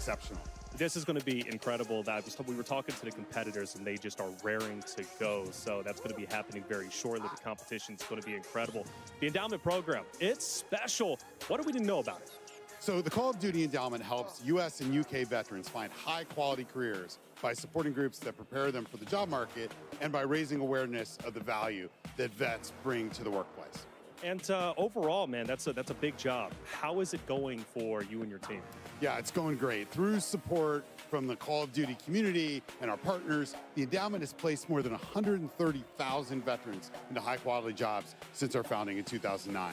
exceptional. This is going to be incredible. We were talking to the competitors, and they just are raring to go. So that's going to be happening very shortly. The competition is going to be incredible. The endowment program, it's special. What do we know about it? So the Call of Duty Endowment helps U.S. and U.K. veterans find high-quality careers by supporting groups that prepare them for the job market and by raising awareness of the value that vets bring to the workplace. And overall, man, that's a big job. How is it going for you and your team? Yeah, it's going great. Through support from the Call of Duty community and our partners, the endowment has placed more than 130,000 veterans into high-quality jobs since our founding in 2009.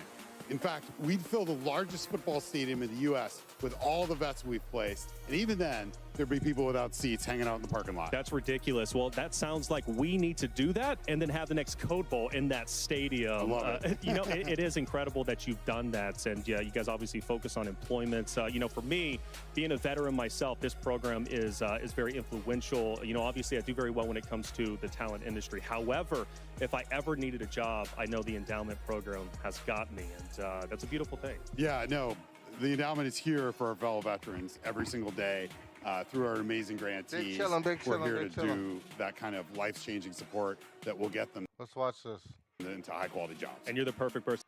In fact, we'd fill the largest football stadium in the U.S. with all the vets we've placed. And even then, there'd be people without seats hanging out in the parking lot. That's ridiculous. Well, that sounds like we need to do that and then have the next Code Bowl in that stadium. I love it. It is incredible that you've done that. And yeah, you guys obviously focus on employment. For me, being a veteran myself, this program is very influential. Obviously I do very well when it comes to the talent industry. However, if I ever needed a job, I know the endowment program has got me. And that's a beautiful thing. Yeah, no, the endowment is here for our fellow veterans every single day. Through our amazing grantees, we're here to do that kind of life-changing support that will get them. Let's watch this. Into high-quality jobs. And you're the perfect person.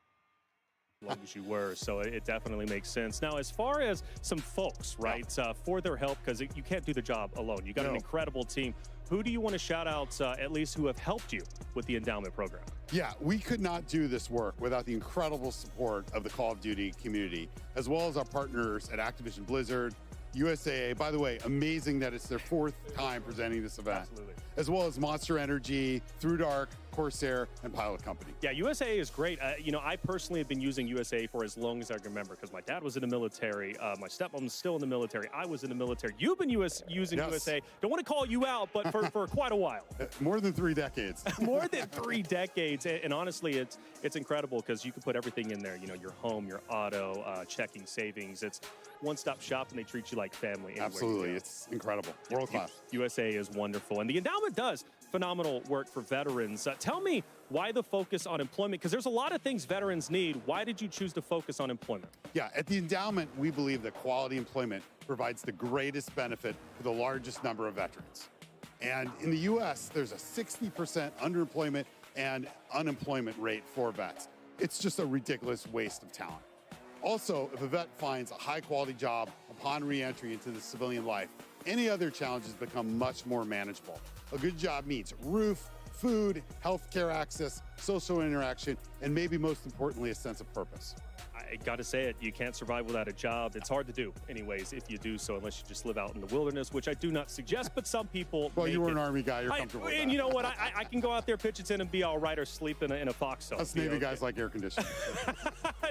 As long as you were, so it definitely makes sense. Now, as far as some folks, right, for their help, because you can't do the job alone. You got an incredible team. Who do you want to shout out, at least who have helped you with the endowment program? Yeah, we could not do this work without the incredible support of the Call of Duty community, as well as our partners at Activision Blizzard, USAA. By the way, amazing that it's their 4th time presenting this event. Absolutely. As well as Monster Energy, Through Dark, Corsair, and Pilot Company. Yeah, USAA is great. I personally have been using USAA for as long as I can remember because my dad was in the military. My stepmom's still in the military. I was in the military. You've been using USAA. Don't want to call you out, but for quite a while. More than 3 decades. More than 3 decades. And honestly, it's incredible because you can put everything in there. Your home, your auto, checking, savings. It's one-stop shop, and they treat you like family. Absolutely. It's incredible. World class. USAA is wonderful. And the endowment does phenomenal work for veterans. Tell me why the focus on employment, because there's a lot of things veterans need. Why did you choose to focus on employment? Yeah, at the endowment, we believe that quality employment provides the greatest benefit for the largest number of veterans. And in the U.S., there's a 60% underemployment and unemployment rate for vets. It's just a ridiculous waste of talent. Also, if a vet finds a high-quality job upon re-entry into the civilian life, any other challenges become much more manageable. A good job means roof, food, healthcare access, social interaction, and maybe most importantly, a sense of purpose. I got to say it, you can't survive without a job. It's hard to do anyways if you do so, unless you just live out in the wilderness, which I do not suggest, but some people Well, you were an Army guy, you're comfortable with that. And you know what, I can go out there, pitch it in, and be all right, or sleep in a foxhole. Us Navy guys like air conditioning.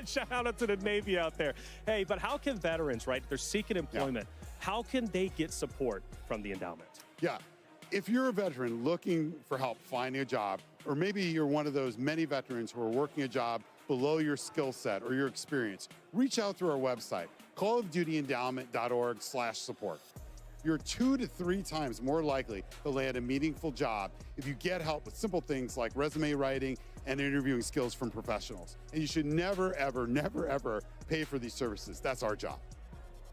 Shout out to the Navy out there. Hey, but how can veterans, right, if they're seeking employment, how can they get support from the endowment? Yeah. If you're a veteran looking for help finding a job, or maybe you're one of those many veterans who are working a job below your skill set or your experience, reach out through our website, callofdutyendowment.org/support. You're 2 to 3 times more likely to land a meaningful job if you get help with simple things like resume writing and interviewing skills from professionals. And you should never, ever, never, ever pay for these services. That's our job.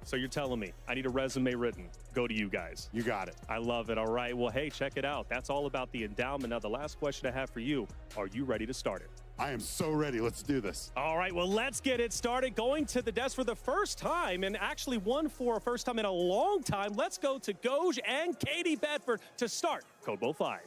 So you're telling me I need a resume written. Go to you guys. You got it. I love it. All right. Well, hey, check it out. That's all about the endowment. Now, the last question I have for you, are you ready to start it? I am so ready. Let's do this. All right. Well, let's get it started. Going to the desk for the first time, and actually one for a first time in a long time. Let's go to Goj and Katie Bedford to start Code Bowl 5.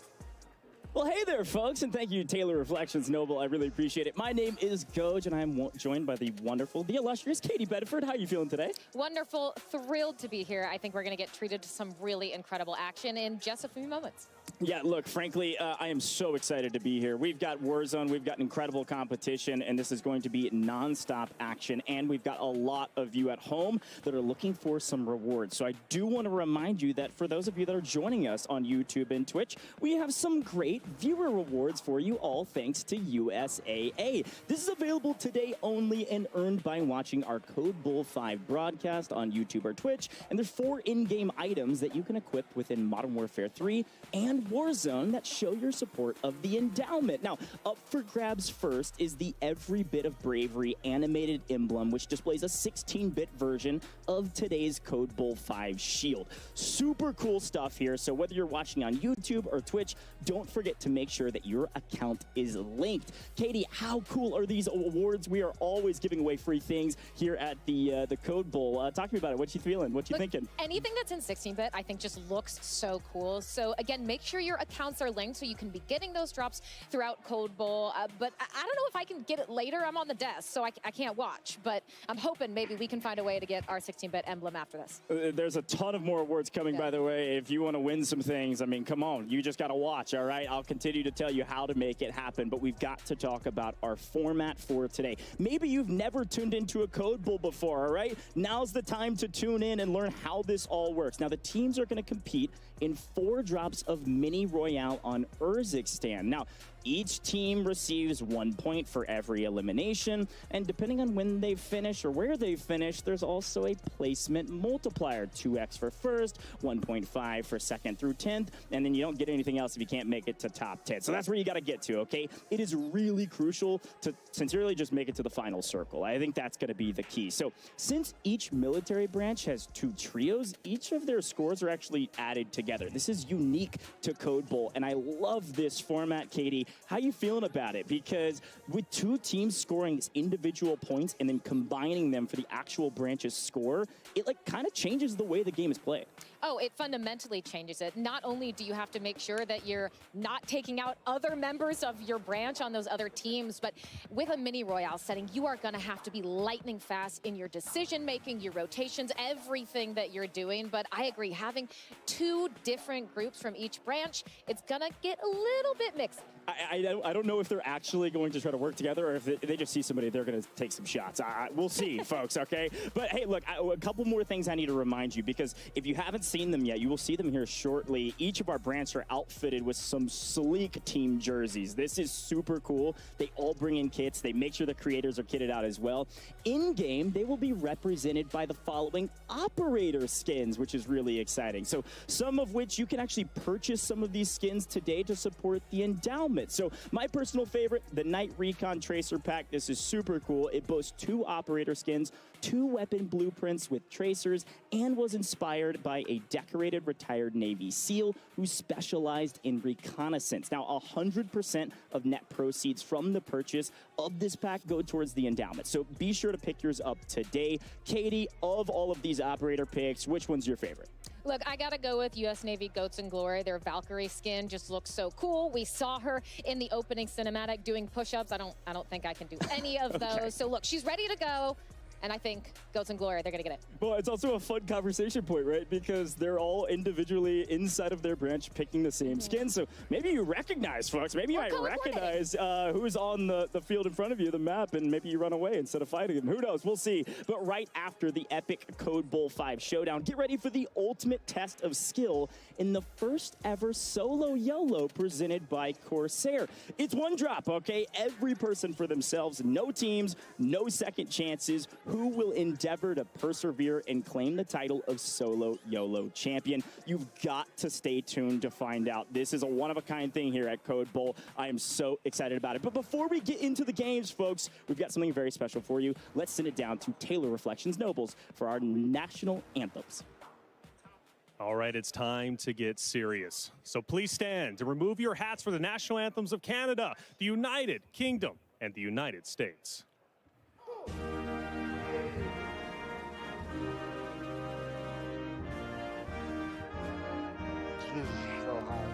Well, hey there, folks, and thank you, Taylor Reflections Noble. I really appreciate it. My name is Goj, and I'm joined by the wonderful, the illustrious Katie Bedford. How are you feeling today? Wonderful. Thrilled to be here. I think we're going to get treated to some really incredible action in just a few moments. Yeah, look, frankly, I am so excited to be here. We've got Warzone, we've got incredible competition, and this is going to be nonstop action, and we've got a lot of you at home that are looking for some rewards. So I do want to remind you that for those of you that are joining us on YouTube and Twitch, we have some great viewer rewards for you, all thanks to USAA. This is available today only and earned by watching our Code Bull 5 broadcast on YouTube or Twitch. And there's 4 in-game items that you can equip within Modern Warfare 3 and Warzone that show your support of the endowment. Now, up for grabs first is the Every Bit of Bravery animated emblem, which displays a 16-bit version of today's Code Bull 5 shield. Super cool stuff here. So whether you're watching on YouTube or Twitch, don't forget to make sure that your account is linked. Katie, how cool are these awards? We are always giving away free things here at the Code Bowl. Talk to me about it. What you feeling? What you thinking? Anything that's in 16-bit, I think, just looks so cool. So again, make sure your accounts are linked so you can be getting those drops throughout Code Bowl. But I don't know if I can get it later. I'm on the desk, so I can't watch. But I'm hoping maybe we can find a way to get our 16-bit emblem after this. There's a ton of more awards coming, by the way. If you want to win some things, I mean, come on. You just got to watch, all right? I'll continue to tell you how to make it happen. But we've got to talk about our format for today. Maybe you've never tuned into a Code Bowl before, all right? Now's the time to tune in and learn how this all works. Now, the teams are going to compete in 4 drops of Mini Royale on Urzikstan. Now, each team receives 1 point for every elimination, and depending on when they finish or where they finish, there's also a placement multiplier. 2x for first, 1.5 for second through 10th, and then you don't get anything else if you can't make it to top 10. So that's where you got to get to, okay? It is really crucial to sincerely just make it to the final circle. I think that's going to be the key. So since each military branch has 2 trios, each of their scores are actually added together. This is unique to Code Bowl, and I love this format, Katie. How you feeling about it? Because with 2 teams scoring individual points and then combining them for the actual branch's score, it like kind of changes the way the game is played. Oh, it fundamentally changes it. Not only do you have to make sure that you're not taking out other members of your branch on those other teams, but with a mini royale setting, you are going to have to be lightning fast in your decision making, your rotations, everything that you're doing. But I agree, having 2 different groups from each branch, it's going to get a little bit mixed. I don't know if they're actually going to try to work together or if they just see somebody, they're going to take some shots. We'll see, folks, okay? But hey, look, a couple more things I need to remind you, because if you haven't seen them yet, you will see them here shortly. Each of our branches are outfitted with some sleek team jerseys. This is super cool. They all bring in kits. They make sure the creators are kitted out as well. In-game, they will be represented by the following operator skins, which is really exciting. So some of which you can actually purchase some of these skins today to support the endowment. So my personal favorite, the Night Recon Tracer Pack. This is super cool. It boasts 2 operator skins, 2 weapon blueprints with tracers, and was inspired by a decorated retired Navy SEAL who specialized in reconnaissance. Now, 100% of net proceeds from the purchase of this pack go towards the endowment. So be sure to pick yours up today. Katie, of all of these operator picks, which one's your favorite? Look, I gotta go with U.S. Navy Goats and Glory. Their Valkyrie skin just looks so cool. We saw her in the opening cinematic doing push-ups. I don't think I can do any of those. Okay. So look, she's ready to go. And I think Goats and Glory, they're going to get it. Well, it's also a fun conversation point, right? Because they're all individually inside of their branch picking the same skin. So maybe you recognize, folks. Maybe you might recognize who's on the field in front of you, the map, and maybe you run away instead of fighting them. Who knows? We'll see. But right after the epic Code Bowl 5 showdown, get ready for the ultimate test of skill in the first ever solo YOLO presented by Corsair. It's 1 drop, okay? Every person for themselves. No teams, no second chances. Who will endeavor to persevere and claim the title of Solo YOLO champion? You've got to stay tuned to find out. This is a one-of-a-kind thing here at Code Bowl. I am so excited about it. But before we get into the games, folks, we've got something very special for you. Let's send it down to Taylor Reflections Nobles for our national anthems. All right, it's time to get serious. So please stand to remove your hats for the national anthems of Canada, the United Kingdom, and the United States. So hard.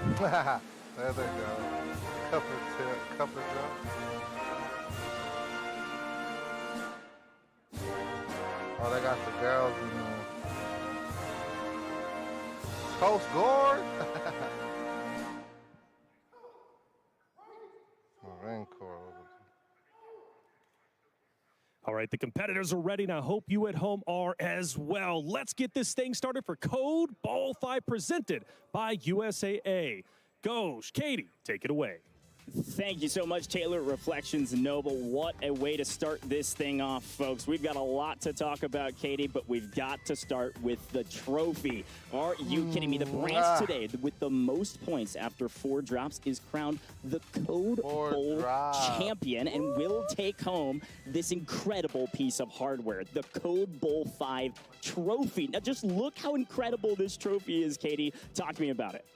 There they go. Couple jumps. Oh, they got the girls in there. Coach Gord. Marine Corps. All right, the competitors are ready, and I hope you at home are as well. Let's get this thing started for Code Ball 5 presented by USAA. Gosh, Katie, take it away. Thank you so much, Taylor. Reflections Noble. What a way to start this thing off, folks. We've got a lot to talk about, Katie, but we've got to start with the trophy. Are you kidding me? The branch today with the most points after 4 drops is crowned the Code Bowl champion and will take home this incredible piece of hardware, the Code Bowl 5 trophy. Now, just look how incredible this trophy is, Katie. Talk to me about it.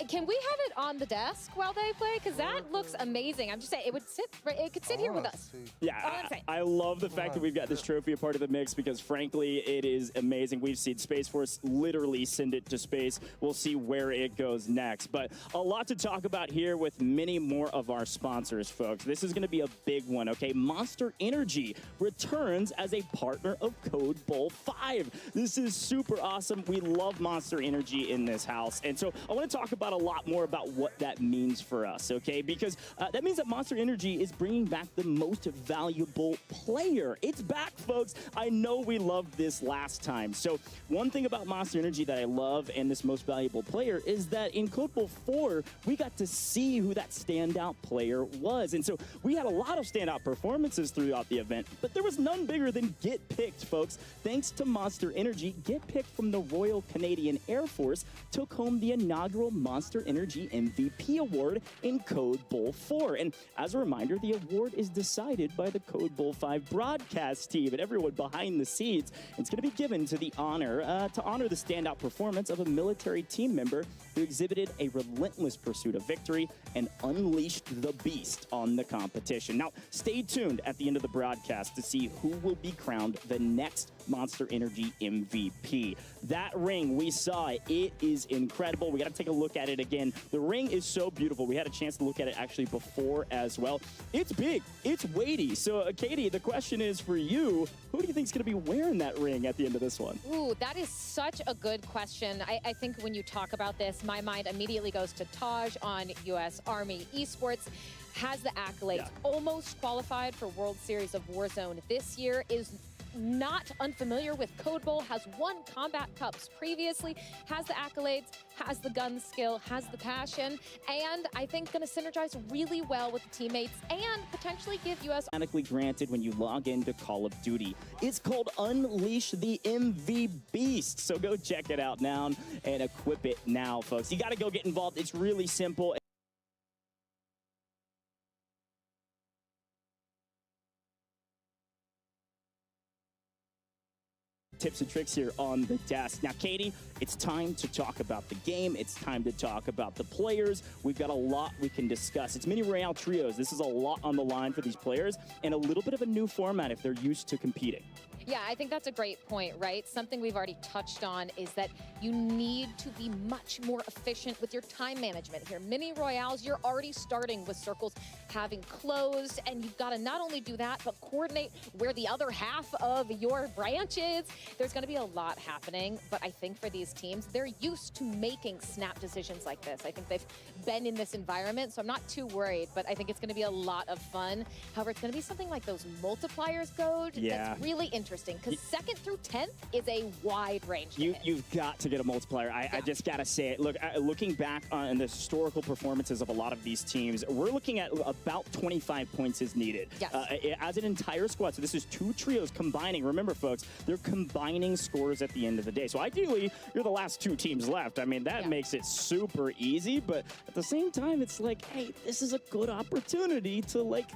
Can we have it on the desk while they play? Because that looks amazing. I'm just saying, it could sit here with us. Yeah, I love the fact that we've got this trophy a part of the mix because, frankly, it is amazing. We've seen Space Force literally send it to space. We'll see where it goes next. But a lot to talk about here with many more of our sponsors, folks. This is going to be a big one, okay? Monster Energy returns as a partner of Code Bowl 5. This is super awesome. We love Monster Energy in this house. And so I want to talk about a lot more about what that means for us, okay? Because that means that Monster Energy is bringing back the most valuable player. It's back, folks. I know we loved this last time. So one thing about Monster Energy that I love and this most valuable player is that in Code Bowl 4, we got to see who that standout player was. And so we had a lot of standout performances throughout the event, but there was none bigger than Get Picked, folks. Thanks to Monster Energy, Get Picked from the Royal Canadian Air Force took home the inaugural Monster Energy MVP Award in Code Bowl 4. And as a reminder, the award is decided by the Code Bowl 5 broadcast team and everyone behind the scenes. It's going to be given to the honor the standout performance of a military team member who exhibited a relentless pursuit of victory and unleashed the beast on the competition. Now, stay tuned at the end of the broadcast to see who will be crowned the next Monster Energy MVP. That ring, we saw it. It is incredible. We got to take a look at it again. The ring is so beautiful. We had a chance to look at it actually before as well. It's big. It's weighty. So, Katie, the question is for you, who do you think is going to be wearing that ring at the end of this one? Ooh, that is such a good question. I think when you talk about this, my mind immediately goes to Taj on U.S. Army Esports. Has the accolades, almost qualified for World Series of Warzone this year, is not unfamiliar with Code Bowl, has won combat cups previously, has the accolades, has the gun skill, has the passion, and I think going to synergize really well with the teammates and potentially give us automatically granted when you log into Call of Duty. It's called Unleash the MV Beast. So go check it out now and equip it now, folks. You got to go get involved. It's really simple. Tips and tricks here on the desk. Now, Katie, it's time to talk about the game. It's time to talk about the players. We've got a lot we can discuss. It's mini Royale trios. This is a lot on the line for these players and a little bit of a new format if they're used to competing. Yeah, I think that's a great point, right? Something we've already touched on is that you need to be much more efficient with your time management here. Mini Royales, you're already starting with circles having closed, and you've got to not only do that, but coordinate where the other half of your branch is. There's going to be a lot happening, but I think for these teams, they're used to making snap decisions like this. I think they've been in this environment, so I'm not too worried, but I think it's going to be a lot of fun. However, it's going to be something like those multipliers code. Yeah. That's really interesting because 2nd through 10th is a wide range. You've got to get a multiplier. I just got to say it. Look, looking back on the historical performances of a lot of these teams, we're looking at about 25 points is needed. Yes. As an entire squad. So this is 2 trios combining. Remember, folks, they're combining scores at the end of the day. So ideally, you're the last 2 teams left. I mean, that makes it super easy. But at the same time, it's like, hey, this is a good opportunity to, like,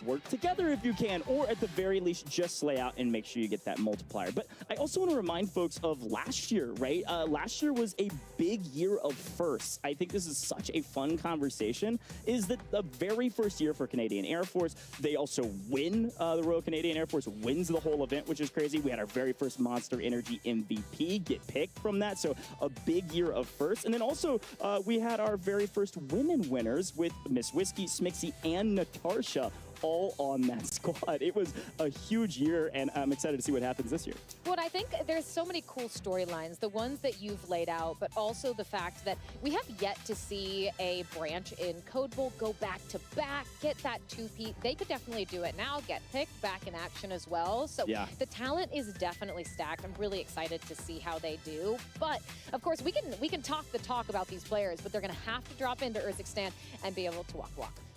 work together if you can. Or at the very least, just slay out and make sure you get that multiplier. But I also want to remind folks of last year, right? Last year was a big year of firsts. I think this is such a fun conversation, is that the very first year for Canadian Air Force, they also win, the Royal Canadian Air Force wins the whole event, which is crazy. We had our very first Monster Energy MVP get picked from that, so a big year of firsts. And then also, we had our very first women winners with Miss Whiskey, Smixy, and Natasha all on that squad. It was a huge year, and I'm excited to see what happens this year. Well, I think there's so many cool storylines, the ones that you've laid out, but also the fact that we have yet to see a branch in Code Bowl go back to back, get that two-peat. They could definitely do it now, get picked back in action as well. So yeah, the talent is definitely stacked. I'm really excited to see how they do. But of course, we can talk the talk about these players, but they're going to have to drop into Urzikstan and be able to walk.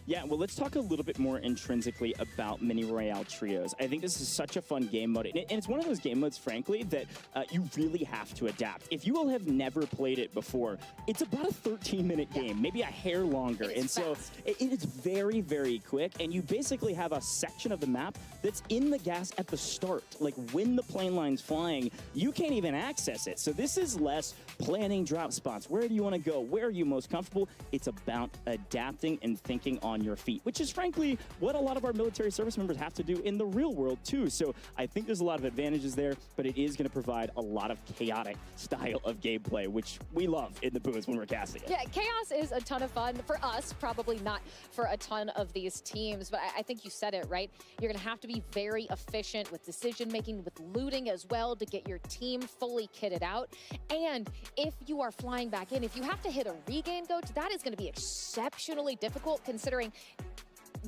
Yeah, well, let's talk a little bit more intrinsically about Mini Royale Trios. I think this is such a fun game mode, and it's one of those game modes, frankly, that you really have to adapt. If you all have never played it before, it's about a 13-minute game, maybe a hair longer, and so it's very, very quick, and you basically have a section of the map that's in the gas at the start. Like, when the plane line's flying, you can't even access it. So this is less planning drop spots. Where do you want to go? Where are you most comfortable? It's about adapting and thinking on your feet, which is frankly what a lot of our military service members have to do in the real world too. So I think there's a lot of advantages there, but it is going to provide a lot of chaotic style of gameplay, which we love in the booths when we're casting it. Yeah, chaos is a ton of fun for us, probably not for a ton of these teams, but I think you said it, right? You're going to have to be very efficient with decision making, with looting as well, to get your team fully kitted out. And if you are flying back in, if you have to hit a regain coach, that is going to be exceptionally difficult, considering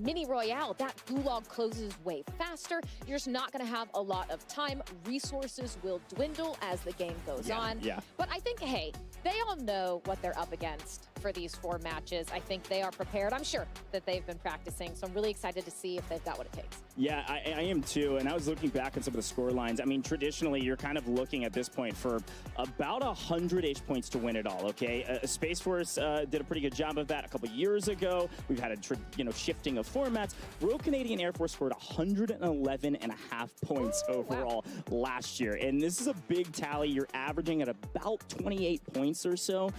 Mini Royale, that gulag closes way faster. You're just not going to have a lot of time. Resources will dwindle as the game goes on. Yeah. But I think, hey, they all know what they're up against for these 4 matches. I think they are prepared. I'm sure that they've been practicing, so I'm really excited to see if they've got what it takes. Yeah, I am too, and I was looking back at some of the score lines. I mean, traditionally, you're kind of looking at this point for about 100-ish points to win it all, okay? Space Force did a pretty good job of that a couple years ago. We've had a shifting of formats. Royal Canadian Air Force scored 111.5 points overall last year, and this is a big tally. You're averaging at about 28 points or so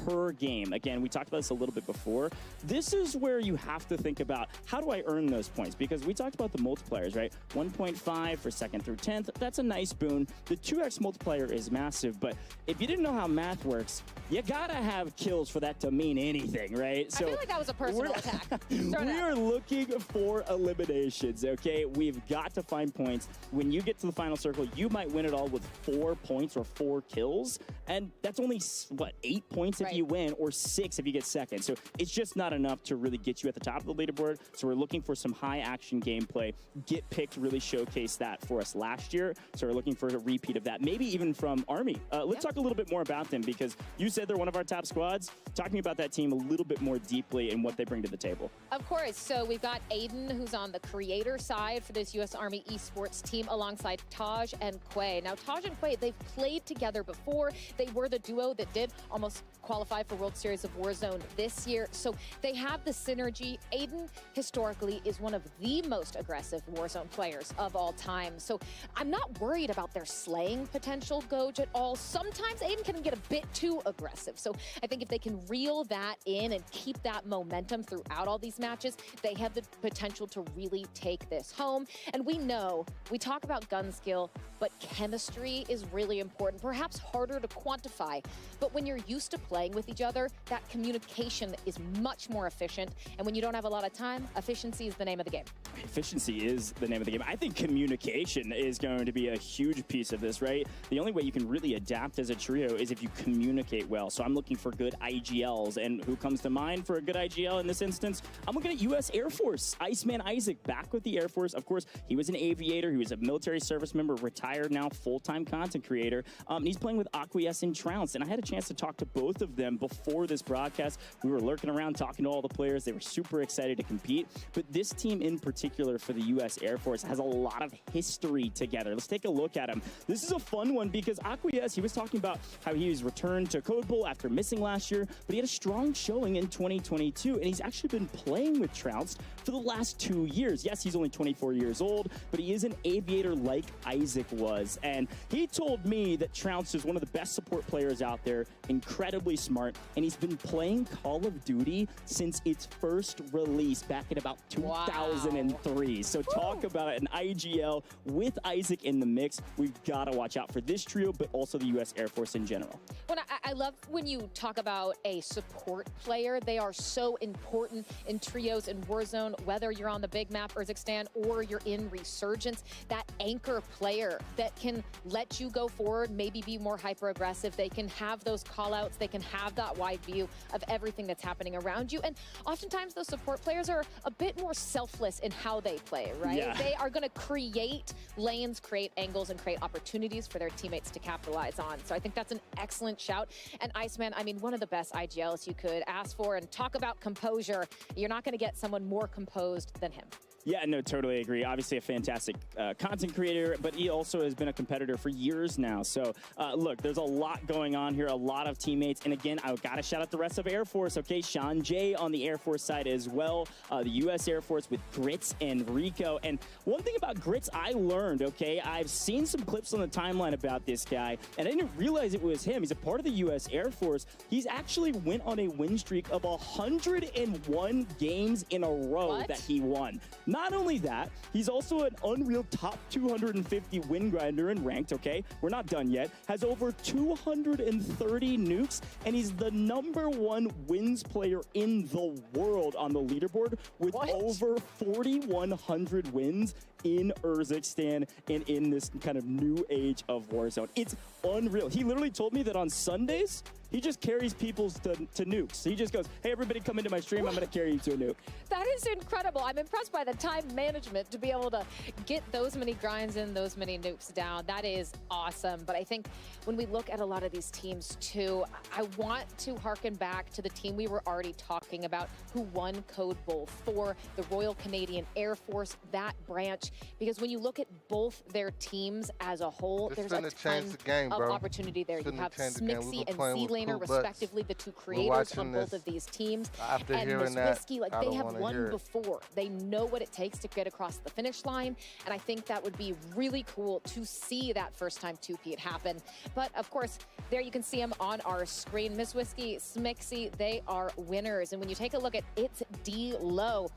per game. Again, we talked about this a little bit before. This is where you have to think about, how do I earn those points? Because we talked about the multipliers, right? 1.5 for 2nd through 10th. That's a nice boon. The 2x multiplier is massive, but if you didn't know how math works, you gotta have kills for that to mean anything, right? So I feel like that was a personal attack. We are looking for eliminations, okay? We've got to find points. When you get to the final circle, you might win it all with 4 points or 4 kills, and that's only, what, 8 points if you win, or 6 if you get second. So it's just not enough to really get you at the top of the leaderboard. So we're looking for some high action gameplay. Get Picked really showcased that for us last year. So we're looking for a repeat of that, maybe even from Army. Let's talk a little bit more about them, because you said they're one of our top squads. Talk to me about that team a little bit more deeply and what they bring to the table. Of course. So we've got Aiden, who's on the creator side for this U.S. Army esports team, alongside Taj and Quay. Now, Taj and Quay, they've played together before. They were the duo that did almost qualify for World Series of Warzone this year. So they have the synergy. Aiden, historically, is one of the most aggressive Warzone players of all time. So I'm not worried about their slaying potential, Goj, at all. Sometimes Aiden can get a bit too aggressive. So I think if they can reel that in and keep that momentum throughout all these matches, they have the potential to really take this home. And we know, we talk about gun skill, but chemistry is really important, perhaps harder to quantify. But when you're used to playing with each other, that communication is much more efficient. And when you don't have a lot of time, efficiency is the name of the game. Efficiency is the name of the game. I think communication is going to be a huge piece of this, right? The only way you can really adapt as a trio is if you communicate well. So I'm looking for good IGLs. And who comes to mind for a good IGL in this instance? I'm looking at U.S. Air Force. Iceman Isaac back with the Air Force. Of course, he was an aviator. He was a military service member, retired now, full-time content creator. He's playing with acquainted AQS and Trounced, and I had a chance to talk to both of them before this broadcast. We were lurking around talking to all the players. They were super excited to compete, but this team in particular for the U.S. Air Force has a lot of history together. Let's take a look at them. This is a fun one because acquiesce, he was talking about how he was returned to Code Bowl after missing last year, but he had a strong showing in 2022, and he's actually been playing with Trounced for the last 2 years. Yes, he's only 24 years old, but he is an aviator like Isaac was, and he told me that Trounced is one of the best support players out there, incredibly smart, and he's been playing Call of Duty since its first release back in about 2003. Wow. So talk about an IGL with Isaac in the mix. We've got to watch out for this trio, but also the U.S. Air Force in general. Well, I love when you talk about a support player. They are so important in trios in Warzone, whether you're on the big map, Urzikstan, or you're in Resurgence. That anchor player that can let you go forward, maybe be more hyper-aggressive. They can have those call-outs. They can have that wide view of everything that's happening around you. And oftentimes those support players are a bit more selfless in how they play, right? Yeah. They are going to create lanes, create angles, and create opportunities for their teammates to capitalize on. So I think that's an excellent shout. And Iceman, I mean, one of the best IGLs you could ask for. And talk about composure. You're not going to get someone more composed than him. Yeah, no, totally agree. Obviously a fantastic content creator, but he also has been a competitor for years now. So, look, there's a lot going on here, a lot of teammates. And again, I've got to shout out the rest of Air Force, okay? Sean J on the Air Force side as well. The U.S. Air Force with Grits and Rico. And one thing about Grits I learned, okay? I've seen some clips on the timeline about this guy, and I didn't realize it was him. He's a part of the U.S. Air Force. He's actually went on a win streak of 101 games in a row that he won. Not only that, he's also an Unreal top 250 win grinder in ranked, okay? We're not done yet. Has over 230 nukes, and he's the #1 wins player in the world on the leaderboard with over 4,100 wins in Urzikstan and in this kind of new age of Warzone. It's unreal. He literally told me that on Sundays, he just carries people to nukes. He just goes, hey, everybody come into my stream. I'm going to carry you to a nuke. That is incredible. I'm impressed by the time management to be able to get those many grinds in, those many nukes down. That is awesome. But I think when we look at a lot of these teams, too, I want to harken back to the team we were already talking about who won Code Bowl for the Royal Canadian Air Force, that branch. Because when you look at both their teams as a whole, there's a ton of opportunity there. You have Smixy and Z-Laner, respectively, the two creators on both of these teams. And Miss Whiskey, like, they have won before. They know what it takes to get across the finish line. And I think that would be really cool to see that first-time two-peat happen. But, of course, there you can see them on our screen. Miss Whiskey, Smixy, they are winners. And when you take a look at It's D-Low,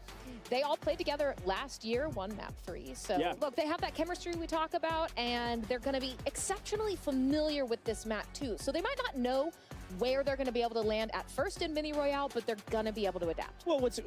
they all played together last year, won map 3. So, look, they have that chemistry we talk about, and they're going to be exceptionally familiar with this map, too. So they might not know where they're going to be able to land at first in Mini Royale, but they're going to be able to adapt. Well, what's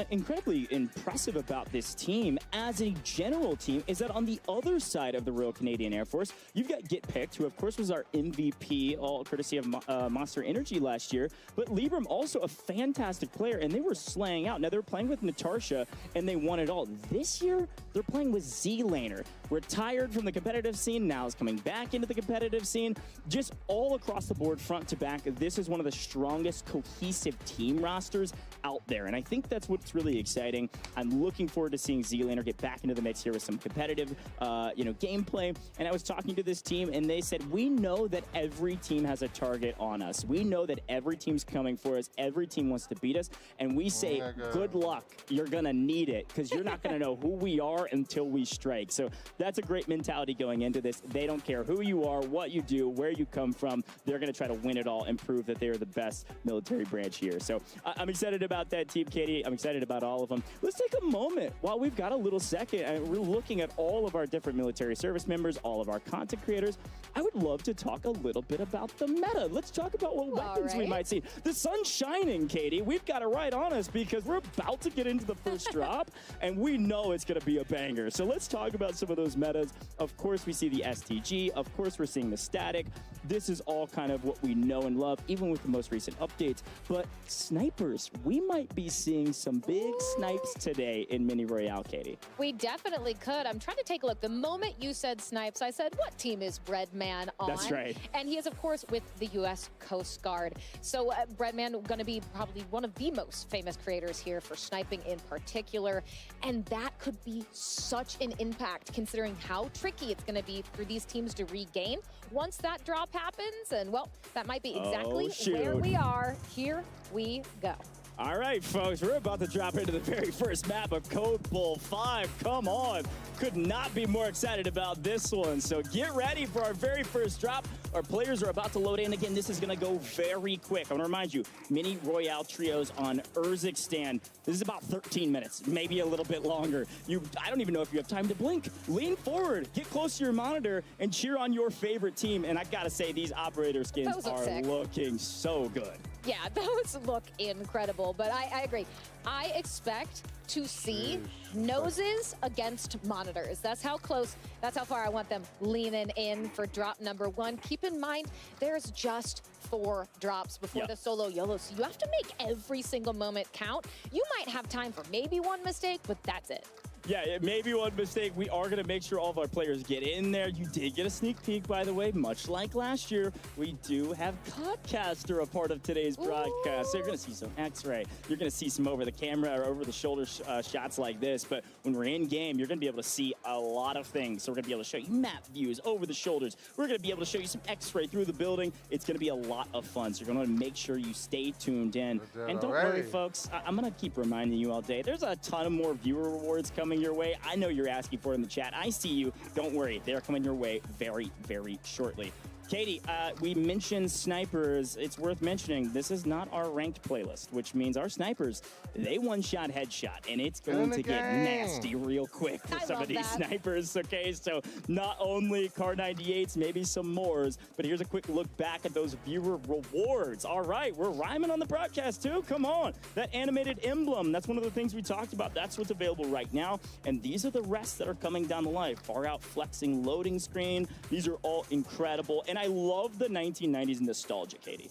incredibly impressive about this team as a general team is that on the other side of the Royal Canadian Air Force, you've got Get Picked, who of course was our MVP, all courtesy of Monster Energy last year, but Libram also a fantastic player, and they were slaying out. Now, they were playing with Natasha, and they won it all. This year, they're playing with Z-Laner, retired from the competitive scene, now is coming back into the competitive scene, just all across the board, front to back. This is one of the strongest cohesive team rosters out there, and I think that's what's really exciting. I'm looking forward to seeing Z-Laner get back into the mix here with some competitive, gameplay. And I was talking to this team, and they said, we know that every team has a target on us. We know that every team's coming for us. Every team wants to beat us, and we say, good luck. You're gonna need it, because you're not gonna know who we are until we strike. So that's a great mentality going into this. They don't care who you are, what you do, where you come from. They're gonna try to win it all and prove that they're the best military branch here. So I'm excited about that team, Katie. I'm excited about all of them. Let's take a moment while we've got a little second and we're looking at all of our different military service members, all of our content creators. I would love to talk a little bit about the meta. Let's talk about what weapons we might see. The sun's shining, Katie. We've got it right on us because we're about to get into the first drop, and we know it's going to be a banger. So let's talk about some of those those metas. Of course, we see the STG. Of course, we're seeing the static. This is all kind of what we know and love, even with the most recent updates. But snipers, we might be seeing some big snipes today in Mini Royale, Katie. We definitely could. I'm trying to take a look. The moment you said snipes, I said, what team is Breadman on? That's right. And he is, of course, with the U.S. Coast Guard. So Breadman going to be probably one of the most famous creators here for sniping in particular. And that could be such an impact considering how tricky it's going to be for these teams to regain once that drop happens. And, well, that might be exactly where we are. Here we go. All right, folks, we're about to drop into the very first map of Code Bowl 5. Come on. Could not be more excited about this one. So get ready for our very first drop. Our players are about to load in. Again, this is going to go very quick. I want to remind you, Mini Royale Trios on Urzikstan. This is about 13 minutes, maybe a little bit longer. I don't even know if you have time to blink. Lean forward, get close to your monitor, and cheer on your favorite team. And I got to say, these operator skins are looking so good. Yeah, those look incredible, but I agree. I expect to see noses against monitors. That's how close, that's how far I want them leaning in for drop number 1. Keep in mind, there's just 4 drops before the solo YOLO, so you have to make every single moment count. You might have time for maybe one mistake, but that's it. Yeah, it may be one mistake. We are going to make sure all of our players get in there. You did get a sneak peek, by the way, much like last year. We do have Codcaster a part of today's broadcast. So you're going to see some X-ray. You're going to see some over-the-camera or over-the-shoulder shots like this. But when we're in-game, you're going to be able to see a lot of things. So we're going to be able to show you map views over the shoulders. We're going to be able to show you some X-ray through the building. It's going to be a lot of fun. So you're going to want to make sure you stay tuned in. And don't worry, folks. I'm going to keep reminding you all day. There's a ton of more viewer rewards coming your way. I know you're asking for it in the chat. I see you. Don't worry. They're coming your way very, very shortly. Katie, we mentioned snipers. It's worth mentioning this is not our ranked playlist, which means our snipers, they one-shot headshot, and it's going to get nasty real quick for some of these snipers, okay? So not only Car 98s, maybe some mores, but here's a quick look back at those viewer rewards. All right, we're rhyming on the broadcast too. Come on. That animated emblem, that's one of the things we talked about. That's what's available right now, and these are the rest that are coming down the line. Far out flexing loading screen. These are all incredible. And I love the 1990s nostalgia, Katie.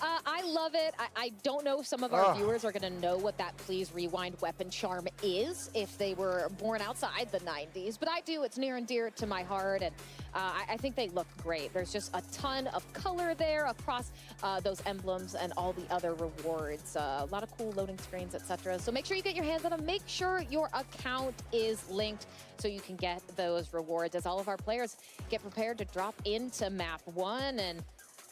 I love it. I don't know if some of our viewers are going to know what that please rewind weapon charm is if they were born outside the 90s, but I do. It's near and dear to my heart, and I think they look great. There's just a ton of color there across those emblems and all the other rewards. A lot of cool loading screens, etc. So make sure you get your hands on them. Make sure your account is linked so you can get those rewards as all of our players get prepared to drop into map 1. And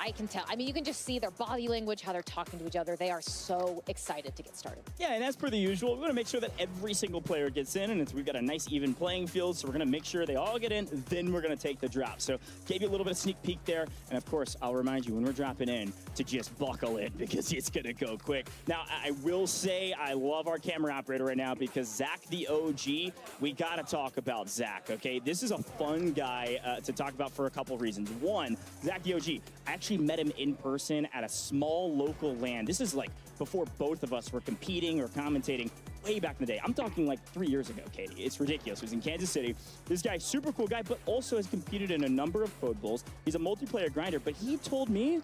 I can tell. I mean, you can just see their body language, how they're talking to each other. They are so excited to get started. Yeah, and as per the usual, we want to make sure that every single player gets in, and we've got a nice even playing field, so we're going to make sure they all get in, then we're going to take the drop. So gave you a little bit of sneak peek there, and of course, I'll remind you when we're dropping in to just buckle in because it's going to go quick. Now, I will say I love our camera operator right now because Zach the OG, we got to talk about Zach, okay? This is a fun guy to talk about for a couple of reasons. One, Zach the OG, I actually met him in person at a small local LAN. This is like before both of us were competing or commentating way back in the day. I'm talking like 3 years ago, Katie. It's ridiculous. He was in Kansas City. This guy, super cool guy, but also has competed in a number of Code Bowls. He's a multiplayer grinder, but he told me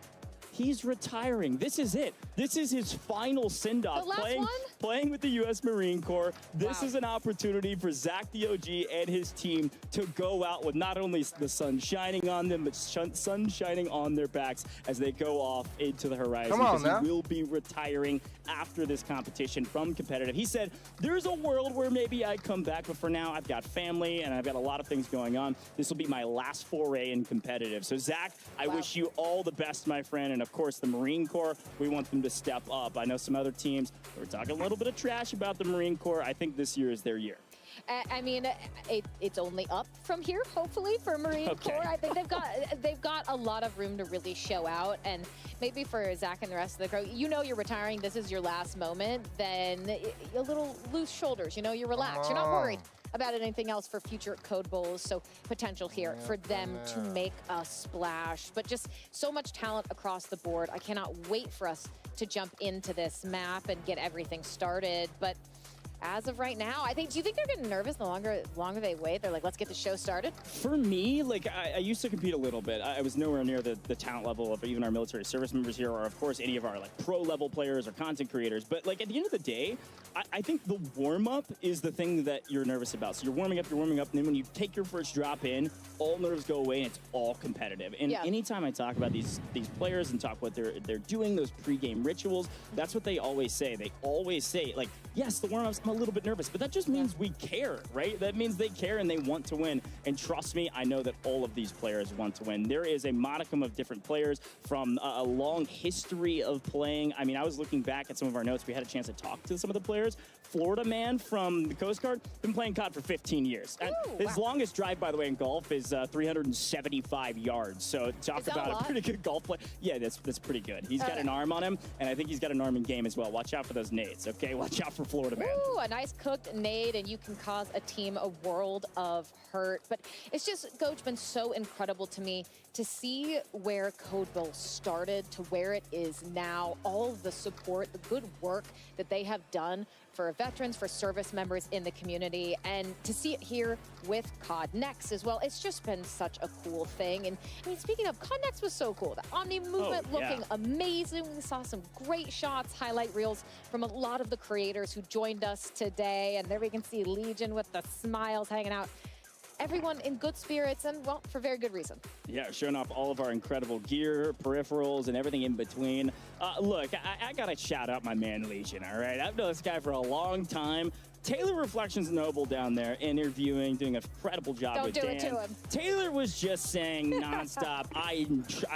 he's retiring. This is it. This is his final send-off. Playing with the U.S. Marine Corps. This is an opportunity for Zach the OG and his team to go out with not only the sun shining on them, but sun shining on their backs as they go off into the horizon. Because he will be retiring after this competition from competitive. He said, there's a world where maybe I come back, but for now, I've got family and I've got a lot of things going on. This will be my last foray in competitive. So, Zach, I wish you all the best, my friend. And of course, the Marine Corps, we want them to step up. I know some other teams are talking a little bit of trash about the Marine Corps. I think this year is their year. I mean, it's only up from here, hopefully, for Marine Corps. I think they've got a lot of room to really show out, and maybe for Zach and the rest of the crew, you know you're retiring, this is your last moment, then a little loose shoulders, you know, you're relaxed, you're not worried about anything else for future Code Bowls, so potential here for them to make a splash. But just so much talent across the board. I cannot wait for us to jump into this map and get everything started. But as of right now. Do you think they're getting nervous the longer they wait? They're like, let's get the show started? For me, like, I used to compete a little bit. I was nowhere near the talent level of even our military service members here, or of course any of our like pro level players or content creators. But like at the end of the day, I think the warm up is the thing that you're nervous about. So you're warming up, and then when you take your first drop in, all nerves go away and it's all competitive. And anytime I talk about these players and talk what they're doing, those pregame rituals, that's what they always say. They always say, like, yes, the warm-ups, I'm a little bit nervous, but that just means we care, right? That means they care and they want to win. And trust me, I know that all of these players want to win. There is a modicum of different players from a long history of playing. I mean, I was looking back at some of our notes. We had a chance to talk to some of the players. Florida man from the Coast Guard, been playing COD for 15 years. Ooh, his longest drive, by the way, in golf is 375 yards. So talk about a pretty good golf play. Yeah, that's pretty good. He's got an arm on him, and I think he's got an arm in game as well. Watch out for those nades, okay? Watch out for Florida man. Ooh, a nice cooked nade, and you can cause a team a world of hurt. But it's just, Coach, been so incredible to me to see where Code Bowl started to where it is now. All of the support, the good work that they have done for veterans, for service members in the community, and to see it here with COD Next as well. It's just been such a cool thing. And I mean, speaking of, COD Next was so cool. The Omni movement looking amazing. We saw some great shots, highlight reels from a lot of the creators who joined us today. And there we can see Legion with the smiles hanging out. Everyone in good spirits, and well, for very good reason. Yeah, showing off all of our incredible gear, peripherals, and everything in between. Look, I gotta shout out my man Legion, all right? I've known this guy for a long time. Taylor Reflections Noble down there interviewing, doing an incredible job with Dan. Don't do it to him. Taylor was just saying nonstop, I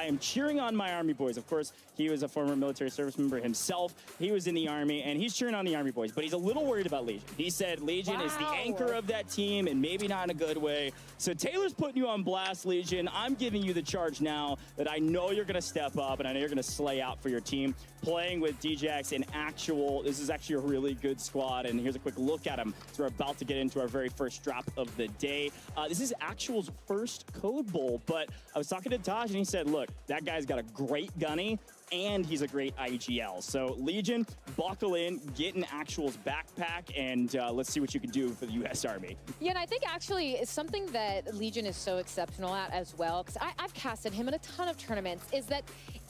am cheering on my Army boys. Of course, he was a former military service member himself. He was in the Army, and he's cheering on the Army boys, but he's a little worried about Legion. He said Legion is the anchor of that team, and maybe not in a good way. So Taylor's putting you on blast, Legion. I'm giving you the charge now that I know you're going to step up, and I know you're going to slay out for your team. Playing with DJX in actual, this is actually a really good squad, and here's a quick look at him. So we're about to get into our very first drop of the day. This is Actual's first Code Bowl, but I was talking to Taj, and he said, look, that guy's got a great gunny, and he's a great IGL. So Legion, buckle in, get in Actual's backpack, and let's see what you can do for the U.S. Army. Yeah, and I think actually it's something that Legion is so exceptional at as well, because I've casted him in a ton of tournaments, is that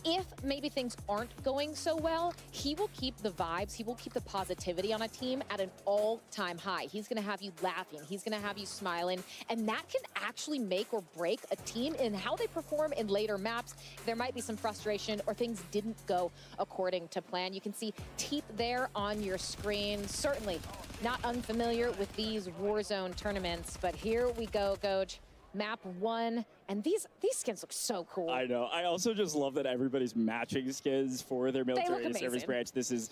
if maybe things aren't going so well, he will keep the vibes, he will keep the positivity on a team at an all-time high. He's going to have you laughing, he's going to have you smiling, and that can actually make or break a team in how they perform in later maps. There might be some frustration or things didn't go according to plan. You can see Teep there on your screen. Certainly not unfamiliar with these Warzone tournaments, but here we go, Goj. Map 1, and these skins look so cool. I know. I also just love that everybody's matching skins for their military service branch. This is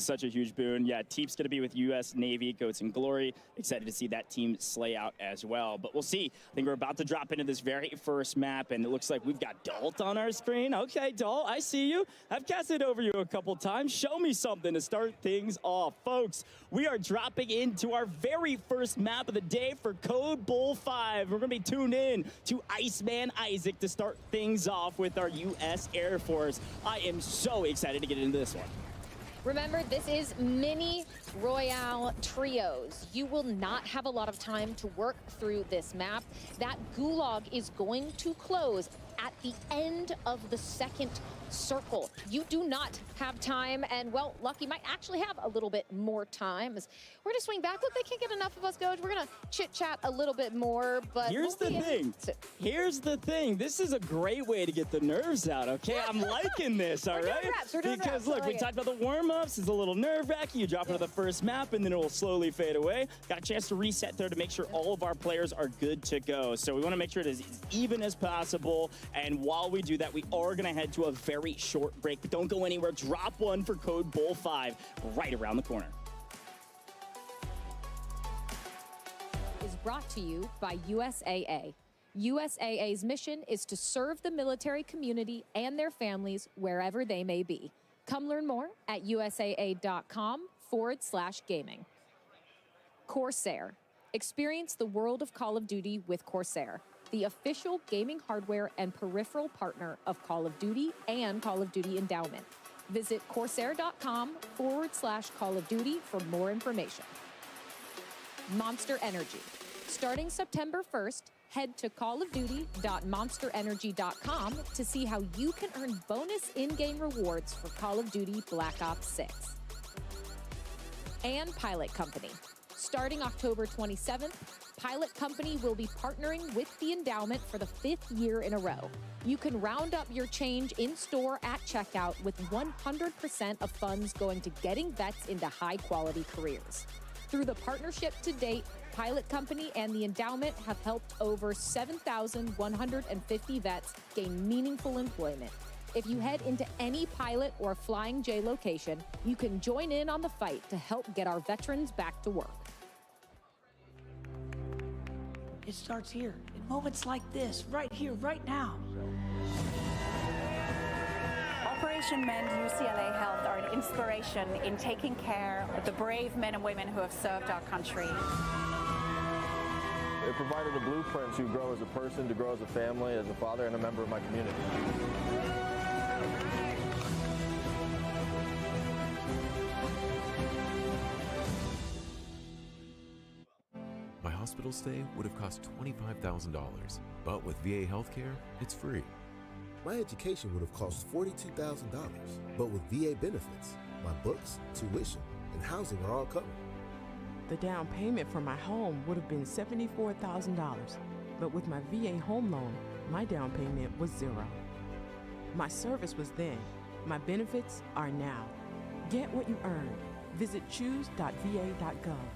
such a huge boon. Yeah, Teep's going to be with U.S. Navy, Goats and Glory. Excited to see that team slay out as well. But we'll see. I think we're about to drop into this very first map, and it looks like we've got Dalt on our screen. Okay, Dalt, I see you. I've casted over you a couple times. Show me something to start things off. Folks, we are dropping into our very first map of the day for Code Bowl 5. We're going to be tuned in to Iceman Isaac to start things off with our U.S. Air Force. I am so excited to get into this one. Remember, this is mini Royale trios. You will not have a lot of time to work through this map. That gulag is going to close at the end of the second circle. You do not have time, and well, Lucky might actually have a little bit more time. We're gonna swing back. Look, they can't get enough of us, Goj. We're gonna chit-chat a little bit more, but here's the thing. Here's the thing. This is a great way to get the nerves out, okay? I'm liking this, all right? Because look, we talked about the warm-ups. It's a little nerve-wracking. You drop into the first map, and then it will slowly fade away. Got a chance to reset there to make sure all of our players are good to go. So we want to make sure it is as even as possible. And while we do that, we are going to head to a very short break, but don't go anywhere. Drop one for Code Bowl 5 right around the corner. Is brought to you by USAA. USAA's mission is to serve the military community and their families wherever they may be. Come learn more at usaa.com/gaming. Corsair. Experience the world of Call of Duty with Corsair, the official gaming hardware and peripheral partner of Call of Duty and Call of Duty Endowment. Visit Corsair.com/Call of Duty for more information. Monster Energy. Starting September 1st, head to callofduty.monsterenergy.com to see how you can earn bonus in-game rewards for Call of Duty Black Ops 6. And Pilot Company. Starting October 27th, Pilot Company will be partnering with the endowment for the 5th year in a row. You can round up your change in-store at checkout with 100% of funds going to getting vets into high-quality careers. Through the partnership to date, Pilot Company and the endowment have helped over 7,150 vets gain meaningful employment. If you head into any Pilot or Flying J location, you can join in on the fight to help get our veterans back to work. It starts here, in moments like this, right here, right now. Operation Mend UCLA Health are an inspiration in taking care of the brave men and women who have served our country. It provided a blueprint to grow as a person, to grow as a family, as a father, and a member of my community. My hospital stay would have cost $25,000, but with VA healthcare, it's free. My education would have cost $42,000, but with VA benefits, my books, tuition, and housing are all covered. The down payment for my home would have been $74,000, but with my VA home loan, my down payment was $0. My service was then. My benefits are now. Get what you earned. Visit choose.va.gov.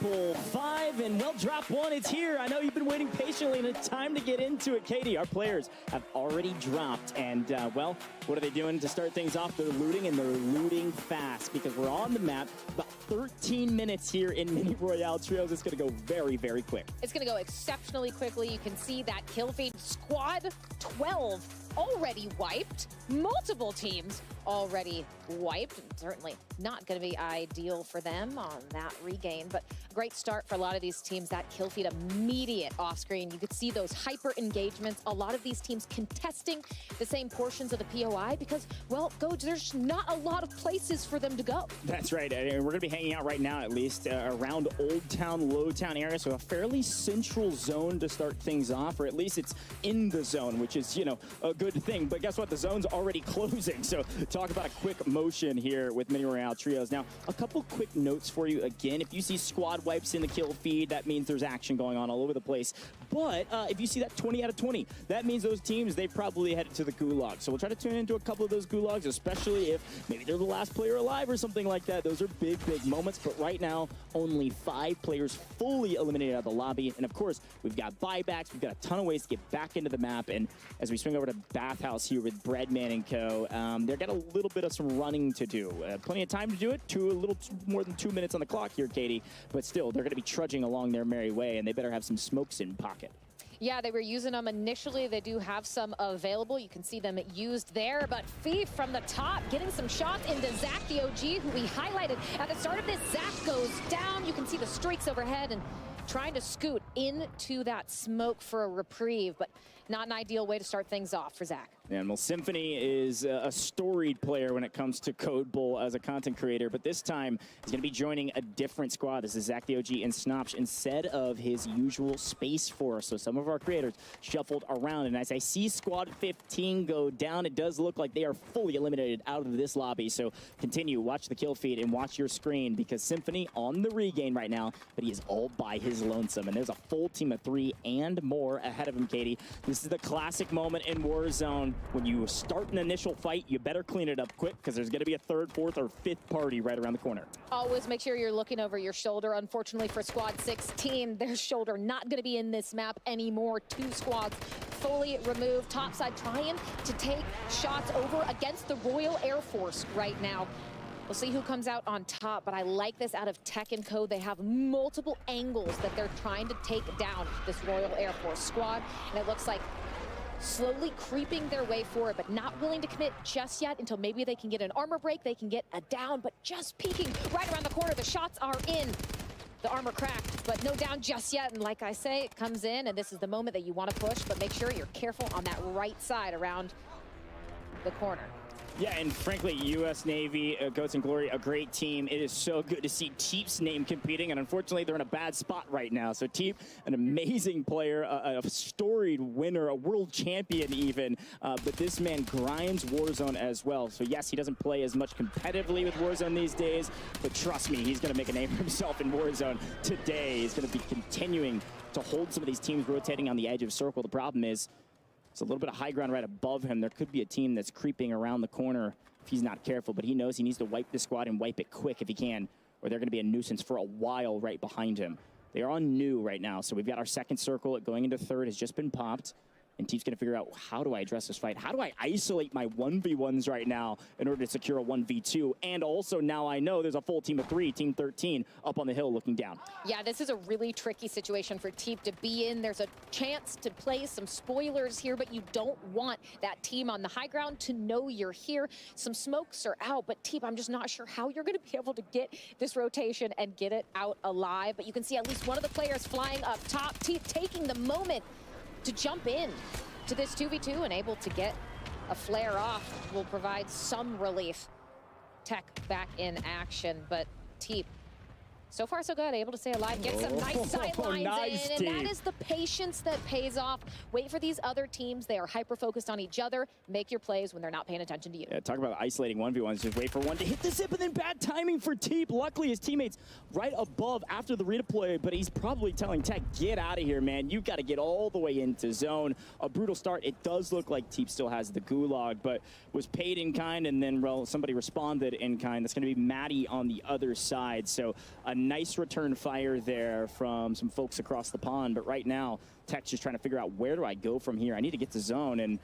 Bowl 5, and well, drop 1, it's here. I know you've been waiting patiently, and it's time to get into it. Katie, our players have already dropped, and well, what are they doing to start things off? They're looting, and they're looting fast, because we're on the map. About 13 minutes here in Mini Royale Trios. It's going to go very, very quick. It's going to go exceptionally quickly. You can see that kill feed. Squad 12 already wiped. Multiple teams already wiped. Certainly not going to be ideal for them on that regain, but a great start for a lot of these teams. That kill feed immediate off screen. You could see those hyper engagements. A lot of these teams contesting the same portions of the POI because, well, there's not a lot of places for them to go. That's right. We're going to be hanging out right now, at least, around Old Town, Low Town area, so a fairly central zone to start things off, or at least it's in the zone, which is, you know, a good thing. But guess what? The zone's already closing, so talk about a quick motion here with Mini Royale Trios. Now, a couple quick notes for you. Again, if you see squad wipes in the kill feed, that means there's action going on all over the place. But if you see that 20 out of 20, that means those teams, they probably headed to the gulag. So we'll try to tune into a couple of those gulags, especially if maybe they're the last player alive or something like that. Those are big, big moments. But right now, only 5 players fully eliminated out of the lobby. And of course, we've got buybacks. We've got a ton of ways to get back into the map. And as we swing over to Bathhouse here with Breadman and Co., they've got a little bit of some running to do. Plenty of time to do it. A little more than 2 minutes on the clock here, Katie. But still, they're going to be trudging along their merry way, and they better have some smokes in pocket. Yeah, they were using them initially. They do have some available. You can see them used there. But Fee from the top, getting some shots into Zach, the OG, who we highlighted at the start of this. Zach goes down. You can see the streaks overhead and trying to scoot into that smoke for a reprieve, but not an ideal way to start things off for Zach. And well, Symphony is a storied player when it comes to Code Bowl as a content creator, but this time he's going to be joining a different squad. This is Zach the OG and Snopsh instead of his usual Space Force. So some of our creators shuffled around, and as I see Squad 15 go down, it does look like they are fully eliminated out of this lobby. So continue, watch the kill feed and watch your screen, because Symphony on the regain right now, but he is all by his lonesome, and there's a full team of 3 and more ahead of him, Katie. This is the classic moment in Warzone. When you start an initial fight, you better clean it up quick, because there's going to be a 3rd, 4th, or 5th party right around the corner. Always make sure you're looking over your shoulder. Unfortunately for Squad 16, their shoulder not going to be in this map anymore. 2 squads fully removed. Topside trying to take shots over against the Royal Air Force right now. We'll see who comes out on top, but I like this out of Tech and Co. They have multiple angles that they're trying to take down this Royal Air Force squad, and it looks like slowly creeping their way forward, but not willing to commit just yet until maybe they can get an armor break, they can get a down, but just peeking right around the corner. The shots are in. The armor cracked, but no down just yet. And like I say, it comes in, and this is the moment that you want to push, but make sure you're careful on that right side around the corner. Yeah, and frankly, U.S. Navy, Goats and Glory, a great team. It is so good to see Teep's name competing, and unfortunately, they're in a bad spot right now. So Teep, an amazing player, a storied winner, a world champion even, but this man grinds Warzone as well. So yes, he doesn't play as much competitively with Warzone these days, but trust me, he's going to make a name for himself in Warzone today. He's going to be continuing to hold some of these teams rotating on the edge of circle. The problem is, it's a little bit of high ground right above him. There could be a team that's creeping around the corner if he's not careful, but he knows he needs to wipe the squad and wipe it quick if he can, or they're going to be a nuisance for a while right behind him. They are on new right now, so we've got our 2nd circle. Going into 3rd has just been popped. And Teep's going to figure out, how do I address this fight? How do I isolate my 1v1s right now in order to secure a 1v2? And also now I know there's a full team of 3, team 13, up on the hill looking down. Yeah, this is a really tricky situation for Teep to be in. There's a chance to play some spoilers here, but you don't want that team on the high ground to know you're here. Some smokes are out, but Teep, I'm just not sure how you're going to be able to get this rotation and get it out alive. But you can see at least one of the players flying up top. Teep taking the moment to jump in to this 2v2 and able to get a flare off will provide some relief. Tech back in action, but Teep, so far so good, able to stay alive, get some nice sight lines in, and that is the patience that pays off. Wait for these other teams. They are hyper-focused on each other. Make your plays when they're not paying attention to you. Yeah, talk about isolating 1v1s. Just wait for one to hit the zip, and then bad timing for Teep. Luckily, his teammates right above after the redeploy, but he's probably telling Tech, get out of here, man. You've got to get all the way into zone. A brutal start. It does look like Teep still has the gulag, but was paid in kind, and then, well, somebody responded in kind. That's going to be Maddie on the other side. So a nice return fire there from some folks across the pond. But right now, Tech's just trying to figure out, where do I go from here? I need to get to zone, and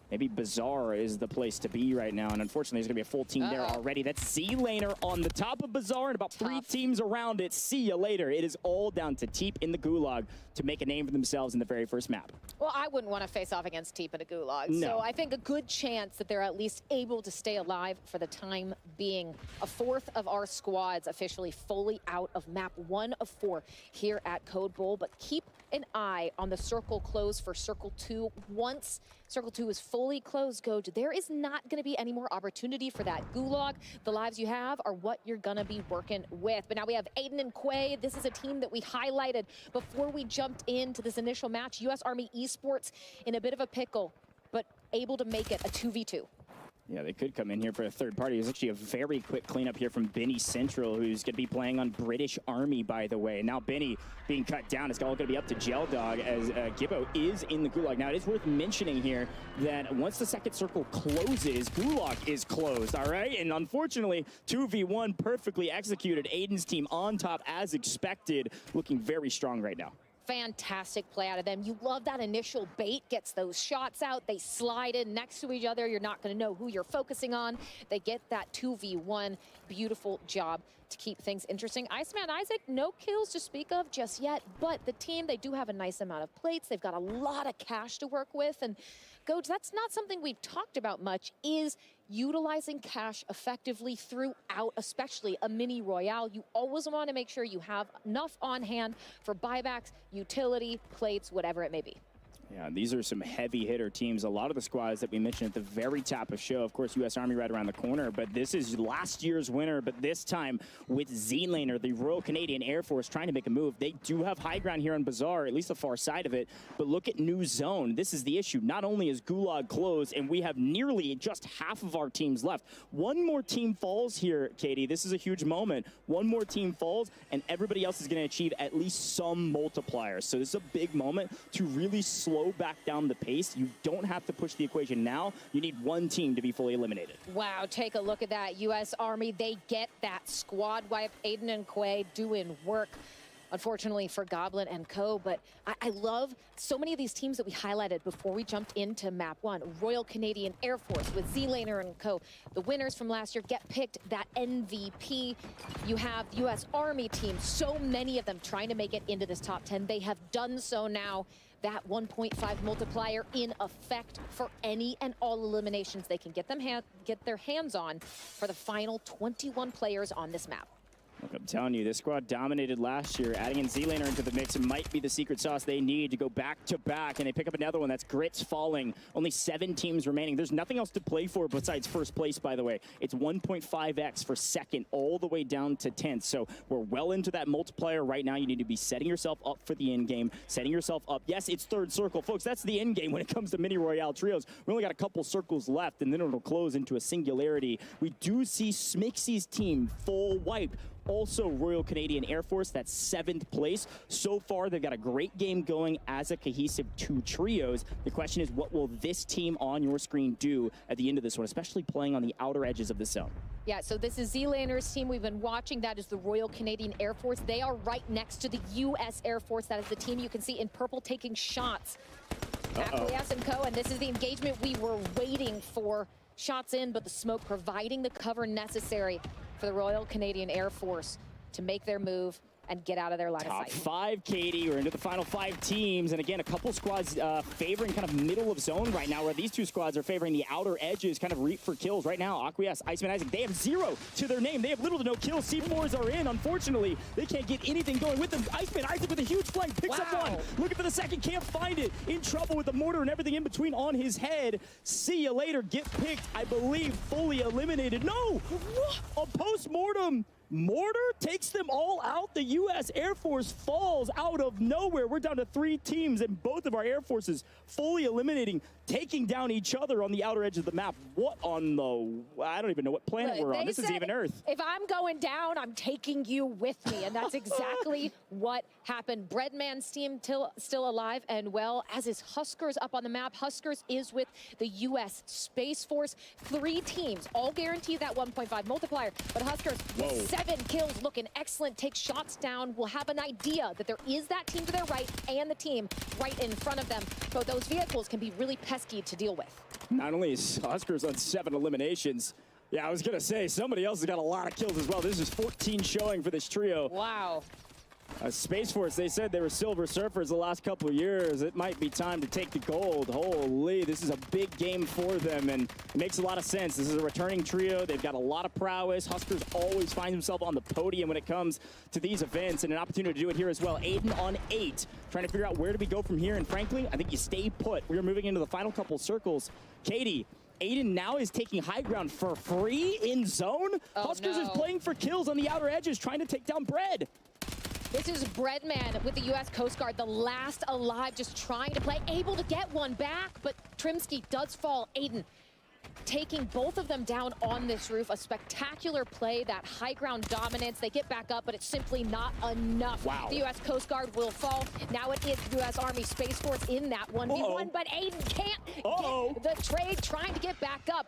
maybe Bazaar is the place to be right now. And unfortunately, there's going to be a full team there already. That's Z-Laner on the top of Bazaar and about 3 teams around it. See you later. It is all down to Teep in the Gulag to make a name for themselves in the very first map. Well, I wouldn't want to face off against Teep in a Gulag. No. So I think a good chance that they're at least able to stay alive for the time being. A fourth of our squads officially fully out of map 1 of 4 here at Code Bowl. But keep an eye on the circle close for Circle 2. Once Circle 2 is fully closed, Goj, there is not going to be any more opportunity for that Gulag. The lives you have are what you're going to be working with. But now we have Aiden and Quay. This is a team that we highlighted before we jumped into this initial match. U.S. Army Esports in a bit of a pickle, but able to make it a 2v2. Yeah, they could come in here for a third party. There's actually a very quick cleanup here from Benny Central, who's going to be playing on British Army, by the way. Now Benny being cut down. It's all going to be up to Gel Dog as Gibbo is in the Gulag. Now, it is worth mentioning here that once the second circle closes, Gulag is closed, all right? And unfortunately, 2v1 perfectly executed. Aiden's team on top as expected, looking very strong right now. Fantastic play out of them. You love that initial bait, gets those shots out. They slide in next to each other. You're not going to know who you're focusing on. They get that 2v1. Beautiful job to keep things interesting. Iceman Isaac, no kills to speak of just yet, but the team, they do have a nice amount of plates. They've got a lot of cash to work with. And Goj, that's not something we've talked about much, is utilizing cash effectively throughout, especially a mini royale. You always want to make sure you have enough on hand for buybacks, utility, plates, whatever it may be. Yeah, these are some heavy hitter teams. A lot of the squads that we mentioned at the very top of show, of course, U.S. Army right around the corner, but this is last year's winner, but this time with Z-Laner, the Royal Canadian Air Force, trying to make a move. They do have high ground here on Bazaar, at least the far side of it, but look at New Zone. This is the issue. Not only is Gulag closed, and we have nearly just half of our teams left. One more team falls here, Katie. This is a huge moment. One more team falls, and everybody else is going to achieve at least some multipliers. So this is a big moment to really slow back down the pace. You don't have to push the equation now. You need one team to be fully eliminated. Wow, take a look at that. U.S. Army, they get that squad wipe. Aiden and Quay doing work, unfortunately for Goblin and Co. But I love so many of these teams that we highlighted before we jumped into map 1. Royal Canadian Air Force with Z-Laner and Co. The winners from last year get picked that MVP. You have the U.S. Army team, so many of them trying to make it into this top 10. They have done so now. That 1.5 multiplier in effect for any and all eliminations they can get their hands on for the final 21 players on this map. Look, I'm telling you, this squad dominated last year. Adding in Z-Laner into the mix, it might be the secret sauce they need to go back-to-back, and they pick up another one. That's Grits falling. Only 7 teams remaining. There's nothing else to play for besides first place, by the way. It's 1.5x for second, all the way down to 10th. So we're well into that multiplier right now. You need to be setting yourself up for the end game, setting yourself up. Yes, it's third circle. Folks, that's the end game when it comes to mini royale trios. We only got a couple circles left, and then it'll close into a singularity. We do see Smixy's team full wipe. Also, Royal Canadian Air Force, that's 7th place. So far, they've got a great game going as a cohesive 2 trios. The question is, what will this team on your screen do at the end of this one, especially playing on the outer edges of the zone? Yeah, so this is Z-Laner's team we've been watching. That is the Royal Canadian Air Force. They are right next to the U.S. Air Force. That is the team you can see in purple taking shots. Acquiesce and Co. And this is the engagement we were waiting for. Shots in, but the smoke providing the cover necessary for the Royal Canadian Air Force to make their move and get out of their line of sight. Top 5, Katie. We're into the final 5 teams. And again, a couple squads favoring kind of middle of zone right now, where these 2 squads are favoring the outer edges, kind of reap for kills. Right now, Acquiesce, Iceman Isaac, they have 0 to their name. They have little to no kills. C4s are in. Unfortunately, they can't get anything going with them. Iceman Isaac with a huge flank, picks up one. Looking for the second, can't find it. In trouble with the mortar and everything in between on his head. See you later, get picked, I believe, fully eliminated. No! A post-mortem. Mortar takes them all out. The U.S. Air Force falls out of nowhere. We're down to 3 teams, and both of our Air Forces fully eliminating, taking down each other on the outer edge of the map. What on the... I don't even know what planet we're on. This is even Earth. If I'm going down, I'm taking you with me, and that's exactly what happened. Breadman's team still alive and well, as is Huskers up on the map. Huskers is with the U.S. Space Force. 3 teams, all guaranteed that 1.5 multiplier, but Huskers with 7 kills, looking excellent. Take shots down. We'll have an idea that there is that team to their right and the team right in front of them. But those vehicles can be really pesky to deal with. Not only is Huskers on 7 eliminations, yeah, I was going to say, somebody else has got a lot of kills as well. This is 14 showing for this trio. Wow. Space Force, they said they were Silver Surfers the last couple of years. It might be time to take the gold. Holy, this is a big game for them, and it makes a lot of sense. This is a returning trio. They've got a lot of prowess. Huskers always finds himself on the podium when it comes to these events, and an opportunity to do it here as well. Aiden on 8, trying to figure out where do we go from here, and frankly, I think you stay put. We are moving into the final couple circles. Katie, Aiden now is taking high ground for free in zone. Huskers is playing for kills on the outer edges, trying to take down Bread. This is Breadman with the U.S. Coast Guard, the last alive, just trying to play, able to get one back, but Trimsky does fall. Aiden taking both of them down on this roof. A spectacular play, that high ground dominance. They get back up, but it's simply not enough. Wow. The U.S. Coast Guard will fall. Now it is U.S. Army Space Force in that 1v1, but Aiden can't get the trade, trying to get back up.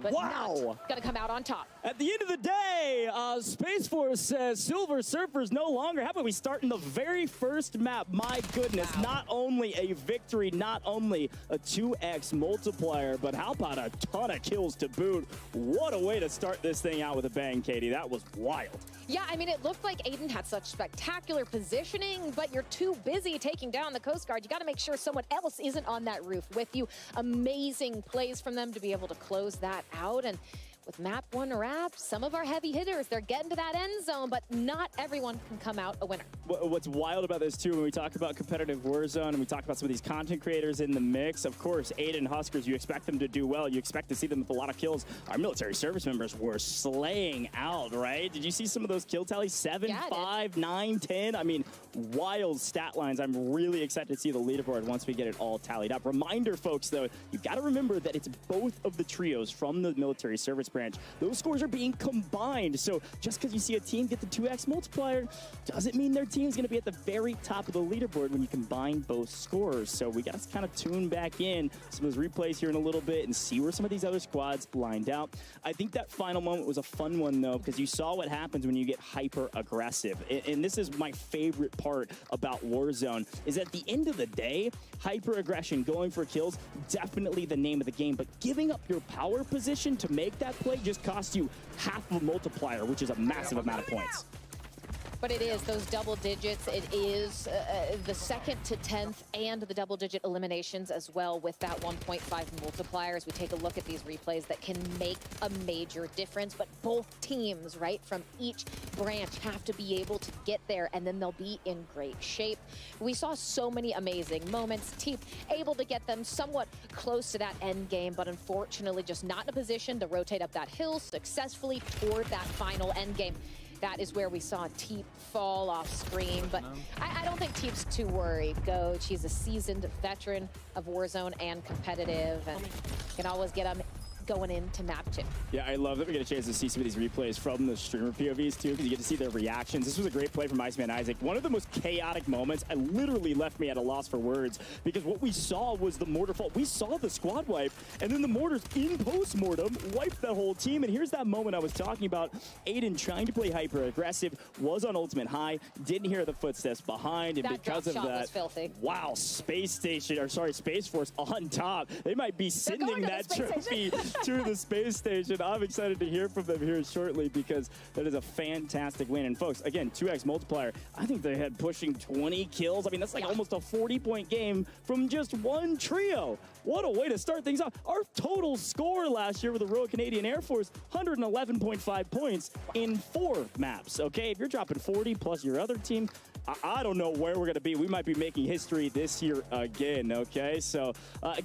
But not gonna come out on top. At the end of the day, Space Force says Silver Surfers no longer. How about we start in the very first map? My goodness, not only a victory, not only a 2x multiplier, but how about a ton of kills to boot? What a way to start this thing out with a bang, Katie. That was wild. Yeah, I mean, it looked like Aiden had such spectacular positioning, but you're too busy taking down the Coast Guard. You got to make sure someone else isn't on that roof with you. Amazing plays from them to be able to close that out. And with map 1 wrap, some of our heavy hitters, they're getting to that end zone, but not everyone can come out a winner. What's wild about this, too, when we talk about competitive Warzone and we talk about some of these content creators in the mix, of course, Aiden Huskers, you expect them to do well. You expect to see them with a lot of kills. Our military service members were slaying out, right? Did you see some of those kill tallies? 7, 5, 9, 10? I mean, wild stat lines. I'm really excited to see the leaderboard once we get it all tallied up. Reminder, folks, though, you've got to remember that it's both of the trios from the military service branch. Those scores are being combined. So just because you see a team get the 2x multiplier doesn't mean their team's going to be at the very top of the leaderboard when you combine both scores. So we got to kind of tune back in some of those replays here in a little bit and see where some of these other squads lined out. I think that final moment was a fun one, though, because you saw what happens when you get hyper aggressive. And this is my favorite part about Warzone, is at the end of the day, hyper aggression, going for kills, definitely the name of the game. But giving up your power position to make that play just costs you half of a multiplier, which is a massive amount of points. But it is those double digits. It is the 2nd to 10th and the double-digit eliminations as well with that 1.5 multiplier as we take a look at these replays that can make a major difference. But both teams, right, from each branch have to be able to get there, and then they'll be in great shape. We saw so many amazing moments. Teep able to get them somewhat close to that end game, but unfortunately just not in a position to rotate up that hill successfully toward that final end game. That is where we saw Teep fall off screen, but I don't think Teep's too worried. Coach, he's a seasoned veteran of Warzone and competitive, and can always get him going into map 2. Yeah, I love that we get a chance to see some of these replays from the streamer POVs too, because you get to see their reactions. This was a great play from Iceman Isaac. One of the most chaotic moments. I literally left me at a loss for words, because what we saw was the mortar fall. We saw the squad wipe, and then the mortars in post-mortem wiped that whole team. And here's that moment I was talking about. Aiden trying to play hyper aggressive, was on ultimate high, didn't hear the footsteps behind, and that because of drop shot that, was filthy. wow, Space Force on top. They might be sending that trophy to the space station. I'm excited to hear from them here shortly, because that is a fantastic win. And folks, again, 2x multiplier. I think they had pushing 20 kills. I mean, that's like almost a 40-point game from just one trio. What a way to start things off. Our total score last year with the Royal Canadian Air Force, 111.5 points in 4 maps. Okay, if you're dropping 40 plus your other team, I don't know where we're going to be. We might be making history this year again, okay? So,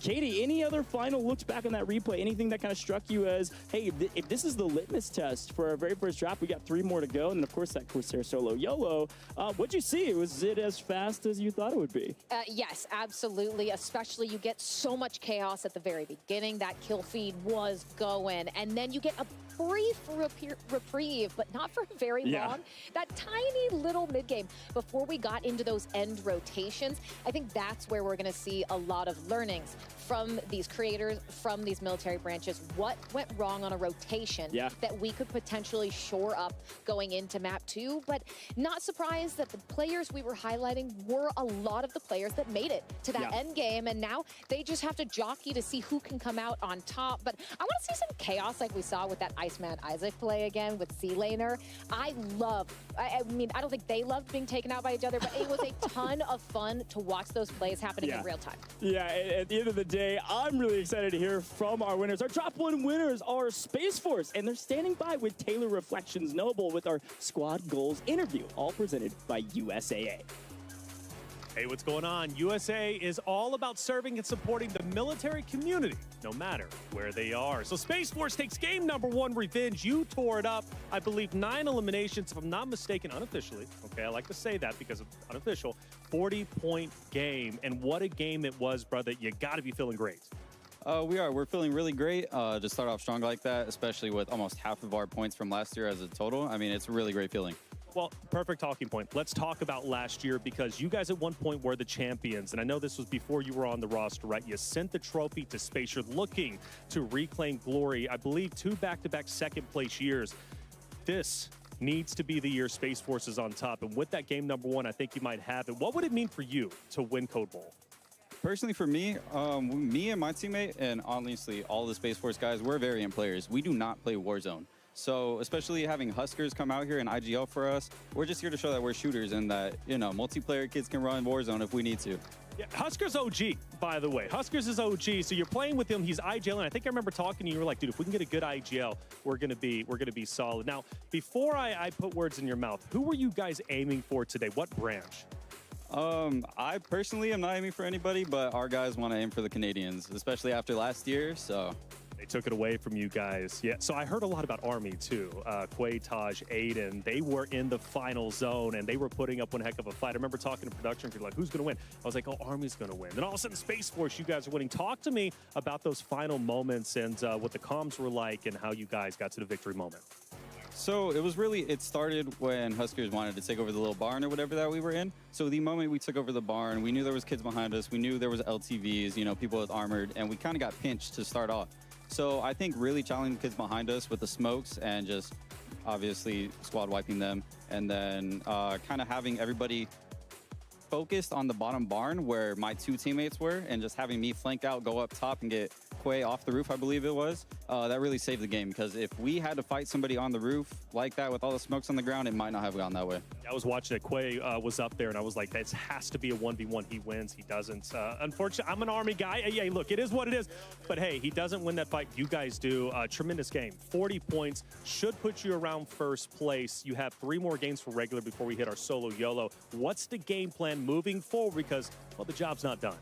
Katie, any other final looks back on that replay? Anything that kind of struck you as, hey, if this is the litmus test for our very first drop, we got 3 more to go, and of course that Corsair solo YOLO. What'd you see? Was it as fast as you thought it would be? Yes, absolutely. Especially you get so much chaos at the very beginning. That kill feed was going, and then you get a brief reprieve, but not for very long. That tiny little mid-game before we got into those end rotations, I think that's where we're going to see a lot of learnings from these creators, from these military branches, what went wrong on a rotation that we could potentially shore up going into map 2. But not surprised that the players we were highlighting were a lot of the players that made it to that end game, and now they just have to jockey to see who can come out on top. But I want to see some chaos like we saw with that Iceman Isaac play again with C-Laner. I mean, I don't think they loved being taken out by each other, but it was a ton of fun to watch those plays happening in real time. Yeah, at the end of the day, I'm really excited to hear from our winners. Our Drop 1 winners are Space Force, and they're standing by with Taylor Reflections Noble with our Squad Goals interview, all presented by USAA. Hey, what's going on? USA is all about serving and supporting the military community, no matter where they are. So Space Force takes game number 1, Revenge. You tore it up. I believe 9 eliminations, if I'm not mistaken, unofficially. Okay, I like to say that because of unofficial. 40-point game. And what a game it was, brother. You got to be feeling great. We're feeling really great to start off strong like that, especially with almost half of our points from last year as a total. I mean, it's a really great feeling. Well, perfect talking point. Let's talk about last year, because you guys at one point were the champions. And I know this was before you were on the roster, right? You sent the trophy to space. You're looking to reclaim glory. I believe 2 back-to-back second-place years. This needs to be the year Space Force is on top. And with that game number 1, I think you might have it. What would it mean for you to win Code Bowl? Personally, for me, me and my teammate, and honestly, all the Space Force guys, we're variant players. We do not play Warzone. So especially having Huskers come out here in IGL for us, we're just here to show that we're shooters and that, you know, multiplayer kids can run Warzone if we need to. Yeah, Huskers OG, by the way. Huskers is OG, so you're playing with him. He's IGL, and I think I remember talking to you. You were like, dude, if we can get a good IGL, we're gonna be solid. Now, before I put words in your mouth, who were you guys aiming for today? What branch? I personally am not aiming for anybody, but our guys want to aim for the Canadians, especially after last year, so. They took it away from you guys. Yeah, so I heard a lot about Army, too. Quay, Taj, Aiden, they were in the final zone, and they were putting up one heck of a fight. I remember talking to production, people like, who's going to win? I was like, oh, Army's going to win. Then all of a sudden, Space Force, you guys are winning. Talk to me about those final moments and what the comms were like and how you guys got to the victory moment. So it started when Huskers wanted to take over the little barn or whatever that we were in. So the moment we took over the barn, we knew there was kids behind us. We knew there was LTVs, you know, people with armored, and we kind of got pinched to start off. So I think really challenging the kids behind us with the smokes and just obviously squad wiping them, and then kind of having everybody focused on the bottom barn where my 2 teammates were, and just having me flank out, go up top and get Quay off the roof, I believe it was. That really saved the game, because if we had to fight somebody on the roof like that with all the smokes on the ground, it might not have gone that way. I was watching it. Quay was up there, and I was like, this has to be a 1v1. He wins. He doesn't. Unfortunately, I'm an Army guy. Yeah, look, it is what it is. But, hey, he doesn't win that fight. You guys do. Tremendous game. 40 points. Should put you around first place. You have 3 more games for regular before we hit our solo YOLO. What's the game plan moving forward? Because, well, the job's not done.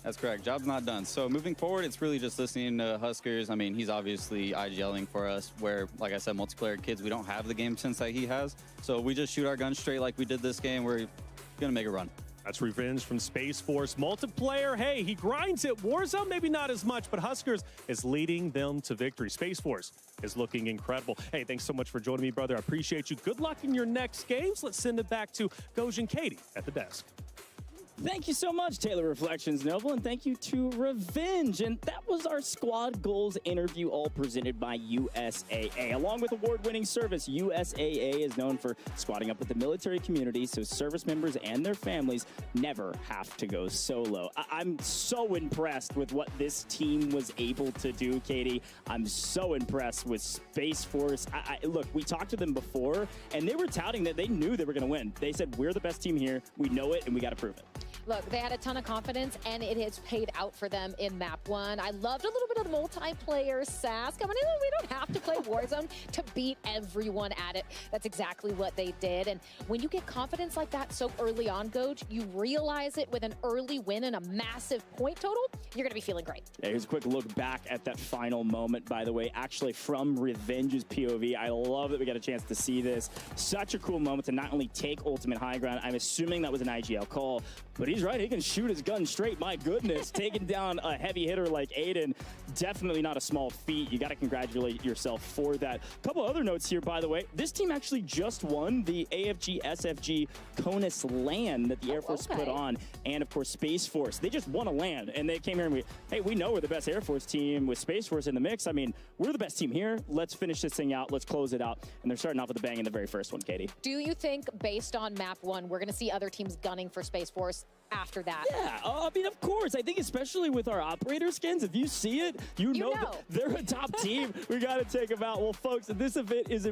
That's correct. Job's not done. So moving forward, it's really just listening to Huskers. I mean, he's obviously IGLing for us, where, like I said, multiplayer kids, we don't have the game sense that he has. So we just shoot our guns straight like we did this game. We're going to make a run. That's Revenge from Space Force. Multiplayer, hey, he grinds it. Warzone, maybe not as much, but Huskers is leading them to victory. Space Force is looking incredible. Hey, thanks so much for joining me, brother. I appreciate you. Good luck in your next games. Let's send it back to Goj and Katie at the desk. Thank you so much, Taylor Reflections Noble, and thank you to Revenge. And that was our Squad Goals interview, all presented by USAA. Along with award-winning service, USAA is known for squadding up with the military community so service members and their families never have to go solo. I'm so impressed with what this team was able to do, Katie. I'm so impressed with Space Force. Look, we talked to them before, and they were touting that they knew they were going to win. They said, we're the best team here, we know it, and we got to prove it. Look, they had a ton of confidence, and it has paid out for them in map 1. I loved a little bit of the multiplayer sass coming in. We don't have to play Warzone to beat everyone at it. That's exactly what they did. And when you get confidence like that so early on, Goj, you realize it with an early win and a massive point total, you're going to be feeling great. Yeah, here's a quick look back at that final moment, by the way, actually from Revenge's POV. I love that we got a chance to see this. Such a cool moment to not only take ultimate high ground, I'm assuming that was an IGL call, but he's right. He can shoot his gun straight. My goodness, taking down a heavy hitter like Aiden, definitely not a small feat. You got to congratulate yourself for that. A couple other notes here, by the way. This team actually just won the AFG SFG CONUS LAN that the Air Force put on, and of course Space Force. They just won a LAN, and they came here and hey, we know we're the best Air Force team with Space Force in the mix. I mean, we're the best team here. Let's finish this thing out. Let's close it out. And they're starting off with a bang in the very first one, Katie. Do you think, based on map 1, we're going to see other teams gunning for Space Force after that? Yeah, I mean, of course. I think especially with our operator skins, if you see it, you know. They're a top team. We got to take them out. Well, folks, this event is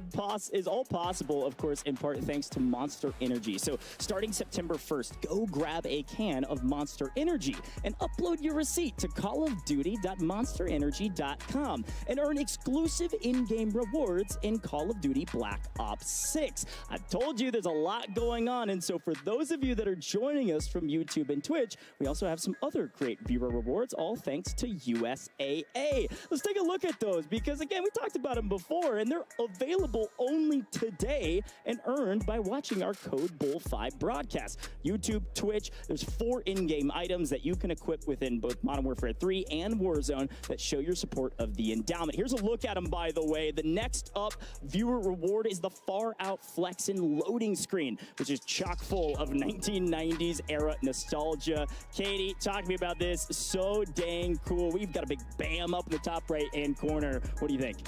all possible, of course, in part thanks to Monster Energy. So starting September 1st, go grab a can of Monster Energy and upload your receipt to callofduty.monsterenergy.com and earn exclusive in-game rewards in Call of Duty Black Ops 6. I told you there's a lot going on, and so for those of you that are joining us from YouTube and Twitch, we also have some other great viewer rewards, all thanks to USAA. Let's take a look at those because, again, we talked about them before, and they're available only today and earned by watching our Code Bull 5 broadcast. YouTube, Twitch, there's 4 in-game items that you can equip within both Modern Warfare 3 and Warzone that show your support of the endowment. Here's a look at them, by the way. The next up viewer reward is the Far Out Flexin' loading screen, which is chock full of 1990s era nostalgia. Katie, talk to me about this. So dang cool. We've got a big BAM up in the top right-hand corner. What do you think?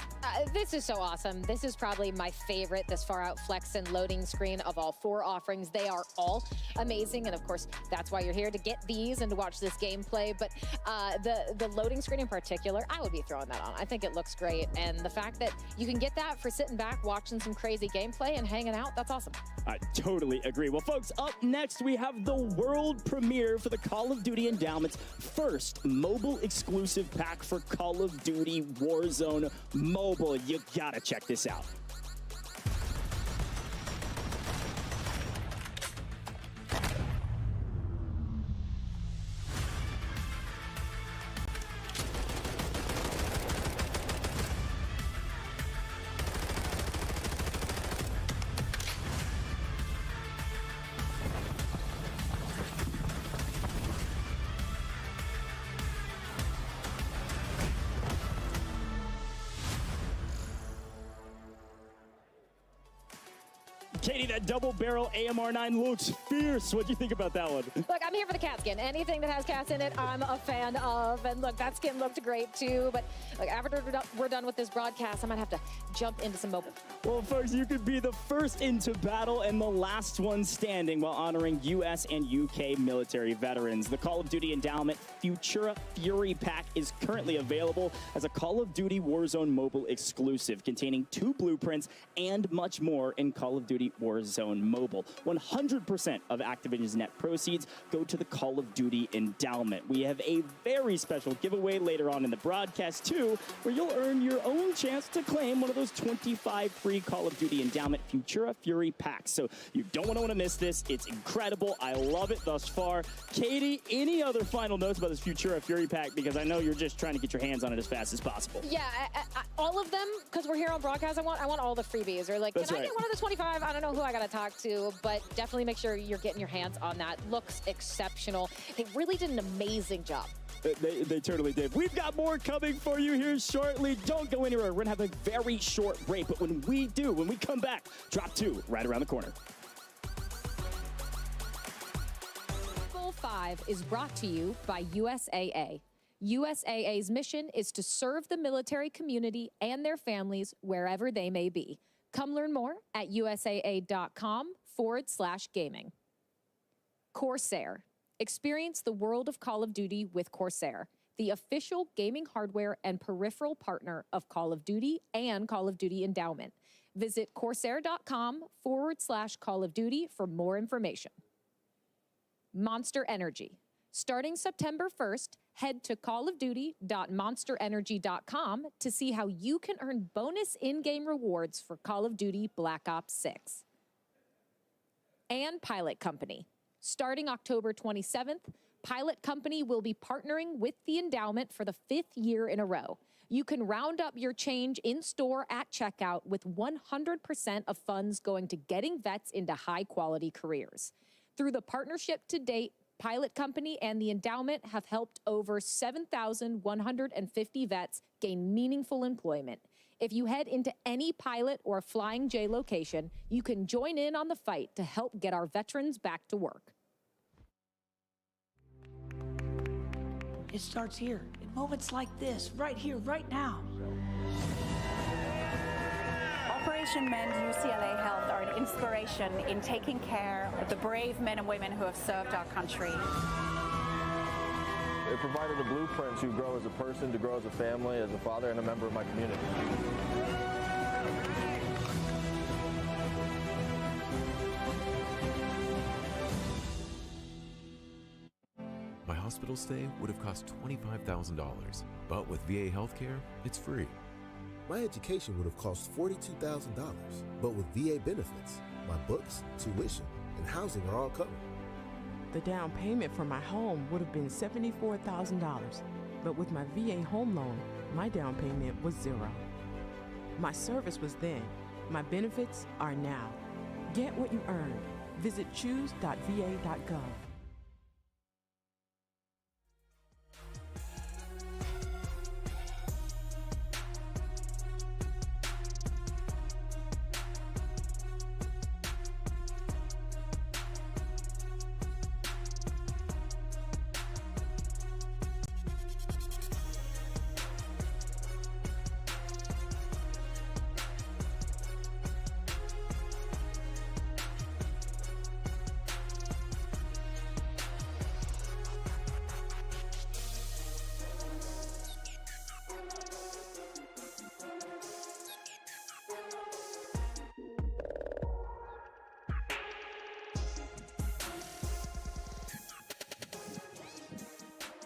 This is so awesome. This is probably my favorite, this Far Out Flexin' loading screen of all 4 offerings. They are all amazing, and of course, that's why you're here, to get these and to watch this gameplay. But the loading screen in particular, I would be throwing that on. I think it looks great, and the fact that you can get that for sitting back, watching some crazy gameplay and hanging out, that's awesome. I totally agree. Well, folks, up next, we have the world premiere for the Call of Duty Endowment's first mobile exclusive pack for Call of Duty Warzone Mobile. You gotta check this out. Katie, that double barrel AMR9 looks fierce. What do you think about that one? Look, I'm here for the cat skin. Anything that has cats in it, I'm a fan of. And look, that skin looked great too. But look, after we're done with this broadcast, I might have to jump into some mobile. Well, folks, you could be the first into battle and the last one standing while honoring U.S. and UK military veterans. The Call of Duty Endowment Futura Fury Pack is currently available as a Call of Duty Warzone mobile exclusive, containing 2 blueprints and much more in Call of Duty Warzone Mobile. 100% of Activision's net proceeds go to the Call of Duty Endowment. We have a very special giveaway later on in the broadcast, too, where you'll earn your own chance to claim one of those 25 free Call of Duty Endowment Futura Fury packs. So you don't want to miss this. It's incredible. I love it thus far. Katie, any other final notes about this Futura Fury pack? Because I know you're just trying to get your hands on it as fast as possible. Yeah, all of them, because we're here on broadcast, I want all the freebies. Or like, can I get one of the 25? I don't know who I got to talk to, but definitely make sure you're getting your hands on that. Looks exceptional. They really did an amazing job. They totally did. We've got more coming for you here shortly. Don't go anywhere. We're going to have a very short break, but when we come back, Drop 2 right around the corner. Bull 5 is brought to you by USAA. USAA's mission is to serve the military community and their families wherever they may be. Come learn more at usaa.com/gaming. Corsair. Experience the world of Call of Duty with Corsair, the official gaming hardware and peripheral partner of Call of Duty and Call of Duty Endowment. Visit corsair.com/Call of Duty for more information. Monster Energy. Starting September 1st, head to callofduty.monsterenergy.com to see how you can earn bonus in-game rewards for Call of Duty Black Ops 6. And Pilot Company. Starting October 27th, Pilot Company will be partnering with the Endowment for the 5th year in a row. You can round up your change in-store at checkout with 100% of funds going to getting vets into high-quality careers. Through the partnership to date, Pilot Company and the endowment have helped over 7,150 vets gain meaningful employment. If you head into any Pilot or Flying J location, you can join in on the fight to help get our veterans back to work. It starts here, in moments like this, right here, right now. Operation Mend UCLA Health are an inspiration in taking care of the brave men and women who have served our country. It provided a blueprint to grow as a person, to grow as a family, as a father, and a member of my community. My hospital stay would have cost $25,000, but with VA healthcare, it's free. My education would have cost $42,000, but with VA benefits, my books, tuition, and housing are all covered. The down payment for my home would have been $74,000, but with my VA home loan, my down payment was zero. My service was then. My benefits are now. Get what you earned. Visit choose.va.gov.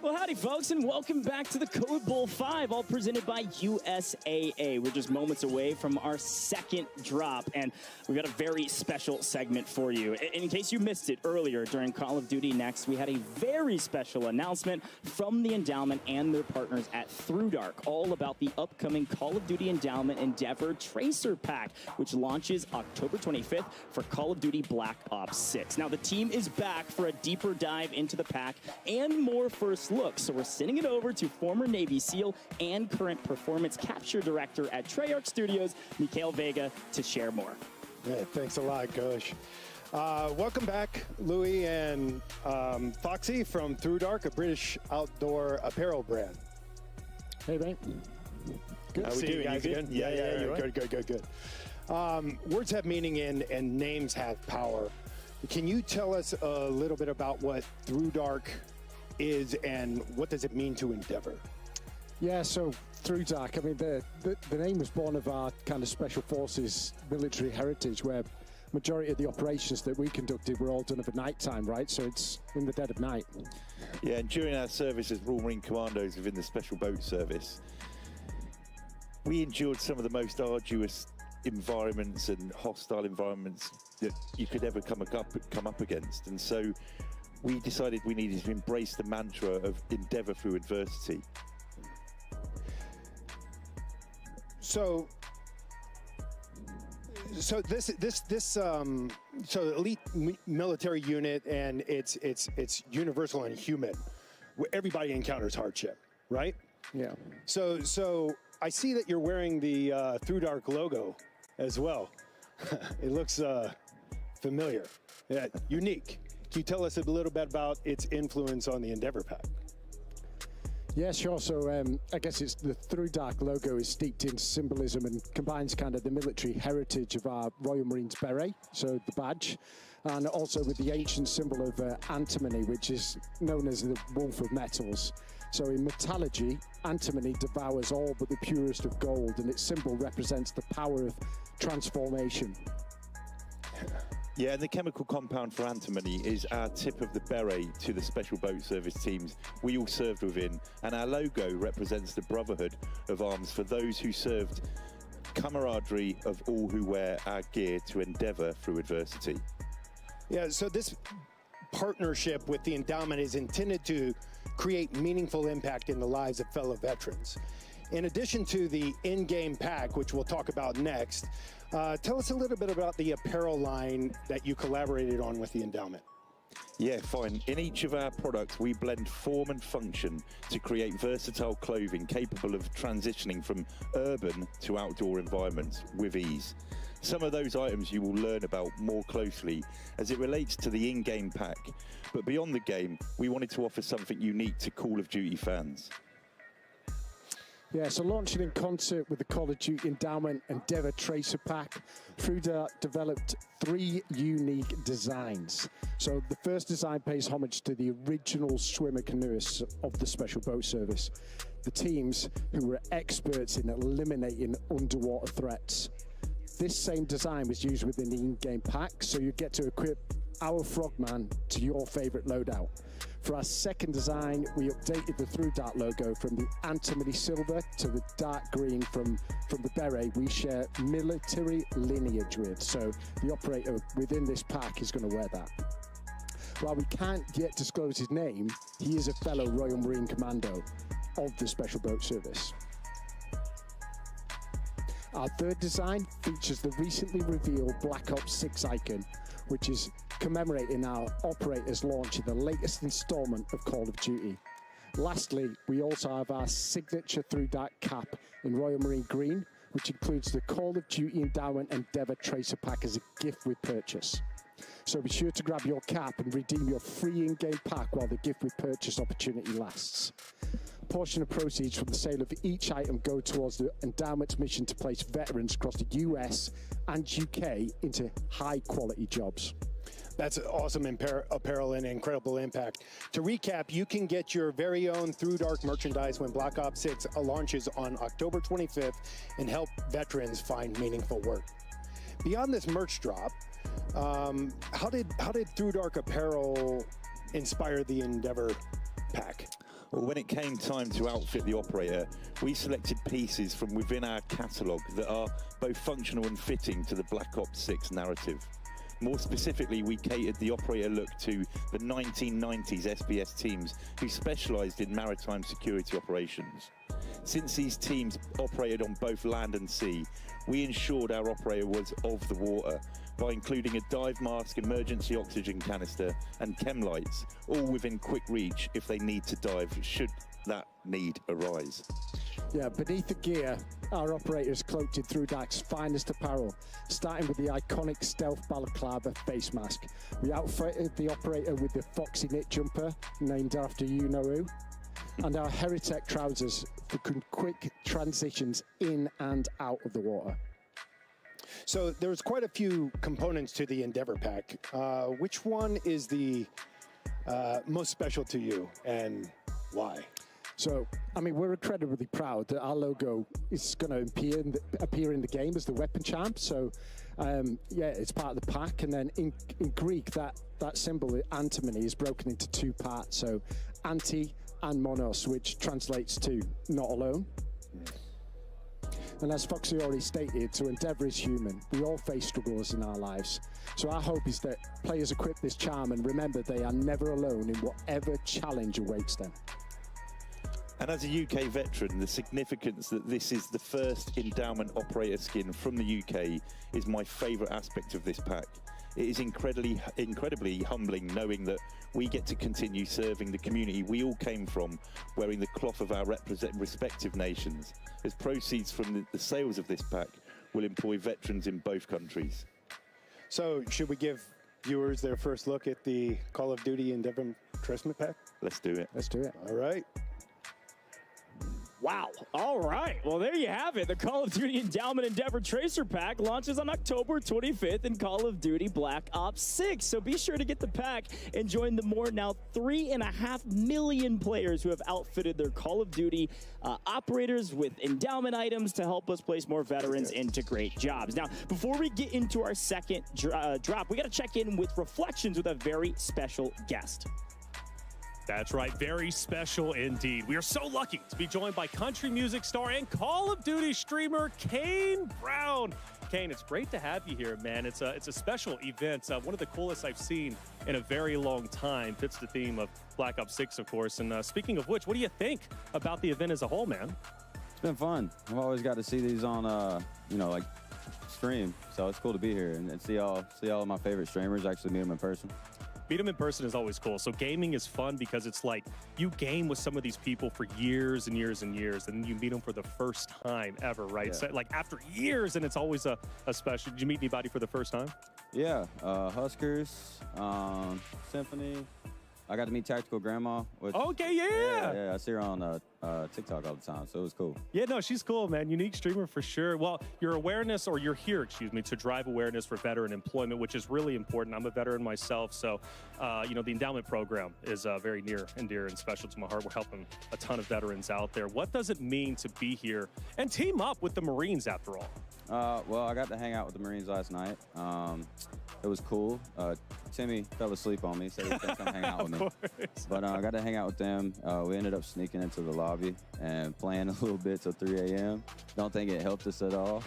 Well, howdy, folks, and welcome back to the Code Bowl 5, all presented by USAA. We're just moments away from our second drop, and we've got a very special segment for you. In case you missed it earlier during Call of Duty Next, we had a very special announcement from the endowment and their partners at Through Dark, all about the upcoming Call of Duty Endowment Endeavor Tracer Pack, which launches October 25th for Call of Duty Black Ops 6. Now, the team is back for a deeper dive into the pack and more first look. So we're sending it over to former Navy SEAL and current performance capture director at Treyarch Studios, Mikhail Vega, to share more. Yeah, thanks a lot, Coach. Welcome back, Louis and Foxy from Through Dark, a British outdoor apparel brand. Hey, man. Good to see you guys again. Yeah, good. Words have meaning and names have power. Can you tell us a little bit about what Through Dark is and what does it mean to Endeavor? Yeah, so Through Dark, I mean, the name was born of our kind of special forces military heritage, where majority of the operations that we conducted were all done over nighttime, right? So it's in the dead of night. Yeah, and during our service as Royal Marine Commandos within the Special Boat Service, we endured some of the most arduous environments and hostile environments that you could ever come up against. And so we decided we needed to embrace the mantra of endeavor through adversity. So elite military unit, and it's universal and human. Everybody encounters hardship, right? Yeah. So I see that you're wearing the Through Dark logo as well. It looks familiar, unique. Can you tell us a little bit about its influence on the Endeavor Pack? Yeah, sure. So I guess it's the Through Dark logo is steeped in symbolism and combines kind of the military heritage of our Royal Marines beret, so the badge, and also with the ancient symbol of antimony, which is known as the wolf of metals. So in metallurgy, antimony devours all but the purest of gold, and its symbol represents the power of transformation. Yeah, and the chemical compound for antimony is our tip of the beret to the Special Boat Service teams we all served within, and our logo represents the brotherhood of arms for those who served, camaraderie of all who wear our gear to endeavor through adversity. Yeah, so this partnership with the endowment is intended to create meaningful impact in the lives of fellow veterans. In addition to the in-game pack, which we'll talk about next, tell us a little bit about the apparel line that you collaborated on with the endowment. Yeah, fine. In each of our products, we blend form and function to create versatile clothing capable of transitioning from urban to outdoor environments with ease. Some of those items you will learn about more closely as it relates to the in-game pack. But beyond the game, we wanted to offer something unique to Call of Duty fans. Yeah, so launching in concert with the Call of Duty Endowment Endeavor Tracer Pack, TrueDart developed 3 unique designs. So the first design pays homage to the original swimmer canoeists of the Special Boat Service, the teams who were experts in eliminating underwater threats. This same design was used within the in-game pack, so you get to equip our Frogman to your favorite loadout. For our second design, we updated the TrueDart logo from the antimony silver to the dark green from the beret we share military lineage with. So the operator within this pack is going to wear that. While we can't yet disclose his name, he is a fellow Royal Marine Commando of the Special Boat Service. Our third design features the recently revealed Black Ops 6 icon, which is commemorating our operator's launch in the latest installment of Call of Duty. Lastly, we also have our signature TrueDart cap in Royal Marine Green, which includes the Call of Duty Endowment Endeavor Tracer Pack as a gift with purchase. So be sure to grab your cap and redeem your free in-game pack while the gift with purchase opportunity lasts. A portion of proceeds from the sale of each item go towards the endowment's mission to place veterans across the US and UK into high-quality jobs. That's awesome apparel and incredible impact. To recap, you can get your very own Through Dark merchandise when Black Ops 6 launches on October 25th and help veterans find meaningful work. Beyond this merch drop, how did Through Dark apparel inspire the Endeavor pack? Well, when it came time to outfit the operator, we selected pieces from within our catalogue that are both functional and fitting to the Black Ops 6 narrative. More specifically, we catered the operator look to the 1990s SBS teams who specialised in maritime security operations. Since these teams operated on both land and sea, we ensured our operator was of the water by including a dive mask, emergency oxygen canister and chem lights, all within quick reach if they need to dive should that need arise. Yeah, beneath the gear, our operators cloaked in TrueDark's finest apparel, starting with the iconic stealth balaclava face mask. We outfitted the operator with the Foxy knit jumper, named after you-know-who, and our Heritech trousers for quick transitions in and out of the water. So there's quite a few components to the Endeavor pack. Which one is the most special to you and why? So, I mean, we're incredibly proud that our logo is going to appear in the game as the weapon champ. So, yeah, it's part of the pack. And then in Greek, that symbol, antimony, is broken into 2 parts. So, anti and monos, which translates to not alone. And as Foxy already stated, to Endeavour is human. We all face struggles in our lives. So our hope is that players equip this charm and remember they are never alone in whatever challenge awaits them. And as a UK veteran, the significance that this is the first endowment operator skin from the UK is my favourite aspect of this pack. It is incredibly humbling knowing that we get to continue serving the community we all came from, wearing the cloth of our respective nations, as proceeds from the sales of this pack will employ veterans in both countries. So should we give viewers their first look at the Call of Duty Endeavor Tracer pack? Let's do it. Let's do it. All right. Wow. All right. Well, there you have it. The Call of Duty Endowment Endeavor Tracer Pack launches on October 25th in Call of Duty Black Ops 6. So be sure to get the pack and join the now 3.5 million players who have outfitted their Call of Duty operators with endowment items to help us place more veterans into great jobs. Now, before we get into our second drop, we got to check in with Reflections with a very special guest. That's right, very special indeed. We are so lucky to be joined by country music star and Call of Duty streamer Kane Brown. Kane, it's great to have you here, man. It's a special event, one of the coolest I've seen in a very long time. Fits the theme of Black Ops 6, of course. And speaking of which, what do you think about the event as a whole, man? It's been fun. I've always got to see these on, like stream. So it's cool to be here and see all of my favorite streamers, actually meet them in person. Meet them in person is always cool. So gaming is fun because it's like you game with some of these people for years and years and years, and then you meet them for the first time ever, right? Yeah. So, like after years, and it's always a special. Did you meet anybody for the first time? Yeah, Huskers, Symphony. I got to meet Tactical Grandma. Which, Okay, yeah. I see her on TikTok all the time, so it was cool. Yeah, no, she's cool, man. Unique streamer for sure. Well, you're here, to drive awareness for veteran employment, which is really important. I'm a veteran myself, so, the endowment program is very near and dear and special to my heart. We're helping a ton of veterans out there. What does it mean to be here and team up with the Marines after all? Well, I got to hang out with the Marines last night. It was cool. Timmy fell asleep on me, so he couldn't come hang out with me. But I got to hang out with them. We ended up sneaking into the lobby and playing a little bit till 3 a.m. Don't think it helped us at all.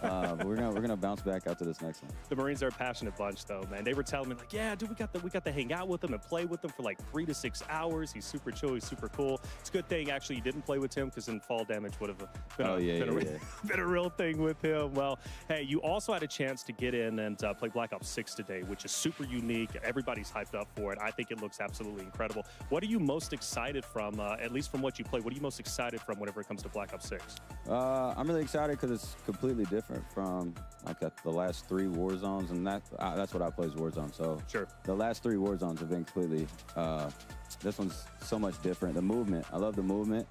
But we're gonna bounce back after this next one. The Marines are a passionate bunch, though, man. They were telling me, like, yeah, dude, we got to hang out with him and play with him for like 3 to 6 hours. He's super chill. He's super cool. It's a good thing, actually, you didn't play with him, because then fall damage would have been a real thing with him. Well, hey, you also had a chance to get in and play Black Ops 6 today, which is super unique. Everybody's hyped up for it. I think it looks absolutely incredible. What are you most excited from, at least from what you play? What are you most excited from whenever it comes to Black Ops 6? I'm really excited because it's completely different from like the last 3 war zones, and that's what I play is Warzone. So sure, the last 3 war zones have been completely. This one's so much different. The movement, I love the movement.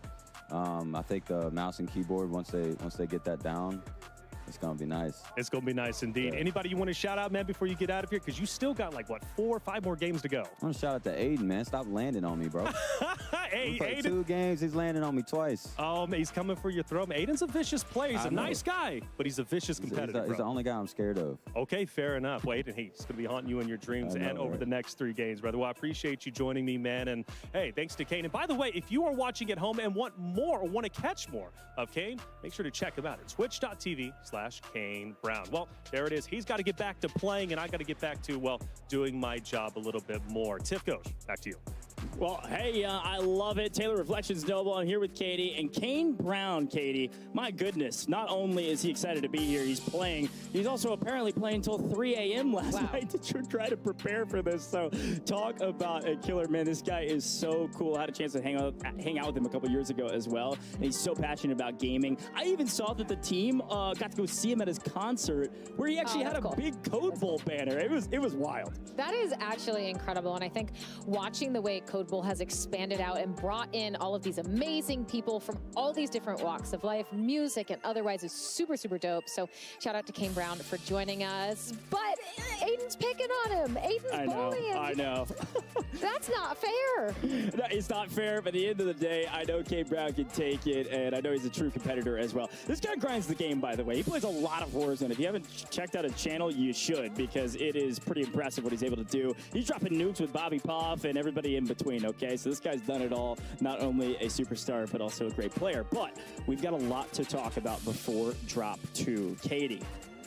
I think the mouse and keyboard, once they get that down, it's going to be nice. It's going to be nice indeed. Yeah. Anybody you want to shout out, man, before you get out of here? Because you still got like, what, 4 or 5 more games to go. I want to shout out to Aiden, man. Stop landing on me, bro. Hey, Aiden. 2 games, he's landing on me twice. Oh, man, he's coming for your throat. Aiden's a vicious player. He's a nice guy, but he's a vicious competitor. He's the only guy I'm scared of. Okay, fair enough. Well, Aiden, he's going to be haunting you in your dreams over the next 3 games, brother. Well, I appreciate you joining me, man. And hey, thanks to Kane. And by the way, if you are watching at home and want more or want to catch more of Kane, make sure to check him out at twitch.tv/Kane Brown. Well, there it is. He's got to get back to playing, and I got to get back to, well, doing my job a little bit more. Tiff Ghosh, back to you. Well, hey, I love it. Taylor Reflections Noble. I'm here with Katie. And Kane Brown, Katie, my goodness, not only is he excited to be here, he's playing, he's also apparently playing until 3 a.m. last night to try to prepare for this. So talk about a killer, man. This guy is so cool. I had a chance to hang out with him a couple years ago as well. And he's so passionate about gaming. I even saw that the team got to go see him at his concert where he actually had a big Code Bowl banner. It was wild. That is actually incredible. And I think watching the way Code Bowl has expanded out and brought in all of these amazing people from all these different walks of life, music and otherwise is super, super dope. So shout out to Kane Brown for joining us. But Aiden's picking on him. Aiden's bullying him. I know. That's not fair. It's not fair, but at the end of the day, I know Kane Brown can take it, and I know he's a true competitor as well. This guy grinds the game, by the way. He plays a lot of Warzone. If you haven't checked out his channel, you should, because it is pretty impressive what he's able to do. He's dropping nukes with Bobby Poff and everybody in between, okay? So this guy's done it all. Not only a superstar, but also a great player. But we've got a lot to talk about before drop 2. Katie,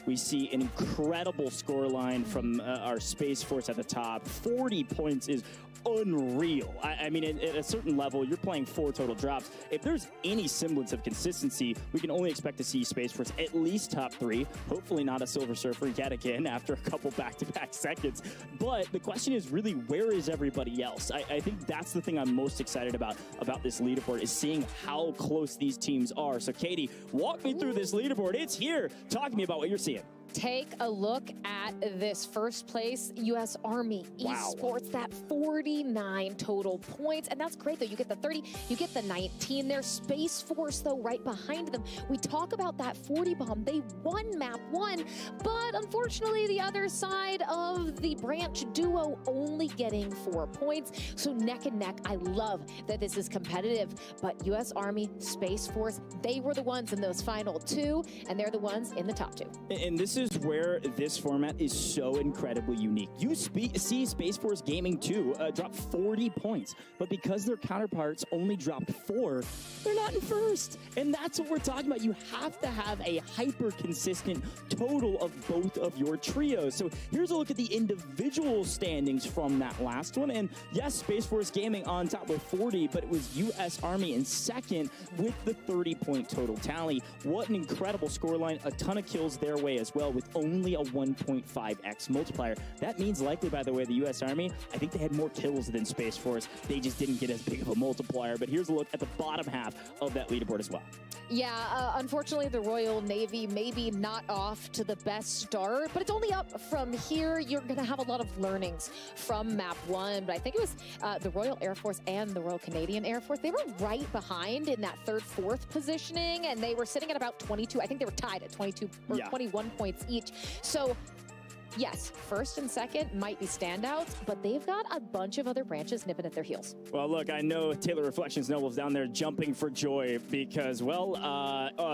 we see an incredible scoreline from our Space Force at the top. 40 points is unreal. I mean, at a certain level, you're playing 4 total drops. If there's any semblance of consistency, we can only expect to see Space Force at least top 3. Hopefully not a Silver Surfer yet again after a couple back-to-back seconds. But the question is really, where is everybody else? I think that's the thing I'm most excited about this leaderboard, is seeing how close these teams are. So Katie, walk me through this leaderboard. It's here. Talk to me about what you're seeing. Take a look at this first place U.S. Army Esports, that 49 total points. And that's great, though. You get the 30, you get the 19 there. Space Force, though, right behind them. We talk about that 40 bomb. They won map 1, but unfortunately, the other side of the branch duo only getting 4 points. So neck and neck. I love that this is competitive, but U.S. Army, Space Force, they were the ones in those final 2, and they're the ones in the top 2. And this is where this format is so incredibly unique. You see Space Force Gaming 2 drop 40 points, but because their counterparts only dropped 4, they're not in first. And that's what we're talking about. You have to have a hyper-consistent total of both of your trios. So here's a look at the individual standings from that last one. And yes, Space Force Gaming on top with 40, but it was U.S. Army in second with the 30-point total tally. What an incredible scoreline. A ton of kills their way as well. with only a 1.5x multiplier. That means likely, by the way, the U.S. Army, I think they had more kills than Space Force. They just didn't get as big of a multiplier. But here's a look at the bottom half of that leaderboard as well. Yeah, unfortunately, the Royal Navy maybe not off to the best start, but it's only up from here. You're going to have a lot of learnings from map 1, but I think it was the Royal Air Force and the Royal Canadian Air Force. They were right behind in that 3rd, 4th positioning, and they were sitting at about 22. I think they were tied at 22 or 21 points each. So yes, 1st and 2nd might be standouts, but they've got a bunch of other branches nipping at their heels. Well, look, I know Taylor Reflections Noble's down there jumping for joy because, well,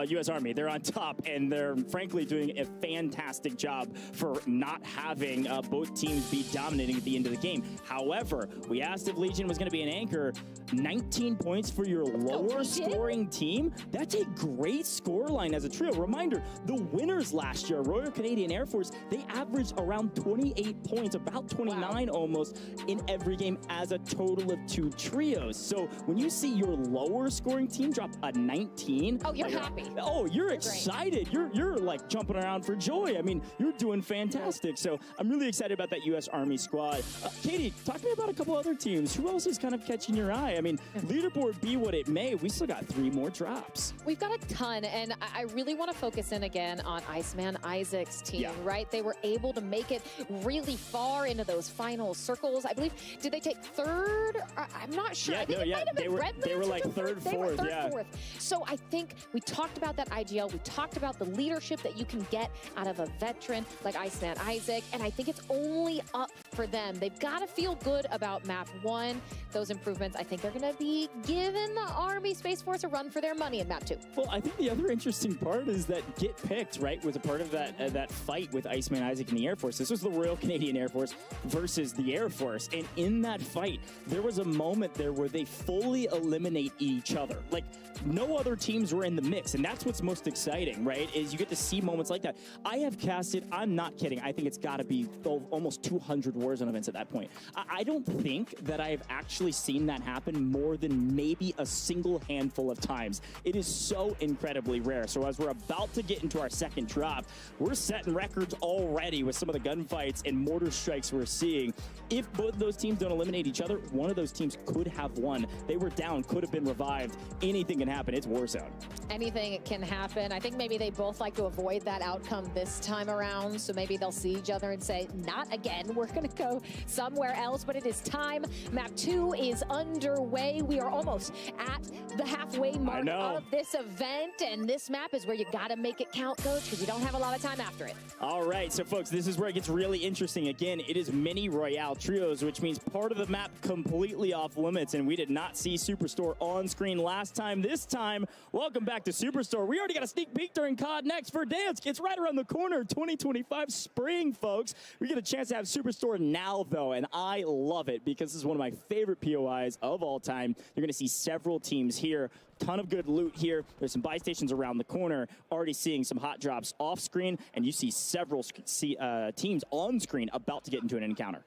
U.S. Army, they're on top, and they're frankly doing a fantastic job for not having both teams be dominating at the end of the game. However, we asked if Legion was going to be an anchor. 19 points for your lower scoring team. That's a great scoreline as a trio. Reminder, the winners last year, Royal Canadian Air Force, they averaged around 28 points, about 29 almost, in every game as a total of 2 trios. So when you see your lower scoring team drop a 19, oh, you're happy. Oh, you're excited. You're like jumping around for joy. I mean, you're doing fantastic. So I'm really excited about that U.S. Army squad. Katie, talk to me about a couple other teams. Who else is kind of catching your eye? I mean, leaderboard be what it may, we still got 3 more drops. We've got a ton, and I really want to focus in again on Iceman Isaac's team, right? They were able to make it really far into those final circles. I believe, did they take 3rd? I'm not sure. I think it might have been they were like 3rd, 4th, fourth. So I think we talked about that IGL. We talked about the leadership that you can get out of a veteran like Iceman Isaac, and I think it's only up for them. They've got to feel good about map 1. Those improvements, I think, are going to be giving the Army Space Force a run for their money in map 2. Well, I think the other interesting part is that Get Picked, right, was a part of that fight with Iceman Isaac and the Air Force. This was the Royal Canadian Air Force versus the Air Force. And in that fight, there was a moment there where they fully eliminate each other. Like, no other teams were in the mix. And that's what's most exciting, right, is you get to see moments like that. I have casted, I'm not kidding, I think it's got to be almost 200 Warzone events at that point. I don't think that I have actually seen that happen more than maybe a single handful of times. It is so incredibly rare. So as we're about to get into our 2nd drop, we're setting records already with some of the gunfights and mortar strikes we're seeing. If both of those teams don't eliminate each other, one of those teams could have won. They were down, could have been revived. Anything can happen. It's Warzone. Anything can happen. I think maybe they both like to avoid that outcome this time around, so maybe they'll see each other and say, not again. We're going to go somewhere else, but it is time. Map 2 is underway. We are almost at the halfway mark of this event, and this map is where you got to make it count, Coach, because you don't have a lot of time after it. All right, so folks, this is where it gets really interesting. Again, it is mini Royale trios, which means part of the map completely off limits, and we did not see Superstore on screen last time. This time, welcome back to Superstore. We already got a sneak peek during COD Next for Dance. It's right around the corner, 2025 spring, folks. We get a chance to have Superstore now, though, and I love it because this is one of my favorite POIs of all time. You're going to see several teams here. Ton of good loot here. There's some buy stations around the corner. Already seeing some hot drops off screen, and you see several teams on screen about to get into an encounter.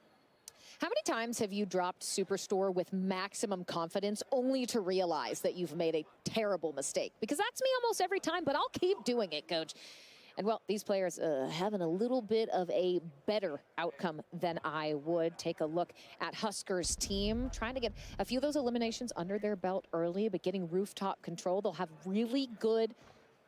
How many times have you dropped Superstore with maximum confidence only to realize that you've made a terrible mistake? Because that's me almost every time, but I'll keep doing it, Coach. And, well, these players having a little bit of a better outcome than I would. Take a look at Huskers' team, trying to get a few of those eliminations under their belt early, but getting rooftop control. They'll have really good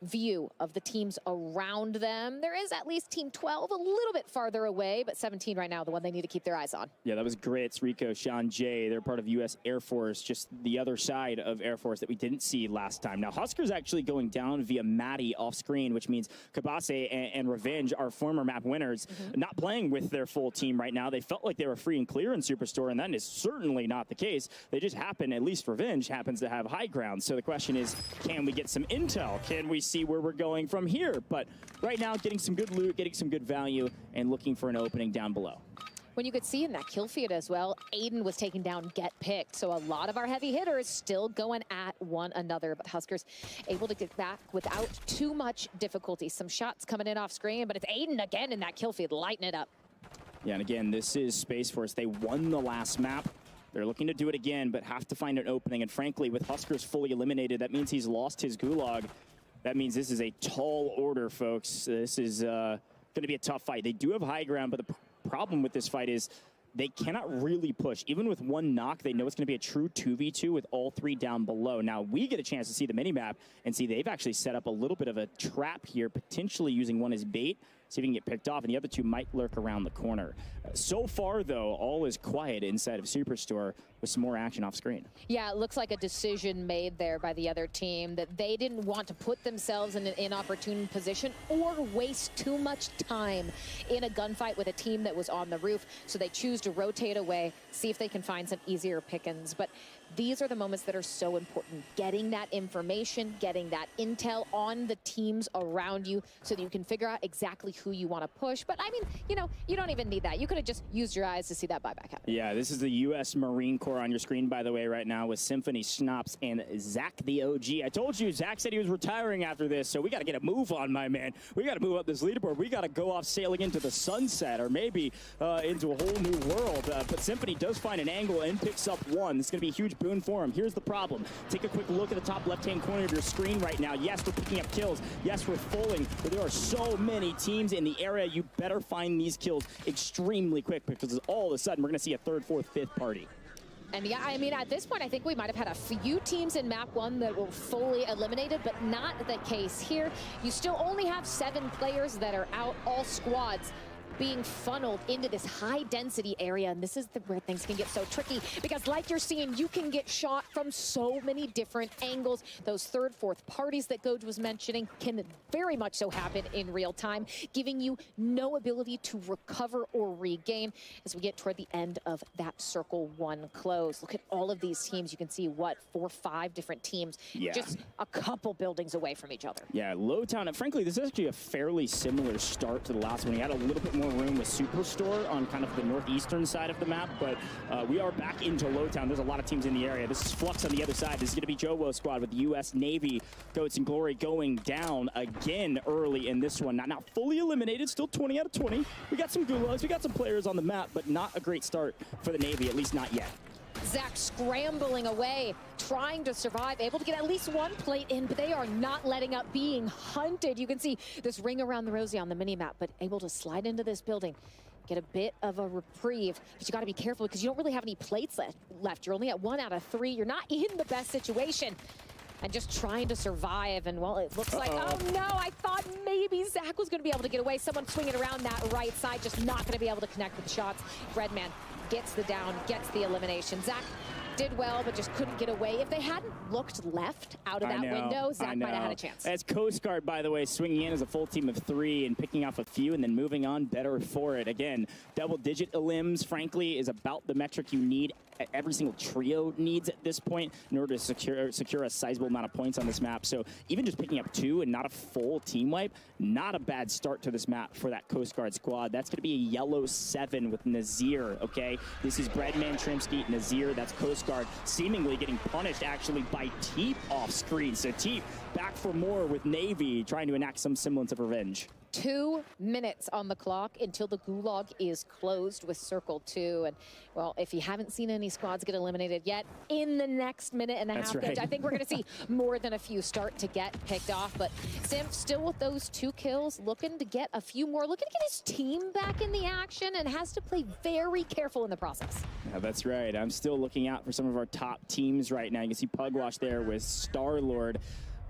view of the teams around them. There is at least Team 12 a little bit farther away, but 17 right now, the one they need to keep their eyes on. Yeah, that was Grits, Rico, Sean J. They're part of U.S. Air Force, just the other side of Air Force that we didn't see last time. Now, Huskers actually going down via Maddie off screen, which means Kabase and Revenge, our former map winners, not playing with their full team right now. They felt like they were free and clear in Superstore, and that is certainly not the case. They just happen, at least Revenge happens to have high ground. So the question is, can we get some intel? Can we see where we're going from here? But right now, getting some good loot, getting some good value, and looking for an opening down below. When you could see in that kill feed as well, Aiden was taking down Get Picked. So a lot of our heavy hitters still going at one another, but Huskers able to get back without too much difficulty. Some shots coming in off screen, but it's Aiden again in that kill feed, lighting it up. Yeah, and again, this is Space Force. They won the last map. They're looking to do it again, but have to find an opening. And frankly, with Huskers fully eliminated, that means he's lost his gulag. That means this is a tall order, folks. This is going going to be a tough fight. They do have high ground, but the problem with this fight is they cannot really push. Even with one knock, they know it's going to be a true 2v2 with all three down below. Now, we get a chance to see the mini-map and see they've actually set up a little bit of a trap here, potentially using one as bait. See if he can get picked off, and the other two might lurk around the corner. So far, though, all is quiet inside of Superstore with some more action off screen. Yeah, it looks like a decision made there by the other team that they didn't want to put themselves in an inopportune position or waste too much time in a gunfight with a team that was on the roof. So they choose to rotate away, see if they can find some easier pickings. But these are the moments that are so important. Getting that information, getting that intel on the teams around you so that you can figure out exactly who you want to push. But I mean, you know, you don't even need that. You could have just used your eyes to see that buyback happen. Yeah, this is the U.S. Marine Corps on your screen, by the way, right now with Symphony, Schnaps, and Zach the OG. I told you, Zach said he was retiring after this, so we got to get a move on, my man. We got to move up this leaderboard. We got to go off sailing into the sunset or maybe into a whole new world. But Symphony does find an angle and picks up one. It's going to be a huge boon for him. Here's the problem. Take a quick look at the top left-hand corner of your screen right now. Yes, we're picking up kills. Yes, we're fulling, but there are so many teams in the area. You better find these kills extremely quick because all of a sudden we're going to see a third, fourth, fifth party. And yeah, I mean, at this point, I think we might have had a few teams in map 1 that were fully eliminated, but not the case here. You still only have 7 players that are out, all squads being funneled into this high density area, and this is where things can get so tricky because like you're seeing, you can get shot from so many different angles. Those third, fourth parties that Goj was mentioning can very much so happen in real time, giving you no ability to recover or regain as we get toward the end of that circle 1 close. Look at all of these teams. You can see what, 4 or 5 different teams, just a couple buildings away from each other. Yeah, Lowtown, and frankly, this is actually a fairly similar start to the last one. We had a little bit more room with Superstore on kind of the northeastern side of the map, but we are back into Lowtown. There's a lot of teams in the area. This is Flux on the other side. This is going to be Jowo squad with the U.S. Navy Goats and Glory going down again early in this one. Not fully eliminated, still 20 out of 20. We got some gulags, we got some players on the map, but not a great start for the Navy, at least not yet. Zach scrambling away, trying to survive, able to get at least 1 plate in, but they are not letting up, being hunted. You can see this ring around the rosy on the mini-map, but able to slide into this building, get a bit of a reprieve. But you got to be careful because you don't really have any plates left. You're only at 1 out of 3. You're not in the best situation. And just trying to survive, and well, it looks like, oh no, I thought maybe Zach was going to be able to get away. Someone swinging around that right side, just not going to be able to connect with the shots. Redman gets the down, gets the elimination. Zach did well, but just couldn't get away. If they hadn't looked left out of that window, Zach might have had a chance. As Coast Guard, by the way, swinging in as a full team of 3 and picking off a few and then moving on better for it. Again, double-digit elims, frankly, is about the metric you need. Every single trio needs at this point in order to secure a sizable amount of points on this map. So even just picking up 2 and not a full team wipe, not a bad start to this map for that Coast Guard squad. That's going to be a yellow 7 with Nazir, okay? This is Breadman, Trimsky, Nazir. That's Coast Guard seemingly getting punished actually by Teep off screen. So Teep back for more with Navy, trying to enact some semblance of revenge. 2 minutes on the clock until the gulag is closed with Circle 2. And, well, if you haven't seen any squads get eliminated yet, in the next minute and a half, I think we're going to see more than a few start to get picked off. But Simp still with those 2 kills, looking to get a few more, looking to get his team back in the action, and has to play very careful in the process. Yeah, that's right. I'm still looking out for some of our top teams right now. You can see Pugwash there with Star-Lord.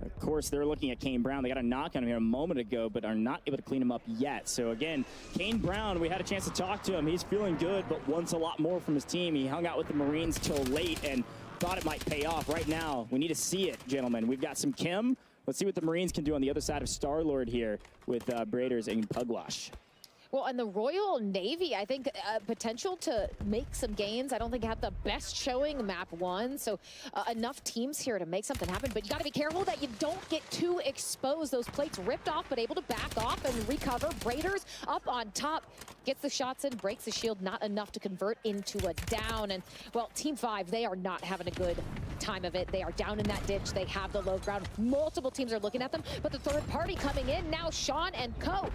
Of course, they're looking at Kane Brown. They got a knock on him here a moment ago, but are not able to clean him up yet. So again, Kane Brown, we had a chance to talk to him. He's feeling good, but wants a lot more from his team. He hung out with the Marines till late and thought it might pay off. Right now, we need to see it, gentlemen. We've got some Kim. Let's see what the Marines can do on the other side of Star-Lord here with Braiders and Pugwash. Well, and the Royal Navy, I think, potential to make some gains. I don't think had the best showing map 1, so enough teams here to make something happen. But you got to be careful that you don't get too exposed. Those plates ripped off, but able to back off and recover. Braiders up on top, gets the shots in, breaks the shield, not enough to convert into a down. And, well, Team 5, they are not having a good time of it. They are down in that ditch. They have the low ground. Multiple teams are looking at them, but the third party coming in now, Sean and Co.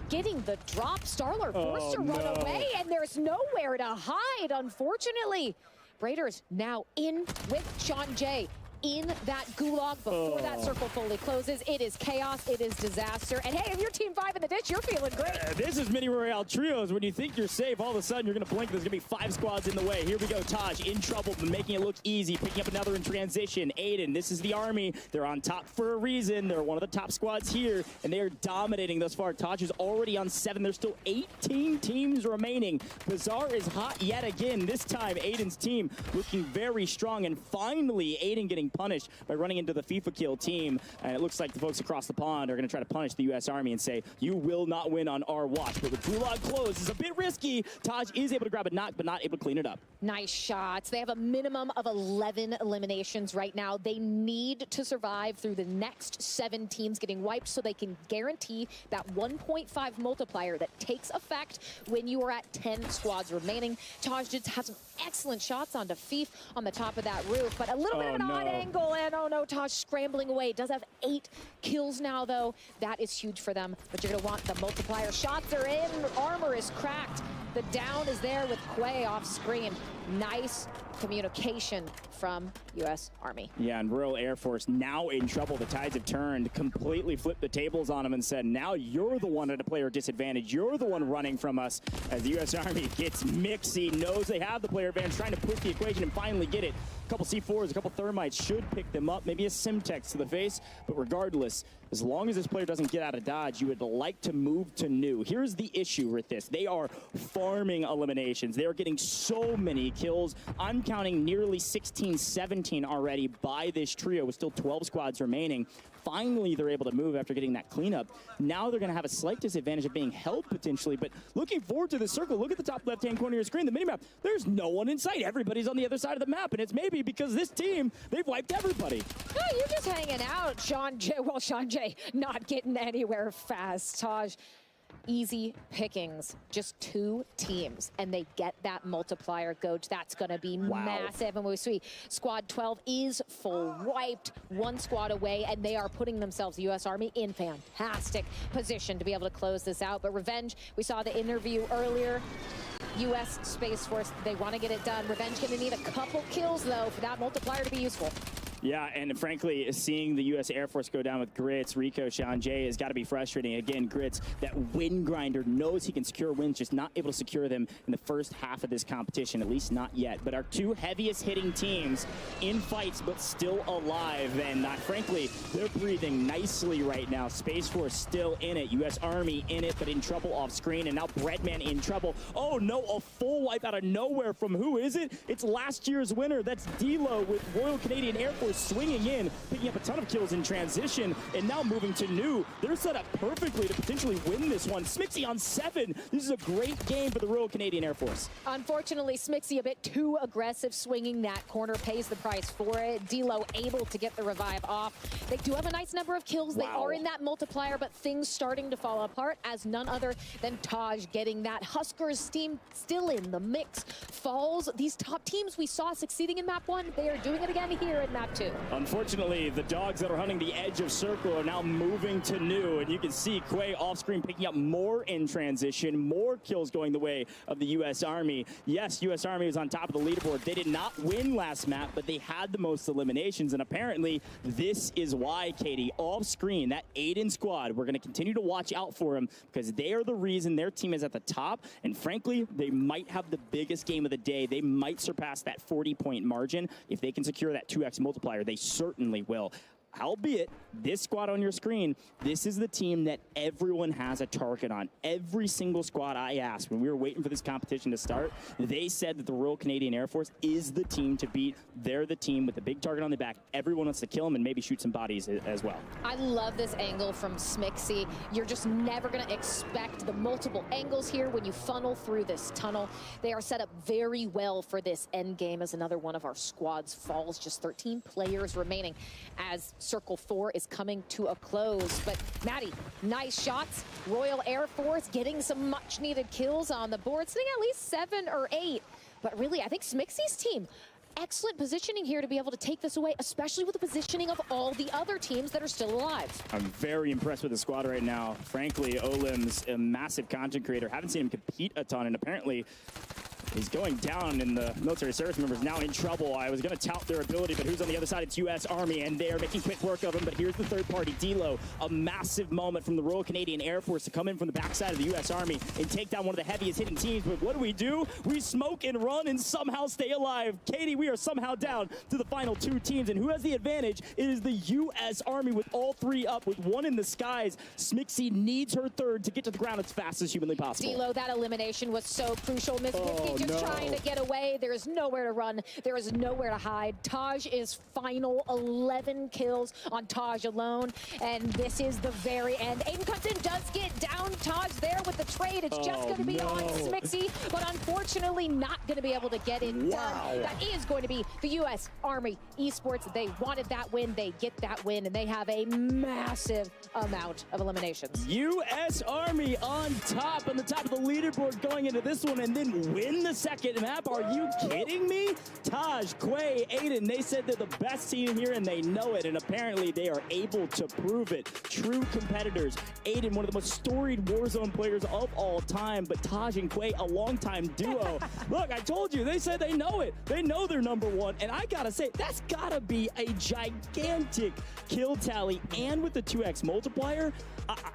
getting the drop. Star-Lord forced to run away, and there's nowhere to hide, unfortunately. Braiders now in with Sean J. in that gulag before that circle fully closes. It is chaos. It is disaster. And hey, if you're team 5 in the ditch, you're feeling great. This is Mini Royale Trios. When you think you're safe, all of a sudden you're going to blink. There's going to be 5 squads in the way. Here we go. Taj in trouble, but making it look easy. Picking up another in transition. Aiden, this is the Army. They're on top for a reason. They're one of the top squads here, and they are dominating thus far. Taj is already on 7. There's still 18 teams remaining. Bazaar is hot yet again. This time, Aiden's team looking very strong, and finally, Aiden getting punished by running into the FIFA kill team. And it looks like the folks across the pond are going to try to punish the U.S. Army and say, you will not win on our watch. But with gulag closed, it's a bit risky. Taj is able to grab a knock, but not able to clean it up. Nice shots. They have a minimum of 11 eliminations right now. They need to survive through the next 7 teams getting wiped so they can guarantee that 1.5 multiplier that takes effect when you are at 10 squads remaining. Taj just has some excellent shots onto Fief on the top of that roof, but a little bit of an odd angle, and oh no, Taj scrambling away. Does have 8 kills now, though. That is huge for them, but you're going to want the multiplier. Shots are in. Armor is cracked. The down is there with Quay off screen. Nice communication from U.S. Army. Yeah, and Royal Air Force now in trouble. The tides have turned, completely flipped the tables on them and said, now you're the one at a player disadvantage. You're the one running from us, as the U.S. Army gets mixy, knows they have the player advantage, trying to push the equation and finally get it. A couple C4s, a couple thermites should pick them up, maybe a Simtex to the face, but regardless, as long as this player doesn't get out of dodge, you would like to move to new. Here's the issue with this. They are farming eliminations. They are getting so many kills. I'm counting nearly 16, 17 already by this trio with still 12 squads remaining. Finally, they're able to move after getting that cleanup. Now they're going to have a slight disadvantage of being held potentially, but looking forward to the circle. Look at the top left-hand corner of your screen, the minimap. There's no one in sight. Everybody's on the other side of the map, and it's maybe because this team, they've wiped everybody. No, you're just hanging out, Sean J. Well, Sean J. not getting anywhere fast. Taj, easy pickings, just 2 teams, and they get that multiplier. Goach, that's going to be massive. And we see squad 12 is full wiped, 1 squad away, and they are putting themselves, the U.S. Army, in fantastic position to be able to close this out. But Revenge, we saw the interview earlier. U.S. Space Force, they want to get it done. Revenge going to need a couple kills, though, for that multiplier to be useful. Yeah, and frankly, seeing the U.S. Air Force go down with Grits, Rico, Sean J has got to be frustrating. Again, Grits, that win grinder, knows he can secure wins, just not able to secure them in the first half of this competition, at least not yet. But our 2 heaviest hitting teams in fights, but still alive. And frankly, they're breathing nicely right now. Space Force still in it. U.S. Army in it, but in trouble off screen. And now Breadman in trouble. Oh no, a full wipe out of nowhere from who is it? It's last year's winner. That's D-Lo with Royal Canadian Air Force swinging in, picking up a ton of kills in transition, and now moving to new. They're set up perfectly to potentially win this one. Smixy on 7. This is a great game for the Royal Canadian Air Force. Unfortunately, Smixy a bit too aggressive, swinging that corner, pays the price for it. D-Lo able to get the revive off. They do have a nice number of kills. They are in that multiplier, but things starting to fall apart as none other than Taj getting that. Huskers team still in the mix. Falls, these top teams we saw succeeding in map 1, they are doing it again here in map 2. Unfortunately, the dogs that are hunting the edge of circle are now moving to new, and you can see Quay off screen picking up more in transition, more kills going the way of the U.S. Army. Yes, U.S. Army was on top of the leaderboard. They did not win last map, but they had the most eliminations, and apparently this is why, Katie, off screen, that Aiden squad, we're going to continue to watch out for them because they are the reason their team is at the top, and frankly, they might have the biggest game of the day. They might surpass that 40-point margin if they can secure that 2x multiplier. They certainly will. Albeit, this squad on your screen, this is the team that everyone has a target on. Every single squad I asked when we were waiting for this competition to start, they said that the Royal Canadian Air Force is the team to beat. They're the team with the big target on the back. Everyone wants to kill them and maybe shoot some bodies as well. I love this angle from Smixy. You're just never going to expect the multiple angles here when you funnel through this tunnel. They are set up very well for this end game as another one of our squads falls. Just 13 players remaining as Circle 4 is coming to a close. But Maddie, nice shots. Royal Air Force getting some much needed kills on the board, sitting at least 7 or 8. But really, I think Smixy's team, excellent positioning here to be able to take this away, especially with the positioning of all the other teams that are still alive. I'm very impressed with the squad right now. Frankly, Olim's a massive content creator. Haven't seen him compete a ton, and apparently is going down, and the military service members now in trouble. I was going to tout their ability, but who's on the other side? It's U.S. Army, and they're making quick work of him. But here's the third-party D-Lo, a massive moment from the Royal Canadian Air Force to come in from the backside of the U.S. Army and take down one of the heaviest hitting teams. But what do? We smoke and run and somehow stay alive. Katie, we are somehow down to the final two teams, and who has the advantage? It is the U.S. Army with all three up, with one in the skies. Smixy needs her third to get to the ground as fast as humanly possible. D-Lo, that elimination was so crucial. Miss Whiskey just trying to get away. There is nowhere to run. There is nowhere to hide. Taj is final. 11 kills on Taj alone. And this is the very end. Aiden Cutton does get down. Taj there with the trade. It's just going to be on Smixy, but unfortunately not going to be able to get it done. That is going to be the U.S. Army Esports. They wanted that win. They get that win, and they have a massive amount of eliminations. U.S. Army on top of the leaderboard going into this one, and then win the second map. Are you kidding me? Taj, Quay, Aiden, they said they're the best team here, and they know it, and apparently they are able to prove it. True competitors. Aiden, one of the most storied Warzone players of all time, but Taj and Quay, a longtime duo. Look, I told you, they said they know it. They know they're number one, and I gotta say, that's gotta be a gigantic kill tally, and with the 2x multiplier,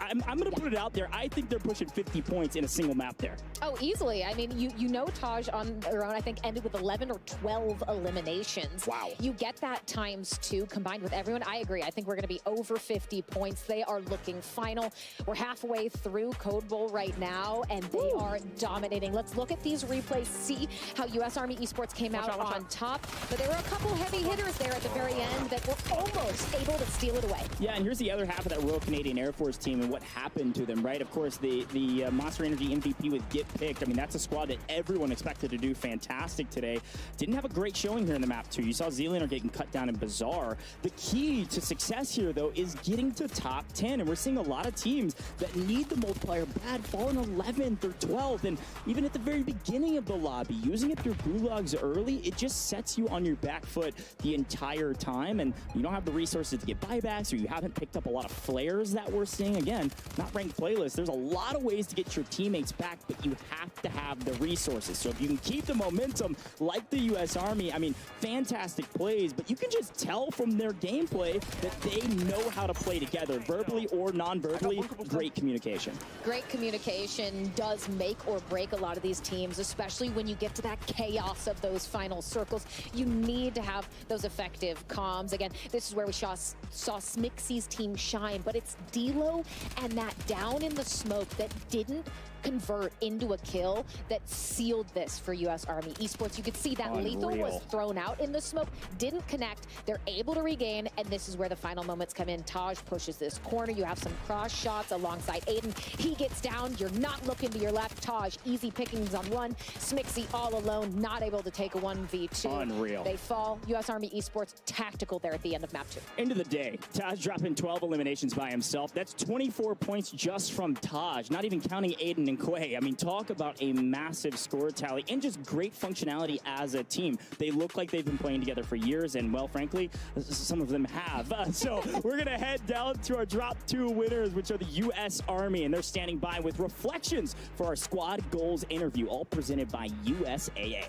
I'm going to put it out there. I think they're pushing 50 points in a single map there. Oh, easily. I mean, you know Taj on their own, I think, ended with 11 or 12 eliminations. Wow. You get that times 2 combined with everyone. I agree. I think we're going to be over 50 points. They are looking final. We're halfway through Code Bowl right now, and they are dominating. Let's look at these replays, see how U.S. Army Esports came out on top. But there were a couple heavy hitters there at the very end that were almost able to steal it away. Yeah, and here's the other half of that Royal Canadian Air Force team and what happened to them, right? Of course, the Monster Energy MVP with Get Picked. I mean, that's a squad that everyone expected to do fantastic today. Didn't have a great showing here in the map, too. You saw Zealander getting cut down in Bazaar. The key to success here, though, is getting to top 10, and we're seeing a lot of teams that need the multiplier bad, falling 11th or 12th, and even at the very beginning of the lobby, using up your gulags early, it just sets you on your back foot the entire time, and you don't have the resources to get buybacks, or you haven't picked up a lot of flares that we're seeing. Again, not ranked playlists. There's a lot of ways to get your teammates back, but you have to have the resources. So if you can keep the momentum like the U.S. Army, I mean, fantastic plays, but you can just tell from their gameplay that they know how to play together, verbally or non-verbally. Great communication. Great communication does make or break a lot of these teams, especially when you get to that chaos of those final circles. You need to have those effective comms. Again, this is where we saw Smixy's team shine, but it's D-Lo and that down in the smoke that didn't convert into a kill that sealed this for U.S. Army Esports. You could see that Lethal was thrown out in the smoke, didn't connect. They're able to regain, and this is where the final moments come in. Taj pushes this corner. You have some cross shots alongside Aiden. He gets down. You're not looking to your left. Taj, easy pickings on one. Smixy all alone, not able to take a 1v2. Unreal. They fall. U.S. Army Esports tactical there at the end of map 2. End of the day, Taj dropping 12 eliminations by himself. That's 24 points just from Taj, not even counting Aiden and Quay. I mean, talk about a massive score tally and just great functionality as a team. They look like they've been playing together for years, and, well, frankly, some of them have. So we're going to head down to our drop 2 winners, which are the U.S. Army, and they're standing by with reflections for our squad goals interview, all presented by USAA.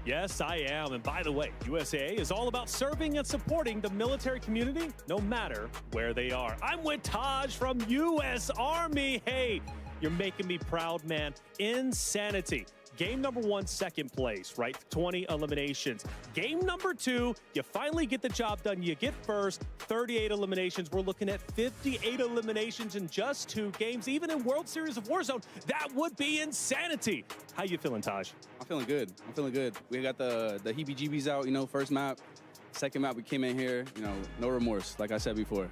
Yes, I am. And by the way, USAA is all about serving and supporting the military community, no matter where they are. I'm with Taj from U.S. Army. Hey, you're making me proud, man. Insanity. Game number 1, second place, right? 20 eliminations. Game number 2, you finally get the job done. You get first, 38 eliminations. We're looking at 58 eliminations in just 2 games. Even in World Series of Warzone, that would be insanity. How you feeling, Taj? I'm feeling good. I'm feeling good. We got the heebie-jeebies out, you know, first map. Second map, we came in here, you know, no remorse, like I said before.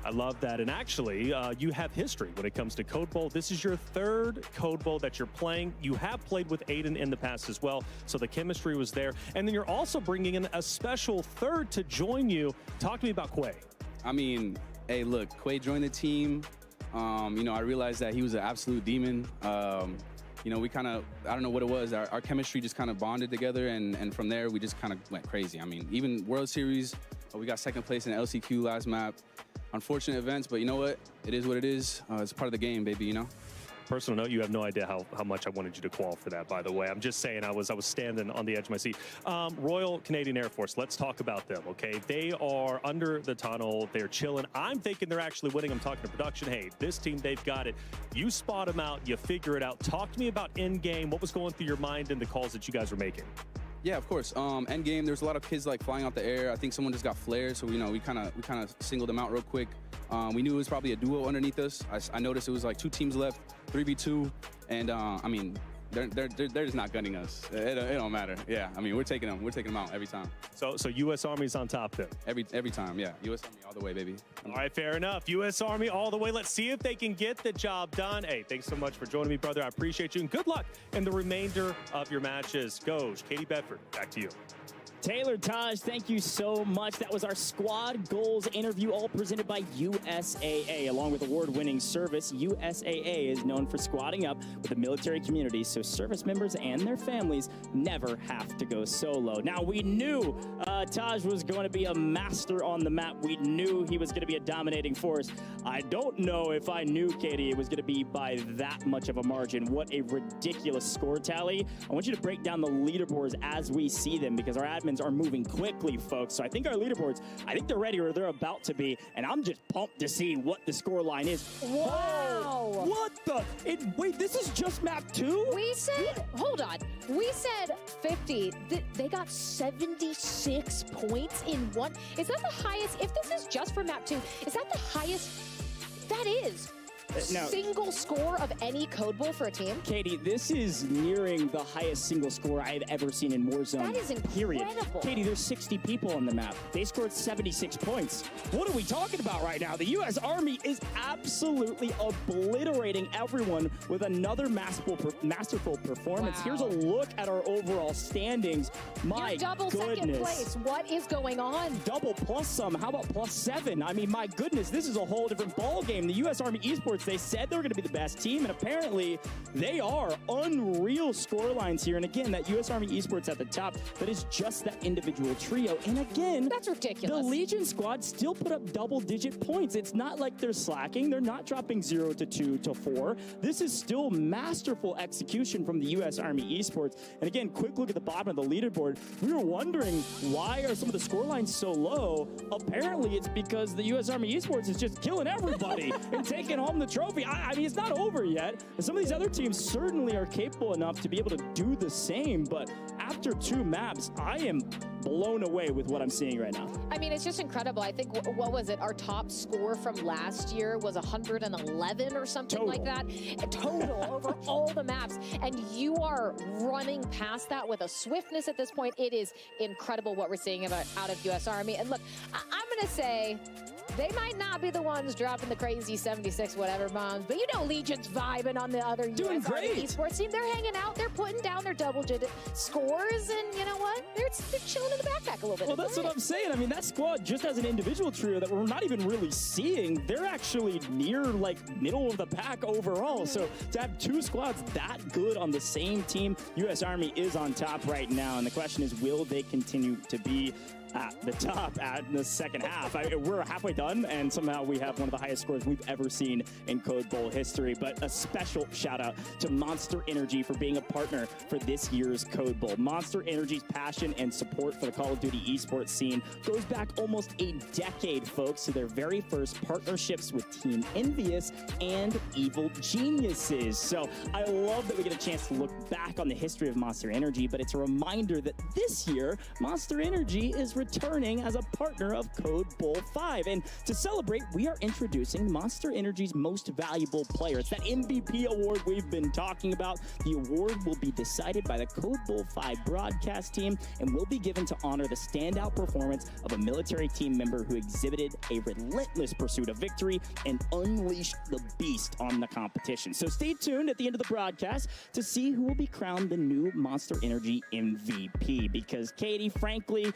I love that. And actually, you have history when it comes to Code Bowl. This is your 3rd Code Bowl that you're playing. You have played with Aiden in the past as well, so the chemistry was there. And then you're also bringing in a special 3rd to join you. Talk to me about Quay. I mean, hey, look, Quay joined the team. You know, I realized that he was an absolute demon. You know, we kind of, I don't know what it was. Our chemistry just kind of bonded together, and from there, we just kind of went crazy. I mean, even World Series, we got 2nd place in LCQ last map. Unfortunate events, but you know what? It is what it is. It's part of the game, baby, you know? Personal note, you have no idea how much I wanted you to qual for that, by the way. I'm just saying I was standing on the edge of my seat. Royal Canadian Air Force, let's talk about them, okay? They are under the tunnel. They're chilling. I'm thinking they're actually winning. I'm talking to production. Hey, this team, they've got it. You spot them out. You figure it out. Talk to me about in-game. What was going through your mind and the calls that you guys were making? Yeah, of course. End game, there's a lot of kids like flying out the air. I think someone just got flared, so we kind of singled them out real quick. We knew it was probably a duo underneath us. I noticed it was like 2 teams left, 3v2, and I mean, they're just not gunning us. It don't matter. Yeah, I mean, we're taking them out every time. So U.S. Army's on top then? Every time, yeah. U.S. Army all the way, baby. All right, fair enough. U.S. Army all the way. Let's see if they can get the job done. Hey, thanks so much for joining me, brother. I appreciate you, and good luck in the remainder of your matches. Goj, Katie Bedford, back to you. Taylor, Taj, thank you so much. That was our squad goals interview, all presented by USAA. Along with award-winning service, USAA is known for squadding up with the military community so service members and their families never have to go solo. Now, we knew Taj was going to be a master on the map. We knew he was going to be a dominating force. I don't know if I knew, Katie, it was going to be by that much of a margin. What a ridiculous score tally. I want you to break down the leaderboards as we see them, because our admins are moving quickly, folks. So I think our leaderboards, I think they're ready, or they're about to be, and I'm just pumped to see what the score line is. Wow! Oh, what the? Wait, this is just map 2? We said, hold on, we said 50. They got 76 points in one. Is that the highest? If this is just for map 2, is that the highest? That is. Single score of any Code Bowl for a team? Katie, this is nearing the highest single score I've ever seen in Warzone. That is incredible. Katie, there's 60 people on the map. They scored 76 points. What are we talking about right now? The U.S. Army is absolutely obliterating everyone with another masterful performance. Wow. Here's a look at our overall standings. My You're double goodness. second place. What is going on? Double plus some. How about plus 7? I mean, my goodness, this is a whole different ball game. The U.S. Army Esports, they said they were going to be the best team, and apparently they are. Unreal score lines here. And again, that U.S. Army Esports at the top, that is just that individual trio. And again, that's ridiculous. The Legion squad still put up double-digit points. It's not like they're slacking. They're not dropping 0 to 2 to 4. This is still masterful execution from the U.S. Army Esports. And again, quick look at the bottom of the leaderboard. We were wondering, why are some of the score lines so low? Apparently, it's because the U.S. Army Esports is just killing everybody and taking home the trophy. I mean, it's not over yet. Some of these other teams certainly are capable enough to be able to do the same, but after 2 maps, I am blown away with what I'm seeing right now. I mean, it's just incredible. I think, what was it? Our top score from last year was 111 or something like that. Total over all the maps. And you are running past that with a swiftness at this point. It is incredible what we're seeing out of U.S. Army. And look, I'm going to say, they might not be the ones dropping the crazy 76 whatever bombs, but you know Legion's vibing on the other Doing US Army great. Esports team. They're hanging out. They're putting down their double-digit scores, and you know what? They're chilling in the backpack a little bit. Well, that's what I'm saying. I mean, that squad, just as an individual trio that we're not even really seeing, they're actually near, like, middle of the pack overall. So to have 2 squads that good on the same team, U.S. Army is on top right now. And the question is, will they continue to be at the top at the second half? We're halfway done, and somehow we have one of the highest scores we've ever seen in Code Bowl history. But a special shout out to Monster Energy for being a partner for this year's Code Bowl. Monster Energy's passion and support for the Call of Duty esports scene goes back almost a decade, folks, to their very first partnerships with Team Envious and Evil Geniuses. So I love that we get a chance to look back on the history of Monster Energy, but it's a reminder that this year, Monster Energy is returning as a partner of Code Bowl 5. And to celebrate, we are introducing Monster Energy's Most Valuable Player. It's that MVP award we've been talking about. The award will be decided by the Code Bowl 5 broadcast team and will be given to honor the standout performance of a military team member who exhibited a relentless pursuit of victory and unleashed the beast on the competition. So stay tuned at the end of the broadcast to see who will be crowned the new Monster Energy MVP. Because, Katie, frankly,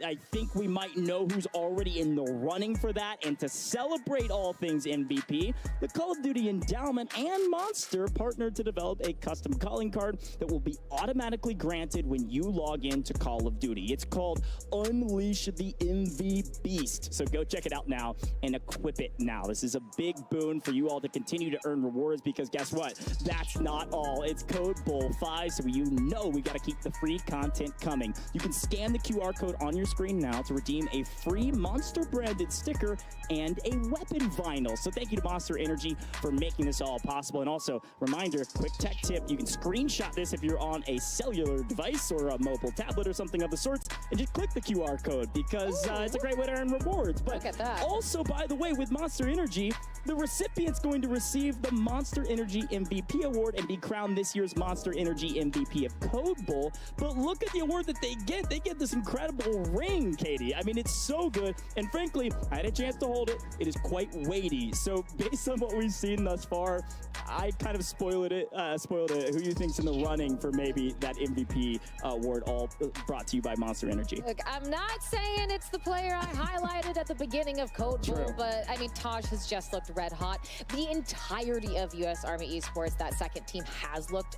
I think we might know who's already in the running for that. And to celebrate all things MVP, the Call of Duty Endowment and Monster partnered to develop a custom calling card that will be automatically granted when you log in to Call of Duty. It's called Unleash the MV Beast. So go check it out now and equip it now. This is a big boon for you all to continue to earn rewards because guess what? That's not all. It's code BO5, so you know we got to keep the free content coming. You can scan the QR code on your screen now to redeem a free Monster branded sticker and a weapon vinyl. So thank you to Monster Energy for making this all possible. And also, reminder, quick tech tip, you can screenshot this if you're on a cellular device or a mobile tablet or something of the sorts, and just click the QR code because it's a great way to earn rewards. But look at that. Also, by the way, with Monster Energy, the recipient's going to receive the Monster Energy MVP Award and be crowned this year's Monster Energy MVP of Code Bowl. But look at the award that they get. They get this incredible ring, Katie. I mean, it's so good. And frankly, I had a chance to hold it. It is quite weighty. So based on what we've seen thus far, I kind of spoiled it. Who you think's in the running for maybe that MVP award, all brought to you by Monster Energy? Look, I'm not saying it's the player I highlighted at the beginning of Code Bowl, but I mean, Taj has just looked red hot. The entirety of U.S. Army Esports, that second team, has looked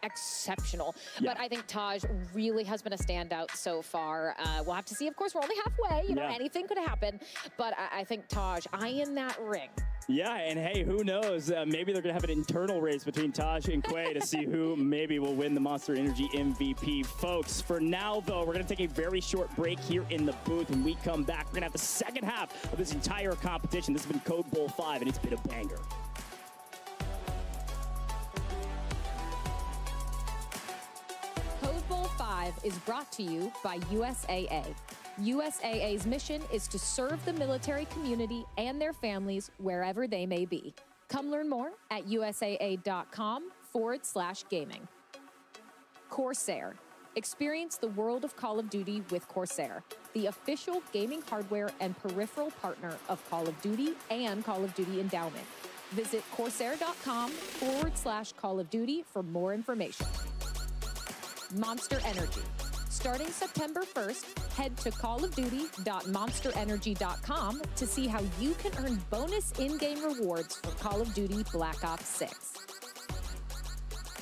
exceptional. Yeah. But I think Taj really has been a standout so far. We'll have to see. Of course, we're only halfway. You know, anything could happen. But I think Taj, eyeing that ring. Yeah, and hey, who knows? Maybe they're going to have an internal race between Taj and Quay to see who maybe will win the Monster Energy MVP. Folks, for now, though, we're going to take a very short break here in the booth. When we come back, we're going to have the second half of this entire competition. This has been Code Bowl 5, and it's been a banger. Code Bowl 5 is brought to you by USAA. USAA's mission is to serve the military community and their families wherever they may be. Come learn more at usaa.com/gaming. Corsair. Experience the world of Call of Duty with Corsair, the official gaming hardware and peripheral partner of Call of Duty and Call of Duty Endowment. Visit corsair.com/Call of Duty for more information. Monster Energy. Starting September 1st, head to callofduty.monsterenergy.com to see how you can earn bonus in-game rewards for Call of Duty Black Ops 6.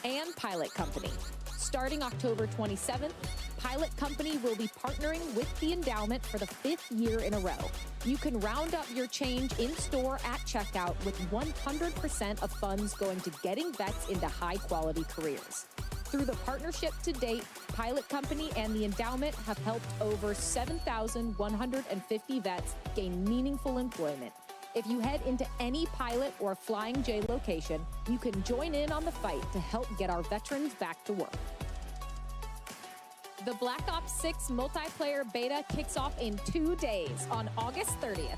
And Pilot Company. Starting October 27th, Pilot Company will be partnering with the Endowment for the 5th year in a row. You can round up your change in-store at checkout with 100% of funds going to getting vets into high-quality careers. Through the partnership to date, Pilot Company and the Endowment have helped over 7,150 vets gain meaningful employment. If you head into any Pilot or Flying J location, you can join in on the fight to help get our veterans back to work. The Black Ops 6 multiplayer beta kicks off in 2 days on August 30th.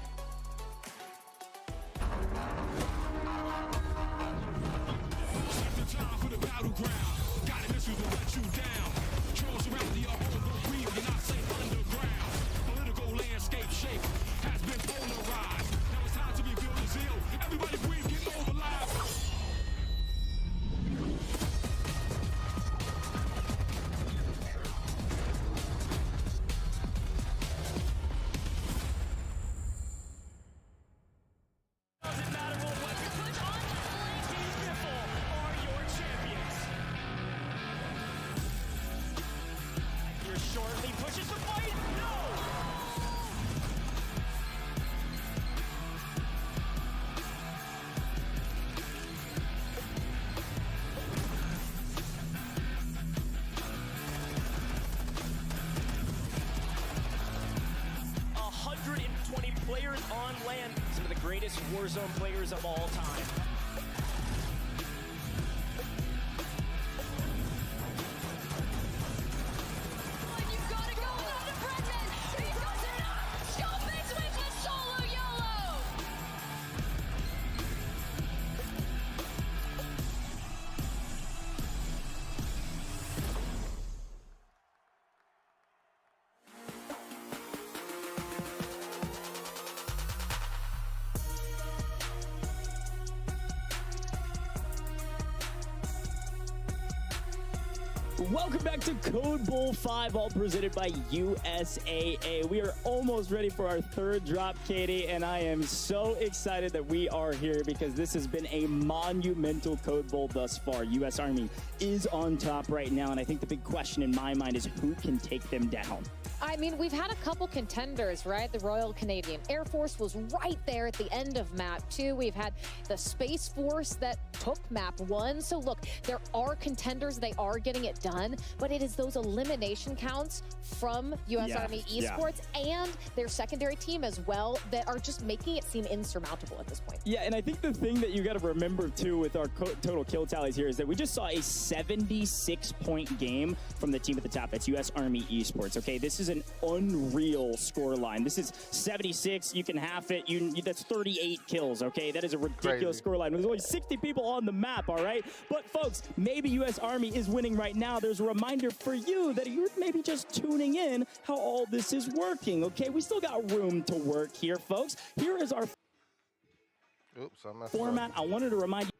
Players on land, some of the greatest Warzone players of all time. Welcome back to Code Bowl 5, all presented by USAA. We are almost ready for our third drop, Katie, and I am so excited that we are here because this has been a monumental Code Bowl thus far. U.S. Army is on top right now, and I think the big question in my mind is who can take them down? I mean, we've had a couple contenders, right? The Royal Canadian Air Force was right there at the end of Map 2. We've had the Space Force that took Map 1. So look, there are contenders. They are getting it done, but it is those elimination counts from U.S. Army Esports and their secondary team as well that are just making it seem insurmountable at this point. Yeah, and I think the thing that you got to remember, too, with our total kill tallies here is that we just saw a 76-point game from the team at the top. That's U.S. Army Esports, okay? This is an unreal scoreline. This is 76. You can half it. That's 38 kills, okay? That is a ridiculous scoreline. There's only 60 people on the map, all right? But, folks, maybe U.S. Army is winning right now. There's a reminder for you that you're maybe just tuning in how all this is working, okay? We still got room to work here, folks. Here is our format. I wanted to remind you,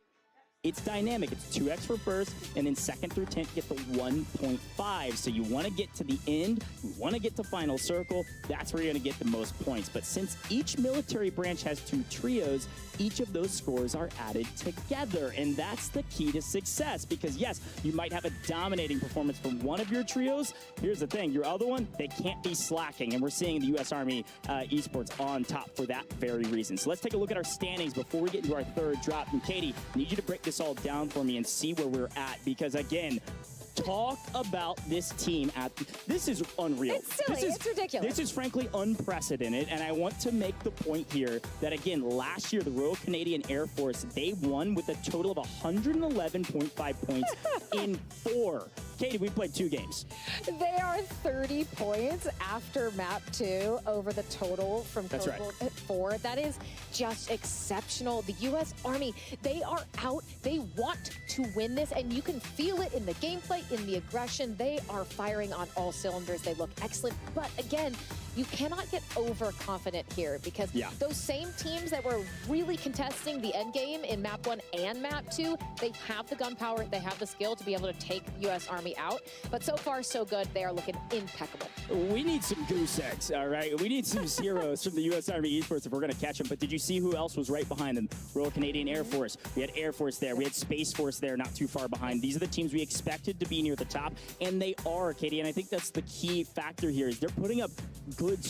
it's dynamic. It's 2x for first, and then second through 10th get the 1.5. So you want to get to the end, you want to get to final circle, that's where you're going to get the most points. But since each military branch has 2 trios, each of those scores are added together, and that's the key to success. Because yes, you might have a dominating performance from one of your trios. Here's the thing, your other one, they can't be slacking, and we're seeing the U.S. Army Esports on top for that very reason. So let's take a look at our standings before we get into our third drop. And Katie, I need you to break this all down for me and see where we're at, because again, talk about this team. This is unreal. It's silly. It's ridiculous. This is frankly unprecedented, and I want to make the point here that, again, last year, the Royal Canadian Air Force, they won with a total of 111.5 points in 4. Katie, we played 2 games. They are 30 points after Map 2 over the total from Code Bowl 4. That is just exceptional. The U.S. Army, they are out. They want to win this, and you can feel it in the gameplay, in the aggression. They are firing on all cylinders. They look excellent. But again, you cannot get overconfident here because those same teams that were really contesting the end game in Map 1 and Map 2, they have the gunpowder, they have the skill to be able to take U.S. Army out. But so far, so good. They are looking impeccable. We need some goose eggs, all right? We need some zeros from the U.S. Army Esports if we're going to catch them. But did you see who else was right behind them? Royal Canadian Air Force. We had Air Force there. We had Space Force there, not too far behind. These are the teams we expected to be near the top, and they are, Katie. And I think that's the key factor here is they're putting up good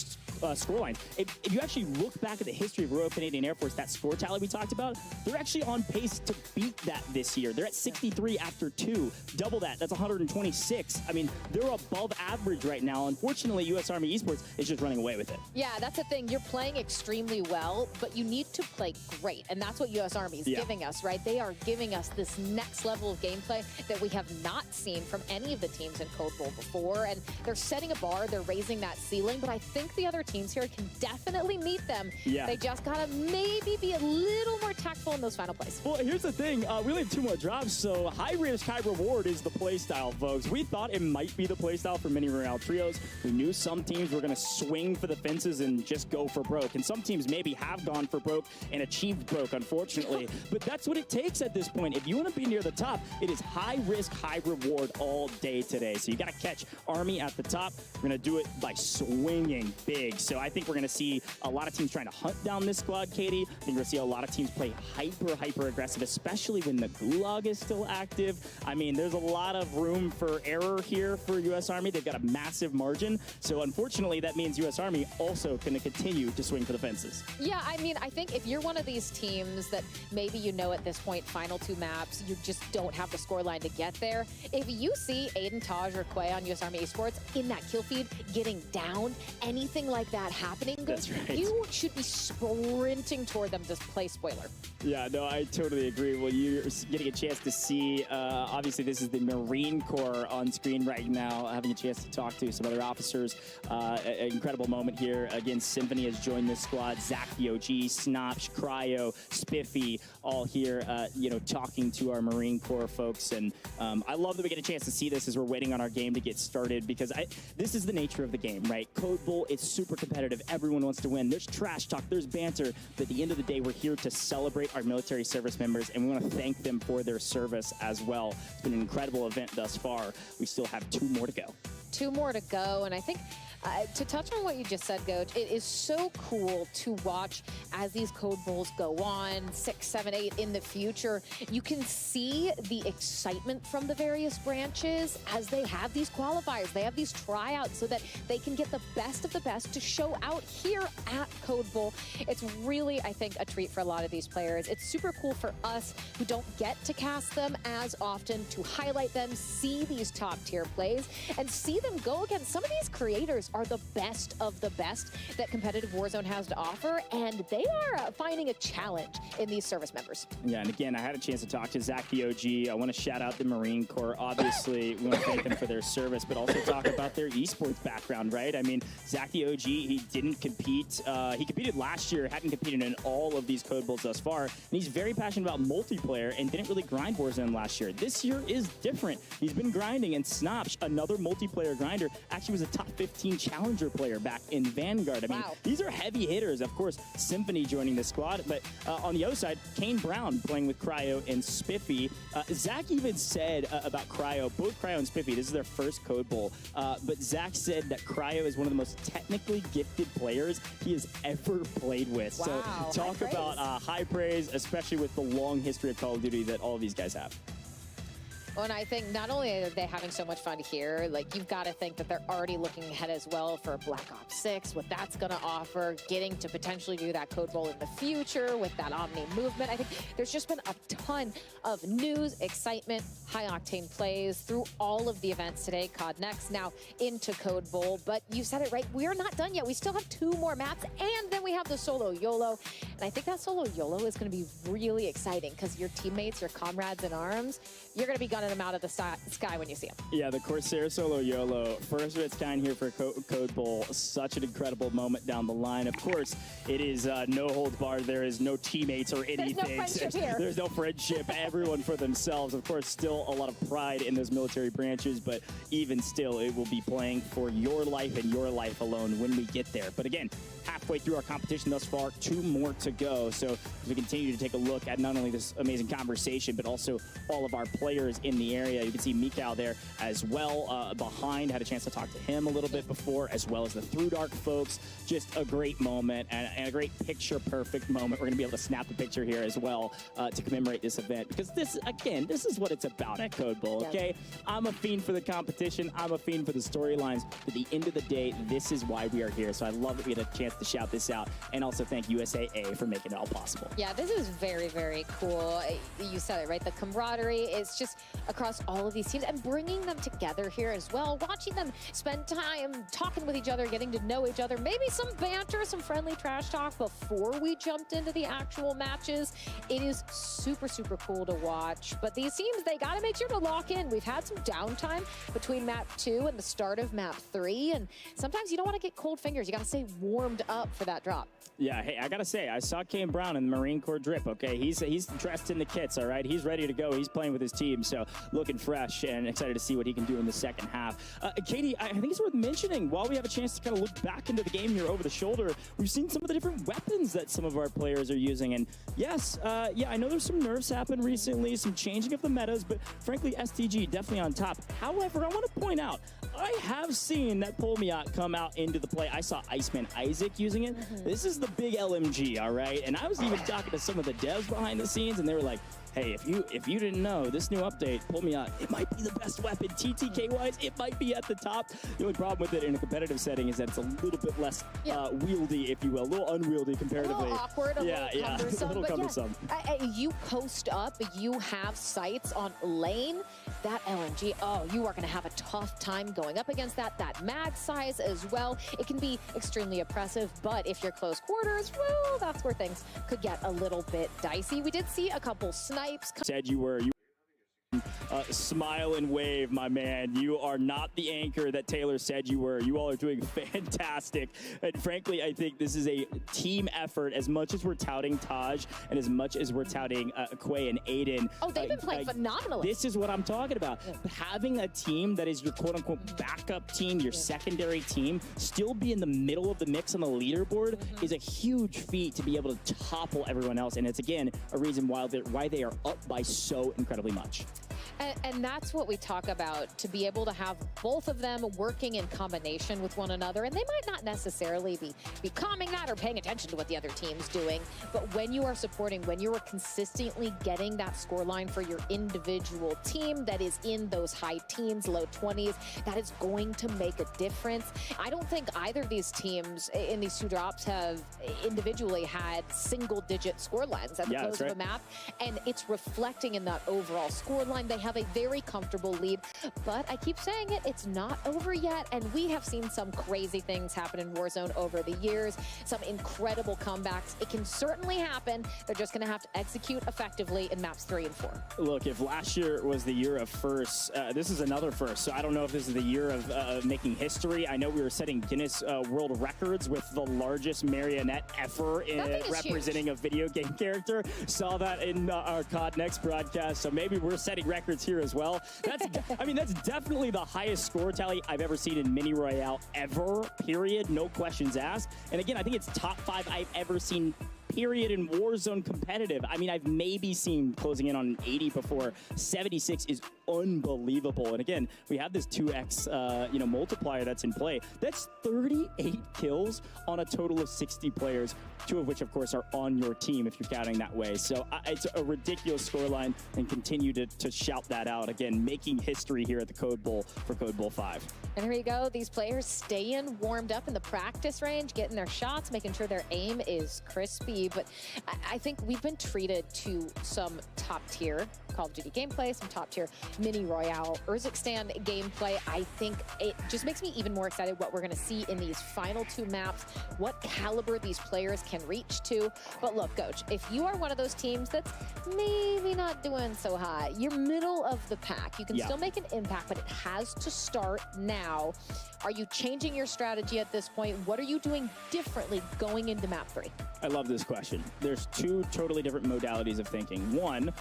scoreline. If you actually look back at the history of Royal Canadian Air Force, that score tally we talked about, they're actually on pace to beat that this year. They're at 63 after 2. Double that. That's 126. I mean, they're above average right now. Unfortunately, U.S. Army Esports is just running away with it. Yeah, that's the thing. You're playing extremely well, but you need to play great. And that's what U.S. Army is giving us, right? They are giving us this next level of gameplay that we have not seen from any of the teams in Code Bowl before. And they're setting a bar. They're raising that ceiling. But I think the other teams here can definitely meet them. Yeah. They just got to maybe be a little more tactful in those final plays. Well, here's the thing. We only have 2 more drops, so high risk, high reward is the play style, folks. We thought it might be the play style for mini royale trios. We knew some teams were going to swing for the fences and just go for broke. And some teams maybe have gone for broke and achieved broke, unfortunately. But that's what it takes at this point. If you want to be near the top, it is high risk, high reward all day today. So you got to catch Army at the top. We're going to do it by swinging big. So I think we're going to see a lot of teams trying to hunt down this squad, Katie. I think we're going to see a lot of teams play hyper aggressive, especially when the Gulag is still active. I mean, there's a lot of room for error here for U.S. Army. They've got a massive margin. So unfortunately, that means U.S. Army also going to continue to swing for the fences. Yeah, I mean, I think if you're one of these teams that maybe you know at this point, final 2 maps, you just don't have the scoreline to get there. If you see Aiden, Taj, or Quay on U.S. Army Esports in that kill feed getting down, anything like that happening, you should be sprinting toward them to play spoiler. Yeah, no, I totally agree. Well, you're getting a chance to see, obviously this is the Marine Corps on screen right now, having a chance to talk to some other officers. An incredible moment here. Again, Symphony has joined this squad. Zach the OG, Snopsh, Cryo, Spiffy, all here, talking to our Marine Corps folks. And I love that we get a chance to see this as we're waiting on our game to get started, because this is the nature of the game, right? Code Bowl Bowl is super competitive. Everyone wants to win. There's trash talk, there's banter, but at the end of the day, we're here to celebrate our military service members, and we want to thank them for their service as well. It's been an incredible event thus far. We still have 2 more to go. 2 more to go, and I think to touch on what you just said, Coach, it is so cool to watch as these Code Bowls go on, 6, 7, 8 in the future. You can see the excitement from the various branches as they have these qualifiers. They have these tryouts so that they can get the best of the best to show out here at Code Bowl. It's really, I think, a treat for a lot of these players. It's super cool for us who don't get to cast them as often to highlight them, see these top tier plays, and see them go against some of these creators are the best of the best that competitive Warzone has to offer, and they are finding a challenge in these service members. Yeah, and again, I had a chance to talk to Zach the OG. I want to shout out the Marine Corps. Obviously, we want to thank them for their service, but also talk about their esports background, right? I mean, Zach the OG, he didn't compete. He competed last year, hadn't competed in all of these Code Bowls thus far, and he's very passionate about multiplayer and didn't really grind Warzone last year. This year is different. He's been grinding, and Snopsh, another multiplayer grinder, actually was a top 15 challenger player back in Vanguard. I mean, these are heavy hitters. Of course, Symphony joining the squad, but on the other side, Kane Brown playing with Cryo and Spiffy. Zach even said about Cryo, both Cryo and Spiffy, this is their first Code Bowl, but Zach said that Cryo is one of the most technically gifted players he has ever played with. Wow, so talk about high praise, especially with the long history of Call of Duty that all of these guys have. Well, and I think not only are they having so much fun here, like you've got to think that they're already looking ahead as well for Black Ops 6, what that's going to offer, getting to potentially do that Code Bowl in the future with that Omni movement. I think there's just been a ton of news, excitement, high-octane plays through all of the events today. COD Next now into Code Bowl, but you said it right, we are not done yet. We still have 2 more maps, and then we have the solo YOLO. And I think that solo YOLO is going to be really exciting because your teammates, your comrades in arms, you're going to be gunning them out of the sky when you see them. Yeah, the Corsair Solo YOLO, first of its kind here for Code Bowl. Such an incredible moment down the line. Of course, it is no holds barred. There is no teammates or anything. There's no friendship here. There's no friendship. Everyone for themselves. Of course, still a lot of pride in those military branches, but even still, it will be playing for your life and your life alone when we get there. But again, halfway through our competition thus far, 2 more to go. So as we continue to take a look at not only this amazing conversation, but also all of our players in the area. You can see Mikau there as well behind. Had a chance to talk to him a little bit before, as well as the Through Dark folks. Just a great moment and a great picture-perfect moment. We're going to be able to snap the picture here as well to commemorate this event, because this, again, this is what it's about at Code Bowl, okay? I'm a fiend for the competition. I'm a fiend for the storylines. But at the end of the day, this is why we are here. So I love that we had a chance to shout this out, and also thank USAA for making it all possible. Yeah, this is very, very cool. You said it, right? The camaraderie is just across all of these teams and bringing them together here as well. Watching them spend time talking with each other, getting to know each other, maybe some banter, some friendly trash talk before we jumped into the actual matches. It is super, super cool to watch. But these teams, they got to make sure to lock in. We've had some downtime between map 2 and the start of map 3. And sometimes you don't want to get cold fingers. You got to stay warmed up for that drop. Yeah, hey, I gotta say, I saw Kane Brown in the Marine Corps drip, okay? He's dressed in the kits, all right? He's ready to go. He's playing with his team, so looking fresh and excited to see what he can do in the second half. Katie, I think it's worth mentioning, while we have a chance to kind of look back into the game here over the shoulder, we've seen some of the different weapons that some of our players are using. And yes, yeah, I know there's some nerfs happen recently, some changing of the metas, but frankly, STG definitely on top. However, I want to point out, I have seen that Polmiat come out into the play. I saw Iceman Isaac using it. This is the big LMG, all right? And I was even talking to some of the devs behind the scenes, and they were like, hey, if you didn't know, this new update, Polmiat, it might be the best weapon. TTK-wise, it might be at the top. The only problem with it in a competitive setting is that it's a little bit less wieldy, if you will, a little unwieldy comparatively. A little awkward, a little cumbersome. A little cumbersome. Yeah, you post up, you have sights on lane, that LMG, oh, you are going to have a tough time going up against that mag size as well. It can be extremely oppressive, but if you're close quarters, well, that's where things could get a little bit dicey. We did see a couple snipes. Said you were Smile and wave, my man. You are not the anchor that Taylor said you were. You all are doing fantastic. And frankly, I think this is a team effort. As much as we're touting Taj and as much as we're touting Quay and Aiden. Oh, they've been playing phenomenally. This is what I'm talking about. Having a team that is your quote-unquote backup team, your secondary team, still be in the middle of the mix on the leaderboard is a huge feat to be able to topple everyone else. And it's, again, a reason why they are up by so incredibly much. And that's what we talk about, to be able to have both of them working in combination with one another. And they might not necessarily be calming that or paying attention to what the other team's doing. But when you are supporting, when you are consistently getting that scoreline for your individual team that is in those high teens, low 20s, that is going to make a difference. I don't think either of these teams in these two drops have individually had single-digit scorelines at the close of a map. And it's reflecting in that overall scoreline. They have a very comfortable lead, but I keep saying it, it's not over yet, and we have seen some crazy things happen in Warzone over the years, some incredible comebacks. It can certainly happen. They're just going to have to execute effectively in maps 3 and 4. Look, if last year was the year of firsts, this is another first, so I don't know if this is the year of making history. I know we were setting Guinness World Records with the largest marionette ever in representing a video game character. Saw that in our COD Next broadcast, so maybe we're setting records here as well. That's, I mean, that's definitely the highest score tally I've ever seen in Mini Royale ever, period. No questions asked. And again, I think it's top 5 I've ever seen, period, in Warzone competitive. I mean, I've maybe seen closing in on 80 before. 76 is unbelievable. And again, we have this 2x multiplier that's in play. That's 38 kills on a total of 60 players, 2 of which, of course, are on your team if you're counting that way. So it's a ridiculous scoreline, and continue to shout that out. Again, making history here at the Code Bowl for Code Bowl 5. And here you go. These players staying warmed up in the practice range, getting their shots, making sure their aim is crispy. But I think we've been treated to some top-tier Call of Duty gameplay, some top-tier Mini Royale Urzikstan gameplay. I think it just makes me even more excited what we're going to see in these final 2 maps, what caliber these players can reach to. But look, Coach, if you are one of those teams that's maybe not doing so high, you're middle of the pack. You can still make an impact, but it has to start now. Are you changing your strategy at this point? What are you doing differently going into map 3? I love this question. There's 2 totally different modalities of thinking. One,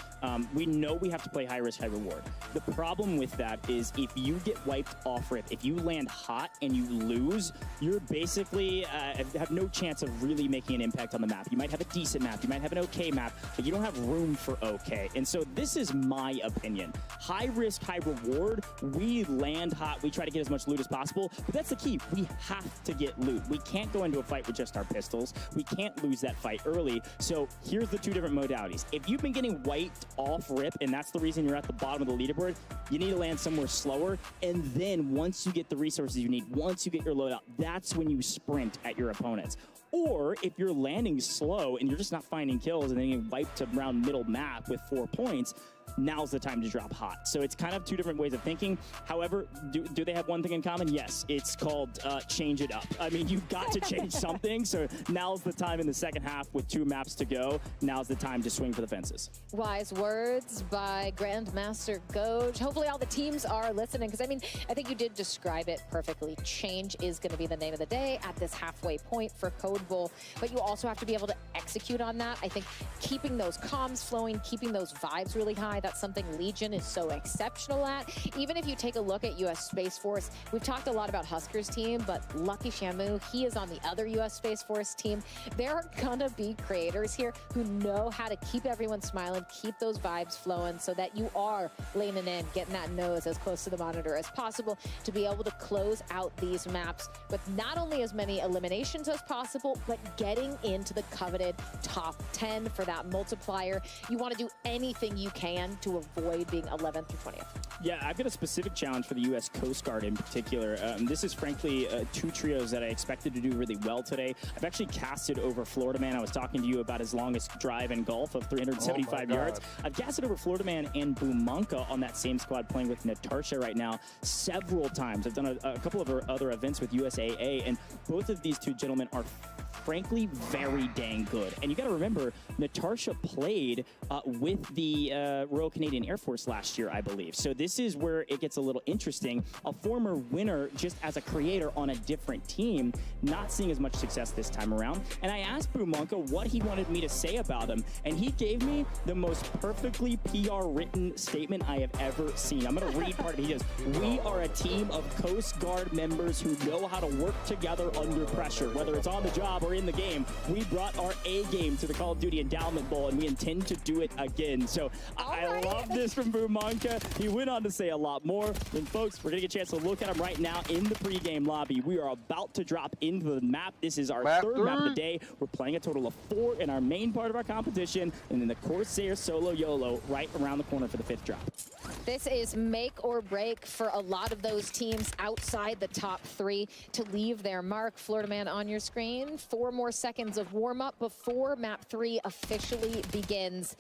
we know we have to play high risk, high reward. The problem with that is if you get wiped off rip, if you land hot and you lose, you're basically have no chance of really making an impact on the map. You might have a decent map, you might have an okay map, but you don't have room for okay. And so this is my opinion. High risk, high reward, we land hot, we try to get as much loot as possible, but that's the key. We have to get loot. We can't go into a fight with just our pistols. We can't lose that fight early. So here's the 2 different modalities. If you've been getting wiped off rip, and that's the reason you're at the bottom of the leaderboard, you need to land somewhere slower. And then once you get the resources you need, once you get your loadout, that's when you sprint at your opponents. Or if you're landing slow and you're just not finding kills and then you get wiped around middle map with 4 points, now's the time to drop hot. So it's kind of 2 different ways of thinking. However, do they have one thing in common? Yes, it's called change it up. I mean, you've got to change something. So now's the time in the second half with 2 maps to go. Now's the time to swing for the fences. Wise words by Grandmaster Goj. Hopefully all the teams are listening, because I mean, I think you did describe it perfectly. Change is going to be the name of the day at this halfway point for Code Bowl, but you also have to be able to execute on that. I think keeping those comms flowing, keeping those vibes really high, that's something Legion is so exceptional at. Even if you take a look at U.S. Space Force, we've talked a lot about Husker's team, but Lucky Shamu, he is on the other U.S. Space Force team. There are gonna be creators here who know how to keep everyone smiling, keep those vibes flowing so that you are leaning in, getting that nose as close to the monitor as possible to be able to close out these maps with not only as many eliminations as possible, but getting into the coveted top 10 for that multiplier. You want to do anything you can to avoid being 11th through 20th. Yeah, I've got a specific challenge for the U.S. Coast Guard in particular. This is frankly 2 trios that I expected to do really well today. I've actually casted over Florida Man. I was talking to you about his longest drive in golf of 375 yards. I've casted over Florida Man and Bumanka on that same squad playing with Natasha right now several times. I've done a couple of other events with USAA, and both of these 2 gentlemen are frankly very dang good. And you got to remember, Natasha played with the Royal Canadian Air Force last year, I believe. So this is where it gets a little interesting. A former winner just as a creator on a different team, not seeing as much success this time around. And I asked Bumanka what he wanted me to say about him, and he gave me the most perfectly PR written statement I have ever seen. I'm going to read part of it. He goes, "We are a team of Coast Guard members who know how to work together under pressure. Whether it's on the job or in the game, we brought our A game to the Call of Duty Endowment Bowl, and we intend to do it again." So I love this from Bumanka. He went on to say a lot more. And folks, we're going to get a chance to look at him right now in the pregame lobby. We are about to drop into the map. This is our third map of the day. We're playing a total of 4 in our main part of our competition, and then the Corsair Solo YOLO right around the corner for the 5th drop. This is make or break for a lot of those teams outside the top 3 to leave their mark. Florida Man on your screen. 4 more seconds of warm-up before map 3 officially begins.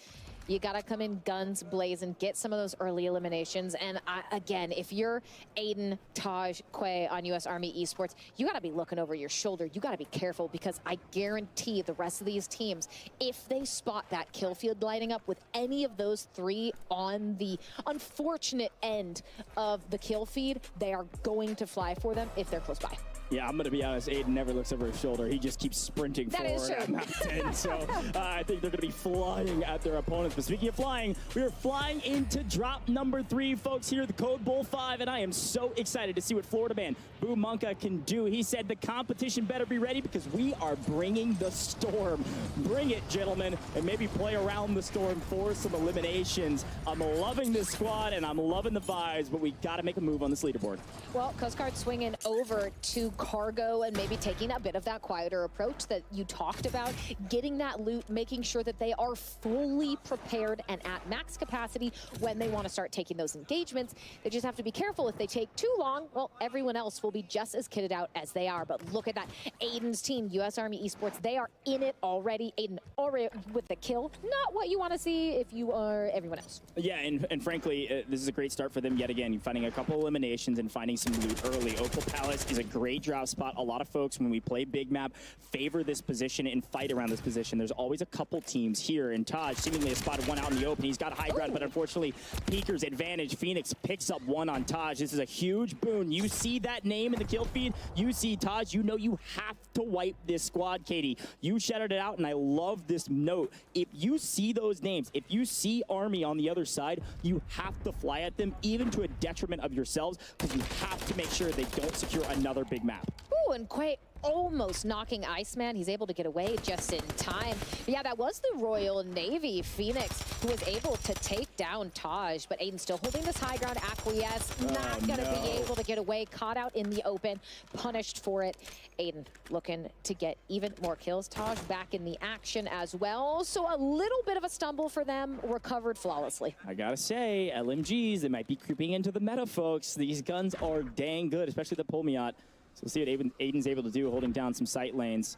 You got to come in guns blazing, get some of those early eliminations. And again, if you're Aiden, Taj, Quay on US Army Esports, you got to be looking over your shoulder. You got to be careful, because I guarantee the rest of these teams, if they spot that kill field lighting up with any of those 3 on the unfortunate end of the kill feed, they are going to fly for them if they're close by. Yeah, I'm going to be honest, Aiden never looks over his shoulder. He just keeps sprinting forward at map 10. So I think they're going to be flying at their opponents. But speaking of flying, we are flying into drop number 3, folks, here at the Code Bowl 5. And I am so excited to see what Florida Man Bumanka can do. He said the competition better be ready, because we are bringing the storm. Bring it, gentlemen, and maybe play around the storm for some eliminations. I'm loving this squad, and I'm loving the vibes, but we got to make a move on this leaderboard. Well, Coast Guard swinging over to cargo and maybe taking a bit of that quieter approach that you talked about, getting that loot, making sure that they are fully prepared and at max capacity when they want to start taking those engagements. They just have to be careful. If they take too long, well, everyone else will be just as kitted out as they are. But look at that. Aiden's team, US Army Esports, they are in it already. Aiden already with the kill. Not what you want to see if you are everyone else. Yeah, and frankly, this is a great start for them yet again. Finding a couple eliminations and finding some loot early. Opal Palace is a great drop spot. A lot of folks, when we play big map, favor this position and fight around this position. There's always a couple teams here, and Taj seemingly has spotted one out in the open. He's got high ground, but unfortunately, Peeker's advantage. Phoenix picks up one on Taj. This is a huge boon. You see that name in the kill feed, you see Taj, you know you have to wipe this squad, Katie. You shouted it out, and I love this note. If you see those names, if you see Army on the other side, you have to fly at them, even to a detriment of yourselves, because you have to make sure they don't secure another big map. Ooh, and Quay almost knocking Iceman. He's able to get away just in time. But yeah, that was the Royal Navy Phoenix who was able to take down Taj, but Aiden still holding this high ground. Acquiesce, not going to be able to get away. Caught out in the open, punished for it. Aiden looking to get even more kills. Taj back in the action as well. So a little bit of a stumble for them, recovered flawlessly. I gotta say, LMGs, they might be creeping into the meta, folks. These guns are dang good, especially the Pulmiot. So we'll see what Aiden's able to do, holding down some sight lanes.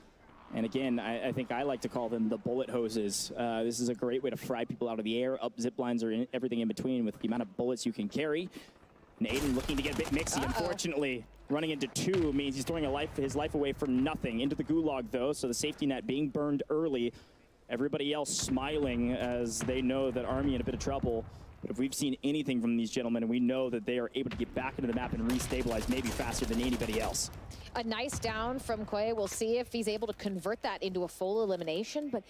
And again, I think I like to call them the bullet hoses. This is a great way to fry people out of the air, up zip lines, or everything in between with the amount of bullets you can carry. And Aiden looking to get a bit mixy, unfortunately. Running into 2 means he's throwing his life away for nothing. Into the gulag, though, so the safety net being burned early. Everybody else smiling as they know that Army in a bit of trouble. But if we've seen anything from these gentlemen, and we know that they are able to get back into the map and restabilize maybe faster than anybody else. A nice down from Quay. We'll see if he's able to convert that into a full elimination. But,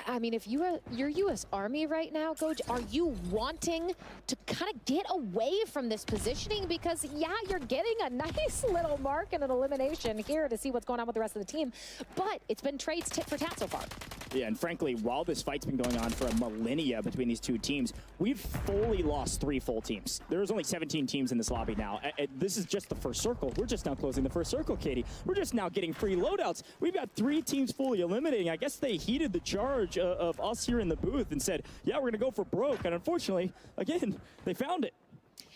I mean, if you're U.S. Army right now, Coach, are you wanting to kind of get away from this positioning? Because, yeah, you're getting a nice little mark and an elimination here to see what's going on with the rest of the team. But it's been trades tit for tat so far. Yeah, and frankly, while this fight's been going on for a millennia between these 2 teams, we've fully lost 3 full teams. There's only 17 teams in this lobby now. This is just the first circle. We're just now closing the first circle, Katie. We're just now getting free loadouts. We've got 3 teams fully eliminating. I guess they heeded the charge of us here in the booth and said, yeah, we're going to go for broke. And unfortunately, again, they found it.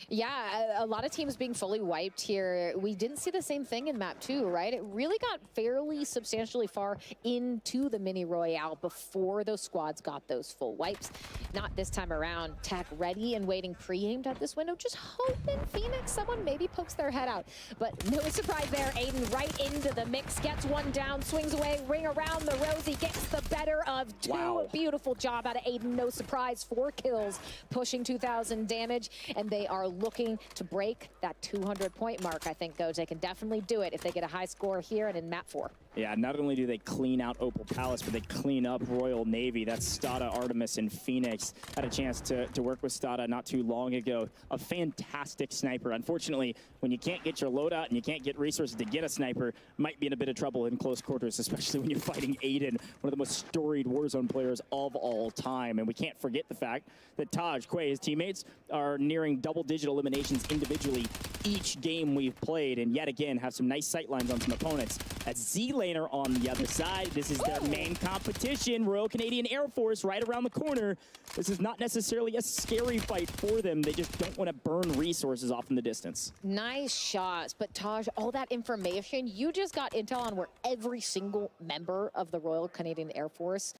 Yeah, a lot of teams being fully wiped here. We didn't see the same thing in map 2, right? It really got fairly substantially far into the mini royale before those squads got those full wipes. Not this time around. Tech ready and waiting, pre-aimed at this window, just hoping Phoenix, someone maybe pokes their head out. But no surprise there. Aiden right into the mix, gets one down, swings away, ring around the rosy, gets the better of two. Wow. Beautiful job out of Aiden. No surprise, 4 kills, pushing 2,000 damage, and they are looking to break that 200-point mark. I think, Goj, they can definitely do it if they get a high score here and in map 4. Yeah, not only do they clean out Opal Palace, but they clean up Royal Navy. That's Stada, Artemis, and Phoenix. Had a chance to work with Stada not too long ago. A fantastic sniper. Unfortunately, when you can't get your loadout and you can't get resources to get a sniper, might be in a bit of trouble in close quarters, especially when you're fighting Aiden, one of the most storied Warzone players of all time. And we can't forget the fact that Taj, Quay, his teammates are nearing double-digit eliminations individually each game we've played, and yet again have some nice sight lines on some opponents. That's Z-Laner on the other side. This is their main competition. Royal Canadian Air Force right around the corner. This is not necessarily a scary fight for them. They just don't want to burn resources off in the distance. Nice shots, but Taj, all that information, you just got intel on where every single member of the Royal Canadian Air Force.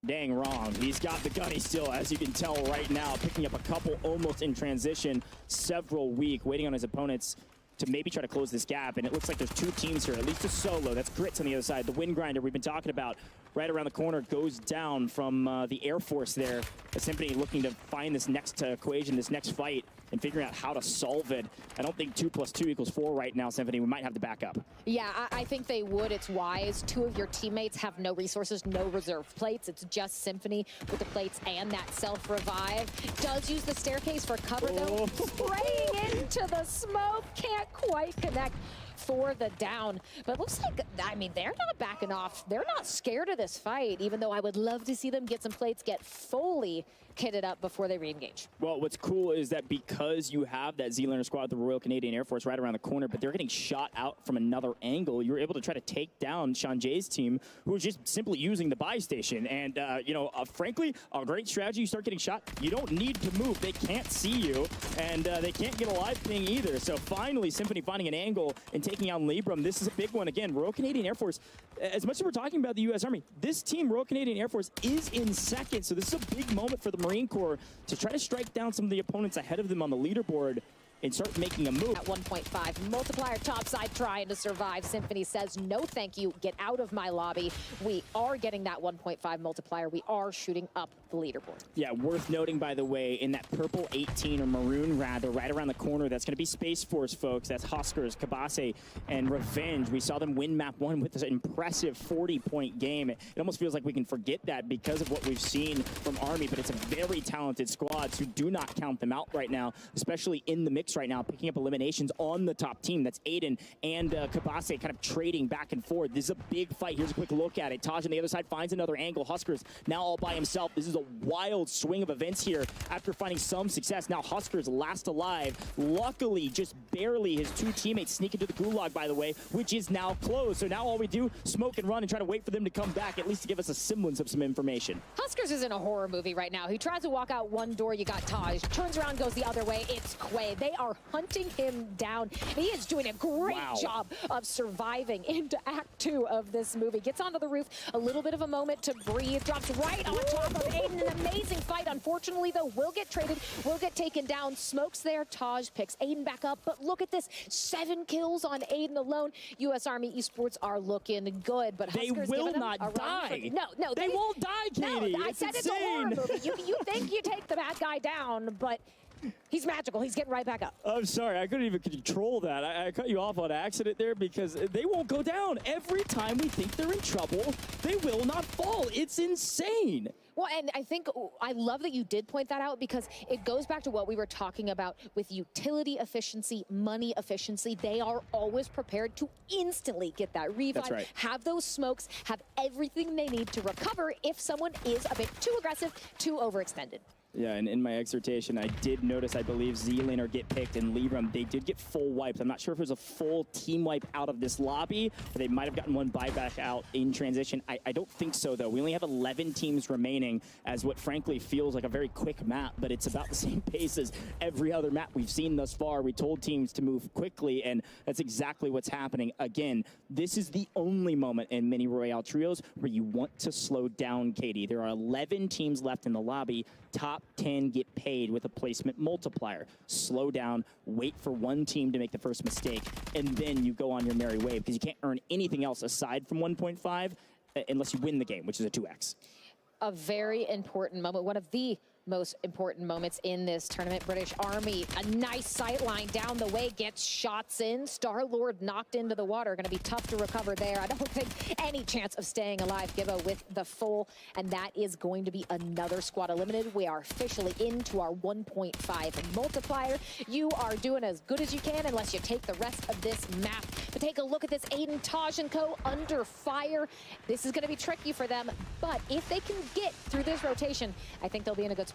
Dang wrong. He's got the gunny still, as you can tell right now, picking up a couple almost in transition, several weak, waiting on his opponents to maybe try to close this gap. And it looks like there's 2 teams here, at least a solo. That's Grits on the other side. The Wind Grinder we've been talking about right around the corner goes down from the Air Force there. A Symphony looking to find this next equation, this next fight, and figuring out how to solve it. I don't think 2 + 2 = 4 right now, Symphony. We might have to back up. Yeah, I think they would. It's wise. 2 of your teammates have no resources, no reserve plates. It's just Symphony with the plates and that self-revive. Does use the staircase for cover, though. Spraying into the smoke. Can't quite connect for the down. But looks like, I mean, they're not backing off. They're not scared of this fight, even though I would love to see them get some plates, get fully kitted up before they re-engage. Well, what's cool is that because you have that Z-Laner squad, the Royal Canadian Air Force, right around the corner, but they're getting shot out from another angle, you're able to try to take down Sanjay's team, who is just simply using the buy station. And, you know, frankly, a great strategy. You start getting shot, you don't need to move. They can't see you, and they can't get a live ping either. So finally, Symphony finding an angle and taking on Libram. This is a big one. Again, Royal Canadian Air Force, as much as we're talking about the U.S. Army, this team, Royal Canadian Air Force, is in second. So this is a big moment for the Marine Corps to try to strike down some of the opponents ahead of them on the leaderboard and start making a move. At 1.5, multiplier topside trying to survive. Symphony says, no thank you, get out of my lobby. We are getting that 1.5 multiplier. We are shooting up the leaderboard. Yeah, worth noting, by the way, in that purple 18, or maroon rather, right around the corner, that's going to be Space Force, folks. That's Huskers, Kabase, and Revenge. We saw them win map 1 with this impressive 40-point game. It almost feels like we can forget that because of what we've seen from Army, but it's a very talented squad, so do not count them out right now, especially in the mix right now, picking up eliminations on the top team. That's Aiden and Kabase kind of trading back and forth. This is a big fight. Here's a quick look at it. Taj on the other side finds another angle. Huskers now all by himself. This is a wild swing of events here after finding some success. Now Huskers last alive. Luckily, just barely, his 2 teammates sneak into the gulag, by the way, which is now closed. So now all we do, smoke and run and try to wait for them to come back, at least to give us a semblance of some information. Huskers is in a horror movie right now. He tries to walk out one door, you got Taj. Turns around, goes the other way, it's Quay. They are hunting him down. He is doing a great job of surviving into Act 2 of this movie. Gets onto the roof, a little bit of a moment to breathe, drops right on top of Aiden. An amazing fight. Unfortunately, though, will get traded, will get taken down. Smokes there, Taj picks Aiden back up, but look at this, 7 kills on Aiden alone. U.S. Army Esports are looking good, but Huskers they will not die. No, they won't die, Katie. No, I said it's a horror movie. You think you take the bad guy down, but he's magical. He's getting right back up. I'm sorry. I couldn't even control that. I cut you off on accident there because they won't go down. Every time we think they're in trouble, they will not fall. It's insane. Well, and I think I love that you did point that out because it goes back to what we were talking about with utility efficiency, money efficiency. They are always prepared to instantly get that revive, That's right. have those smokes, have everything they need to recover if someone is a bit too aggressive, too overextended. Yeah, and in my exhortation, I did notice, I believe, Z-Laner get picked and Libram, they did get full wipes. I'm not sure if it was a full team wipe out of this lobby, or they might have gotten one buyback out in transition. I don't think so, though. We only have 11 teams remaining as what frankly feels like a very quick map, but it's about the same pace as every other map we've seen thus far. We told teams to move quickly, and that's exactly what's happening. Again, this is the only moment in Mini Royale Trios where you want to slow down, Katie. There are 11 teams left in the lobby. Top 10 get paid with a placement multiplier. Slow down, wait for one team to make the first mistake, and then you go on your merry way, because you can't earn anything else aside from 1.5 unless you win the game, which is a 2x. A very important moment, one of the most important moments in this tournament. British Army, a nice sight line down the way, gets shots in. Star-Lord knocked into the water. Going to be tough to recover there. I don't think any chance of staying alive, Gibbo, with the full, and that is going to be another squad eliminated. We are officially into our 1.5 multiplier. You are doing as good as you can unless you take the rest of this map. But take a look at this. Aiden, Taj, and co. under fire. This is going to be tricky for them, but if they can get through this rotation, I think they'll be in a good spot.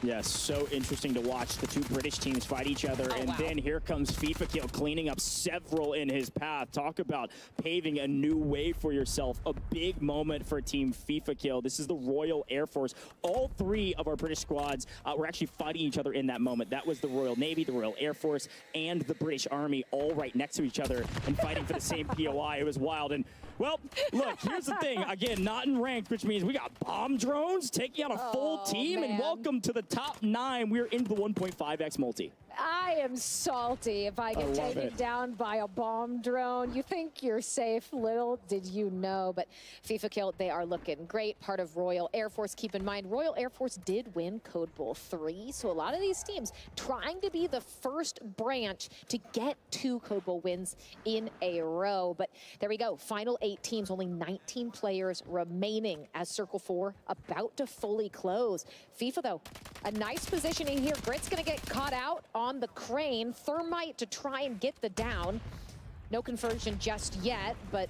Yes, so interesting to watch the two British teams fight each other. Oh, and wow. Then here comes FIFA cleaning up several in his path. Talk about paving a new way for yourself. A big moment for Team FIFA. This is the Royal Air Force. All three of our British squads were actually fighting each other in that moment. That was the Royal Navy, the Royal Air Force, and the British Army all right next to each other and fighting for the same POI. It was wild. And well, look, here's the thing. Again, not in ranked, which means we got bomb drones taking out a full team. Man. And welcome to the top 9. We're into the 1.5x multi. I am salty if I get taken down by a bomb drone. You think you're safe, little did you know. But FIFA Kill, they are looking great. Part of Royal Air Force. Keep in mind, Royal Air Force did win Code Bowl 3. So a lot of these teams trying to be the first branch to get 2 Code Bowl wins in a row. But there we go. Final 8 teams, only 19 players remaining as Circle 4 about to fully close. FIFA, though, a nice positioning here. Grit's going to get caught out on the crane. Thermite to try and get the down. No conversion just yet, but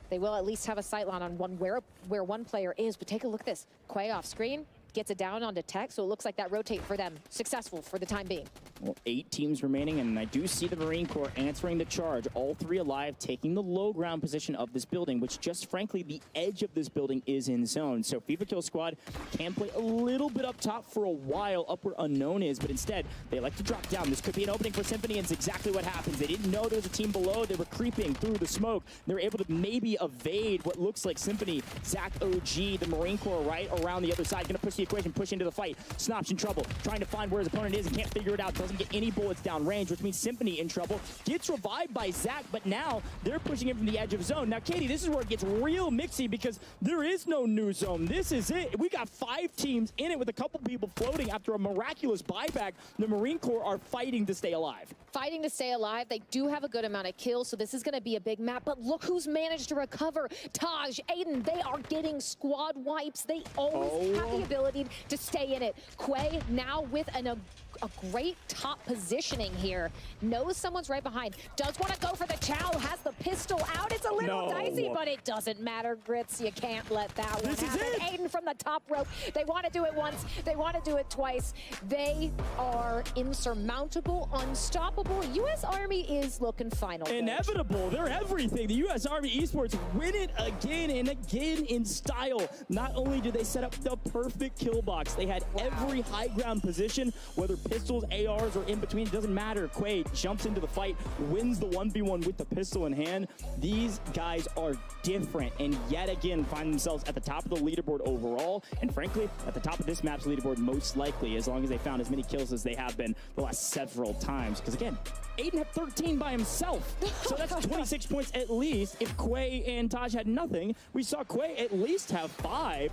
they will at least have a sightline on where one player is. But take a look at this. Quay off screen, gets it down onto tech, so it looks like that rotate for them. Successful for the time being. Well, 8 teams remaining, and I do see the Marine Corps answering the charge. All 3 alive, taking the low ground position of this building, which just frankly, the edge of this building is in zone. So FIFA Kill Squad can play a little bit up top for a while, up where Unknown is, but instead, they like to drop down. This could be an opening for Symphony, and it's exactly what happens. They didn't know there was a team below. They were creeping through the smoke. They were able to maybe evade what looks like Symphony. Zach OG, the Marine Corps right around the other side, gonna push the equation, push into the fight. Snop's in trouble, trying to find where his opponent is and can't figure it out. Doesn't get any bullets down range, which means Symphony in trouble. Gets revived by Zach, but now they're pushing him from the edge of zone. Now, Katie, this is where it gets real mixy because there is no new zone. This is it. We got 5 teams in it with a couple people floating after a miraculous buyback. The Marine Corps are fighting to stay alive. Fighting to stay alive. They do have a good amount of kills, so this is going to be a big map. But look who's managed to recover. Taj, Aiden, they are getting squad wipes. They always have the ability to stay in it. Quay now with a great top positioning here. Knows someone's right behind. Does want to go for the chow. Has the pistol out. It's a little dicey, but it doesn't matter, Grits. You can't let that one happen. Aiden from the top rope. They want to do it once. They want to do it twice. They are insurmountable, unstoppable. U.S. Army is looking final. Inevitable. They're everything. The U.S. Army Esports win it again and again in style. Not only did they set up the perfect kill box, they had every high ground position, whether pistols, ARs, or in between, it doesn't matter. Quay jumps into the fight, wins the 1v1 with the pistol in hand. These guys are different, and yet again find themselves at the top of the leaderboard overall, and frankly, at the top of this map's leaderboard most likely, as long as they found as many kills as they have been the last several times. Because again, Aiden had 13 by himself, so that's 26 points at least. If Quay and Taj had nothing, we saw Quay at least have 5.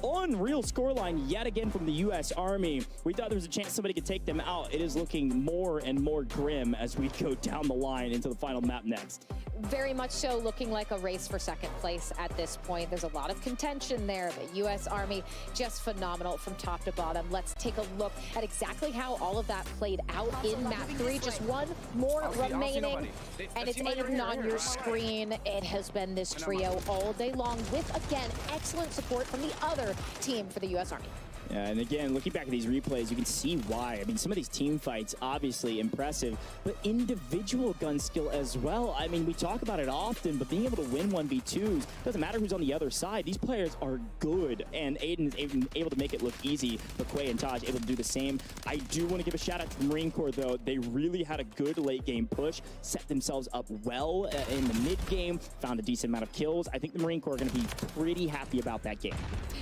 Unreal scoreline yet again from the U.S. Army. We thought there was a chance somebody could take them out. It is looking more and more grim as we go down the line into the final map next. Very much so, looking like a race for second place at this point. There's a lot of contention there, but U.S. Army just phenomenal from top to bottom. Let's take a look at exactly how all of that played out in map 3. Just one more remaining, and it's Aiden on your screen. It has been this trio all day long with, again, excellent support from the other team for the U.S. Army. Yeah, and again, looking back at these replays, you can see why. I mean, some of these team fights, obviously impressive, but individual gun skill as well. I mean, we talk about it often, but being able to win 1v2s, doesn't matter who's on the other side. These players are good, and Aiden is able to make it look easy, but Quay and Taj able to do the same. I do want to give a shout out to the Marine Corps, though. They really had a good late game push, set themselves up well in the mid game, found a decent amount of kills. I think the Marine Corps are going to be pretty happy about that game.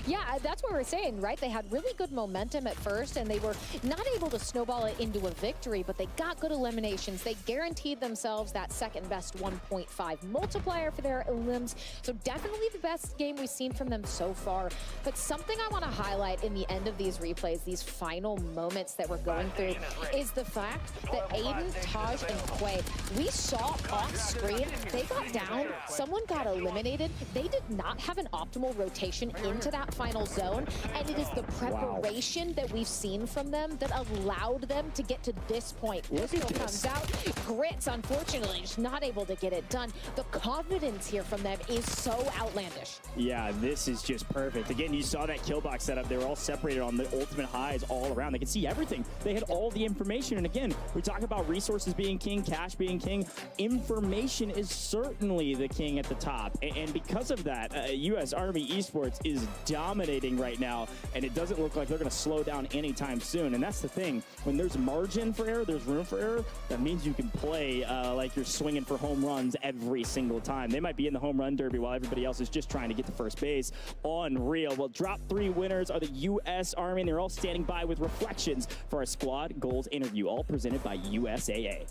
Yeah, that's what we're saying, right? They had really good momentum at first, and they were not able to snowball it into a victory, but they got good eliminations. They guaranteed themselves that second best 1.5 multiplier for their elims. So definitely the best game we've seen from them so far. But something I want to highlight in the end of these replays, these final moments that we're going through, is the fact that Aiden, Taj, and Quay, we saw off screen, they got down, someone got eliminated. They did not have an optimal rotation into that final zone, and it is the preparation that we've seen from them that allowed them to get to this point. Pistol comes out, Grits, unfortunately, just not able to get it done. The confidence here from them is so outlandish. Yeah, this is just perfect. Again, you saw that kill box setup. They were all separated on the ultimate highs all around. They could see everything. They had all the information. And again, we talk about resources being king, cash being king. Information is certainly the king at the top. And because of that, U.S. Army Esports is dominating right now. And it doesn't look like they're going to slow down anytime soon. And that's the thing. When there's margin for error, there's room for error. That means you can play like you're swinging for home runs every single time. They might be in the home run derby while everybody else is just trying to get to first base. Unreal. Well, drop 3 winners are the U.S. Army, and they're all standing by with reflections for our squad goals interview, all presented by USAA.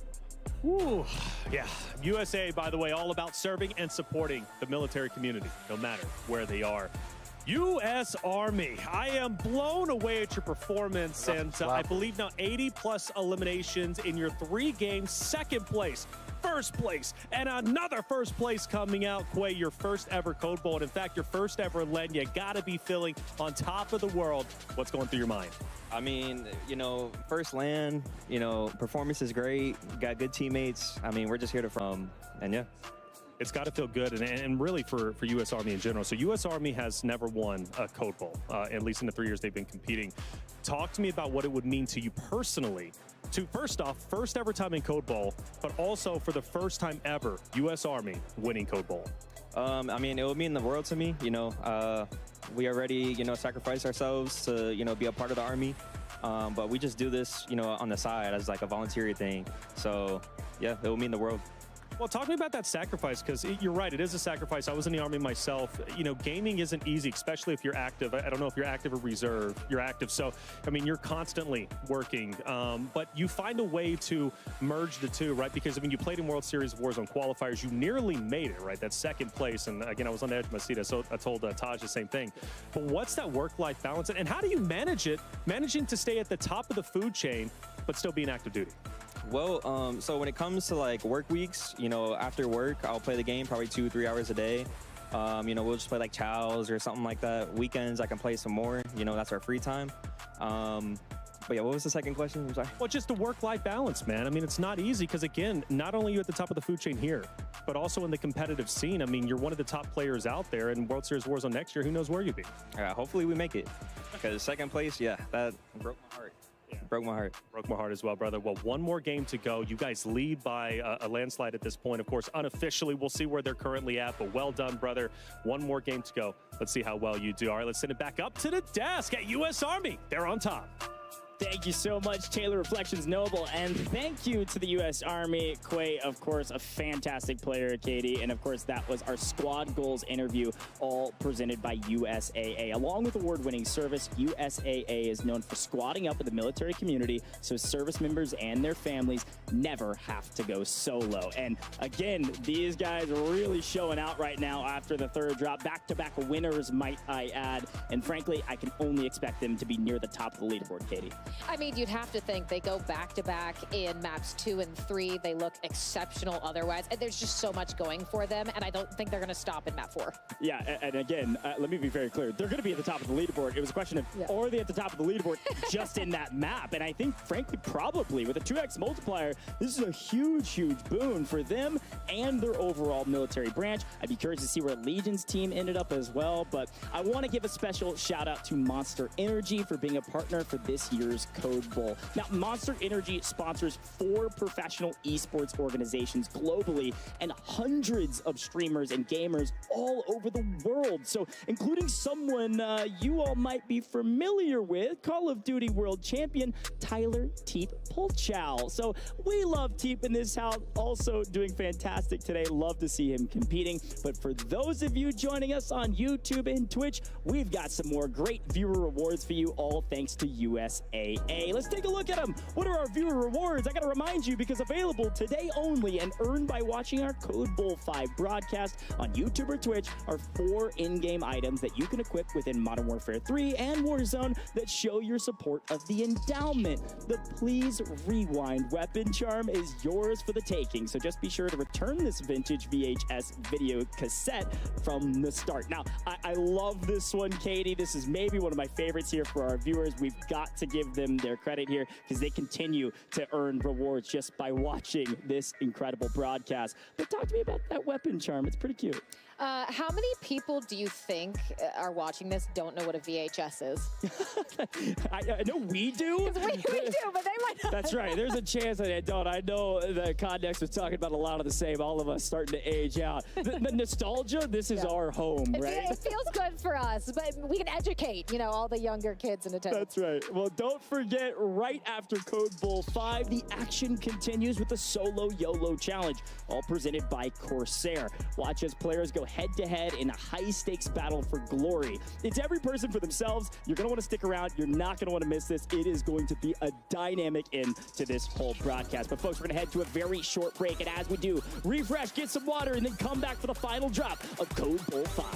Woo, yeah. USA, by the way, all about serving and supporting the military community, no matter where they are. U.S. Army, I am blown away at your performance, and I believe now 80-plus eliminations in your 3 games, second place, first place, and another first place coming out. Quay, your first ever Code Bowl, and in fact, your first ever LEN. You gotta be feeling on top of the world. What's going through your mind? I mean, you know, first LAN, you know, performance is great. Got good teammates. I mean, we're just here to and yeah. It's got to feel good, and really for U.S. Army in general. So U.S. Army has never won a Code Bowl, at least in the 3 years they've been competing. Talk to me about what it would mean to you personally to, first off, first ever time in Code Bowl, but also for the first time ever, U.S. Army winning Code Bowl. I mean, it would mean the world to me. You know, we already, you know, sacrificed ourselves to, you know, be a part of the Army. But we just do this, you know, on the side as like a volunteer thing. So, yeah, it would mean the world. Well, talk to me about that sacrifice, because you're right, it is a sacrifice. I was in the Army myself. You know, gaming isn't easy, especially if you're active. I don't know if you're active or reserve. You're active, so, I mean, you're constantly working. But you find a way to merge the two, right? Because, I mean, you played in World Series of Warzone qualifiers. You nearly made it, right? That's second place. And, again, I was on the edge of my seat. So I told Taj the same thing. But what's that work-life balance? And how do you manage it, managing to stay at the top of the food chain, but still be in active duty? Well, so when it comes to like work weeks, you know, after work, I'll play the game probably 2-3 hours a day. You know, we'll just play like chows or something like that. Weekends, I can play some more. You know, that's our free time. But yeah, what was the second question? I'm sorry. Well, just the work-life balance, man. I mean, it's not easy because, again, not only are you at the top of the food chain here, but also in the competitive scene. I mean, you're one of the top players out there, and World Series Warzone next year, who knows where you'll be. Yeah, hopefully we make it. Because second place, yeah, that broke my heart. Yeah. Broke my heart. Broke my heart as well, brother. Well, one more game to go. You guys lead by a landslide at this point. Of course, unofficially, we'll see where they're currently at, but well done, brother. One more game to go. Let's see how well you do. All right, let's send it back up to the desk at U.S. Army. They're on top. Thank you so much, Taylor Reflections Noble, and thank you to the U.S. Army. Quay, of course, a fantastic player, Katie, and of course, that was our squad goals interview, all presented by USAA. Along with award-winning service, USAA is known for squadding up with the military community so service members and their families never have to go solo. And again, these guys are really showing out right now after the third drop. Back-to-back winners, might I add, and frankly, I can only expect them to be near the top of the leaderboard, Katie. I mean, you'd have to think they go back-to-back in maps 2 and 3. They look exceptional otherwise. And there's just so much going for them, and I don't think they're going to stop in map 4. Yeah, and again, let me be very clear. They're going to be at the top of the leaderboard. It was a question of, are they at the top of the leaderboard just in that map? And I think, frankly, probably with a 2x multiplier, this is a huge, huge boon for them and their overall military branch. I'd be curious to see where Legion's team ended up as well, but I want to give a special shout out to Monster Energy for being a partner for this year's Code Bowl. Now, Monster Energy sponsors 4 professional esports organizations globally and hundreds of streamers and gamers all over the world. So, including someone you all might be familiar with, Call of Duty World Champion Tyler Teep Polchow. So, we love Teep in this house, also doing fantastic today. Love to see him competing. But for those of you joining us on YouTube and Twitch, we've got some more great viewer rewards for you, all thanks to USAA. Let's take a look at them. What are our viewer rewards? I got to remind you, because available today only and earned by watching our Code Bowl 5 broadcast on YouTube or Twitch are 4 in-game items that you can equip within Modern Warfare 3 and Warzone that show your support of the endowment. The Please Rewind weapon charm is yours for the taking, so just be sure to return this vintage VHS video cassette from the start. Now, I love this one, Katie. This is maybe one of my favorites here for our viewers. We've got to give them their credit here because they continue to earn rewards just by watching this incredible broadcast. But talk to me about that weapon charm. It's pretty cute. How many people do you think are watching this don't know what a VHS is? I know we do. We do, but they might not. That's right. There's a chance that I don't. I know the Condex was talking about a lot of the same. All of us starting to age out. The nostalgia, this is our home, right? It feels good for us, but we can educate, all the younger kids in attendance. That's right. Well, don't forget, right after Code Bowl 5, the action continues with the Solo YOLO Challenge, all presented by Corsair. Watch as players go head-to-head in a high-stakes battle for glory. It's every person for themselves. You're going to want to stick around. You're not going to want to miss this. It is going to be a dynamic end to this whole broadcast. But, folks, we're going to head to a very short break. And as we do, refresh, get some water, and then come back for the final drop of Code Bowl 5.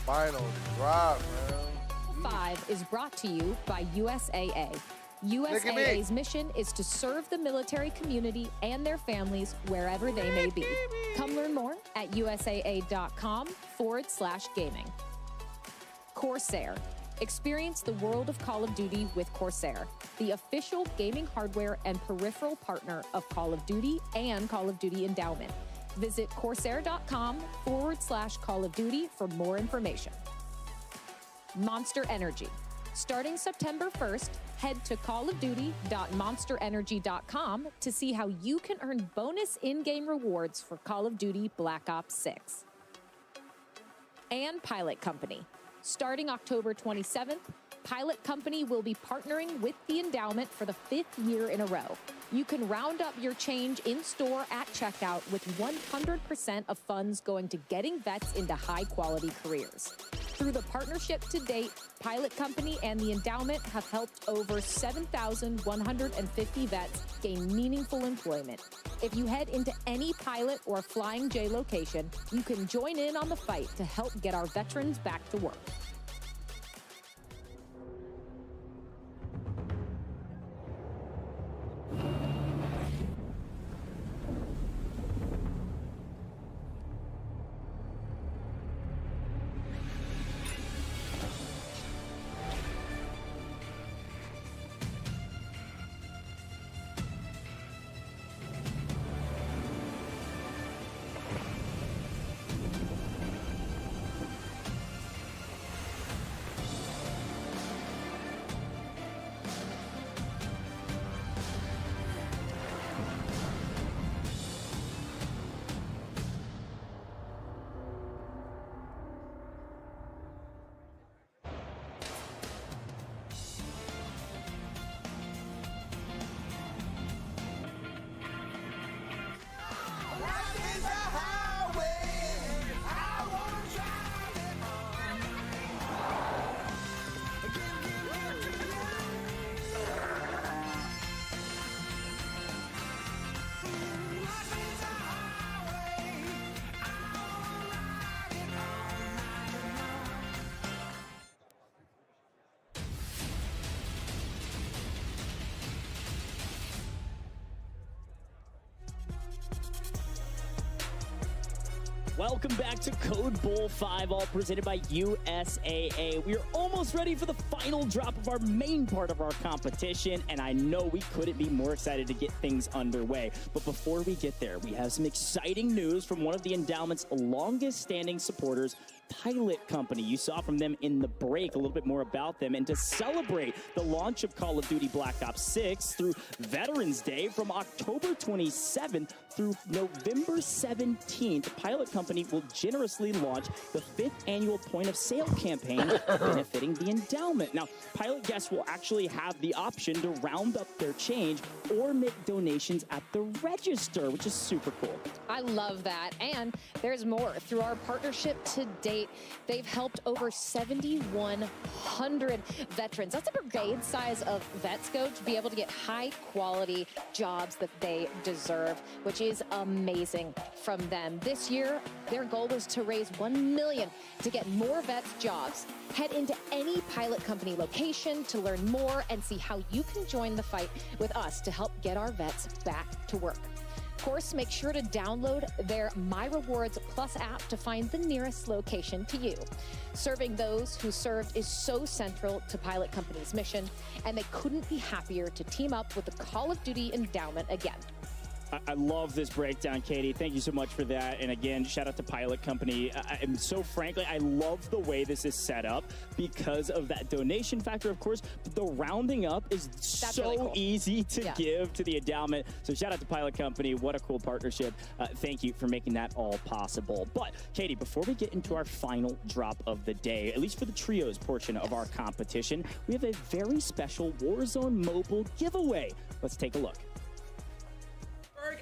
Final drop, man. 5 is brought to you by USAA. USAA's mission is to serve the military community and their families wherever they may be. Come learn more at usaa.com/gaming. Corsair. Experience the world of Call of Duty with Corsair, the official gaming hardware and peripheral partner of Call of Duty and Call of Duty Endowment. Visit corsair.com/Call of Duty for more information. Monster Energy. Starting September 1st, head to callofduty.monsterenergy.com to see how you can earn bonus in-game rewards for Call of Duty Black Ops 6. And Pilot Company. Starting October 27th, Pilot Company will be partnering with the Endowment for the 5th year in a row. You can round up your change in-store at checkout with 100% of funds going to getting vets into high-quality careers. Through the partnership to date, Pilot Company and the Endowment have helped over 7,150 vets gain meaningful employment. If you head into any Pilot or Flying J location, you can join in on the fight to help get our veterans back to work. Welcome back to Code Bowl 5, all presented by USAA. We are almost ready for the final drop of our main part of our competition, and I know we couldn't be more excited to get things underway. But before we get there, we have some exciting news from one of the endowment's longest-standing supporters, Pilot Company. You saw from them in the break a little bit more about them. And to celebrate the launch of Call of Duty Black Ops 6 through Veterans Day from October 27th through November 17th, Pilot Company will generously launch the 5th annual point of sale campaign benefiting the endowment. Now, Pilot guests will actually have the option to round up their change or make donations at the register, which is super cool. I love that. And there's more. Through our partnership to date, they've helped over 7,100 veterans. That's a brigade size of vets go to be able to get high quality jobs that they deserve, which is amazing from them. This year, their goal is to raise $1 million to get more vets jobs. Head into any Pilot Company location to learn more and see how you can join the fight with us to help get our vets back to work. Of course, make sure to download their My Rewards Plus app to find the nearest location to you. Serving those who served is so central to Pilot Company's mission, and they couldn't be happier to team up with the Call of Duty Endowment again. I love this breakdown, Katie. Thank you so much for that. And again, shout out to Pilot Company. And so frankly, I love the way this is set up because of that donation factor, of course. But the rounding up is so really cool. Easy to give to the endowment. So shout out to Pilot Company. What a cool partnership. Thank you for making that all possible. But Katie, before we get into our final drop of the day, at least for the trios portion of our competition, we have a very special Warzone mobile giveaway. Let's take a look.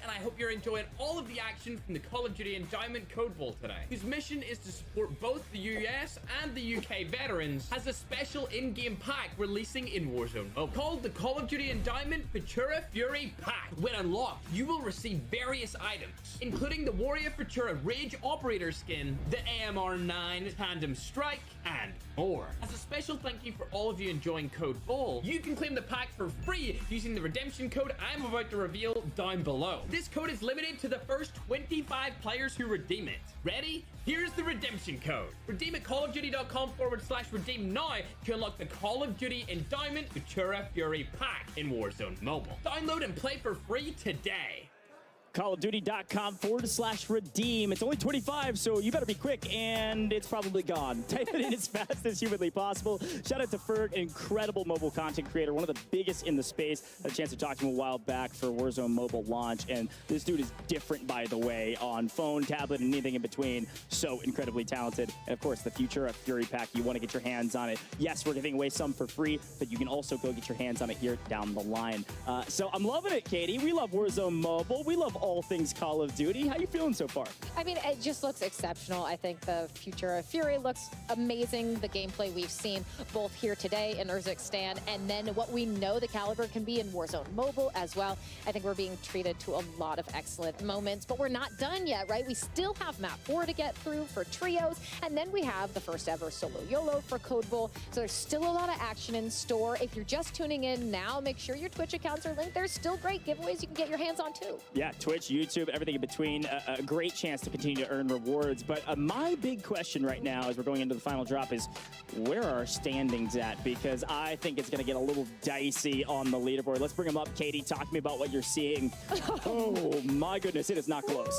And I hope you're enjoying all of the action from the Call of Duty Endowment Code Bowl today, whose mission is to support both the US and the UK veterans, has a special in-game pack releasing in Warzone Mobile called the Call of Duty Endowment Futura Fury Pack. When unlocked, you will receive various items, including the Warrior Futura Rage Operator skin, the AMR-9 Tandem Strike, and more. As a special thank you for all of you enjoying Code Bowl, you can claim the pack for free using the redemption code I'm about to reveal down below. This code is limited to the first 25 players who redeem it. Ready? Here's the redemption code. Redeem at callofduty.com/redeem now to unlock the Call of Duty Endowment Futura Fury Pack in Warzone Mobile. Download and play for free today. callofduty.com/redeem. It's only 25, so you better be quick, and it's probably gone. Type it in as fast as humanly possible. Shout out to Ferg, incredible mobile content creator, one of the biggest in the space. Had a chance to talk to him a while back for Warzone Mobile launch, and this dude is different, by the way, on phone, tablet, and anything in between. So incredibly talented. And of course, the Futura Fury Pack, you want to get your hands on it. Yes, we're giving away some for free, but you can also go get your hands on it here down the line. So I'm loving it, Katie. We love Warzone Mobile. We love all things Call of Duty. How you feeling so far? I mean, it just looks exceptional. I think the Futura Fury looks amazing. The gameplay we've seen both here today in Urzikstan, and then what we know the caliber can be in Warzone Mobile as well. I think we're being treated to a lot of excellent moments, but we're not done yet, right? We still have map 4 to get through for trios, and then we have the first ever solo YOLO for Code Bowl. So there's still a lot of action in store. If you're just tuning in now, make sure your Twitch accounts are linked. There's still great giveaways you can get your hands on too. Yeah, Twitch, YouTube, everything in between. A great chance to continue to earn rewards. But my big question right now as we're going into the final drop is, where are our standings at? Because I think it's going to get a little dicey on the leaderboard. Let's bring them up. Katie, talk to me about what you're seeing. Oh, my goodness, it is not close.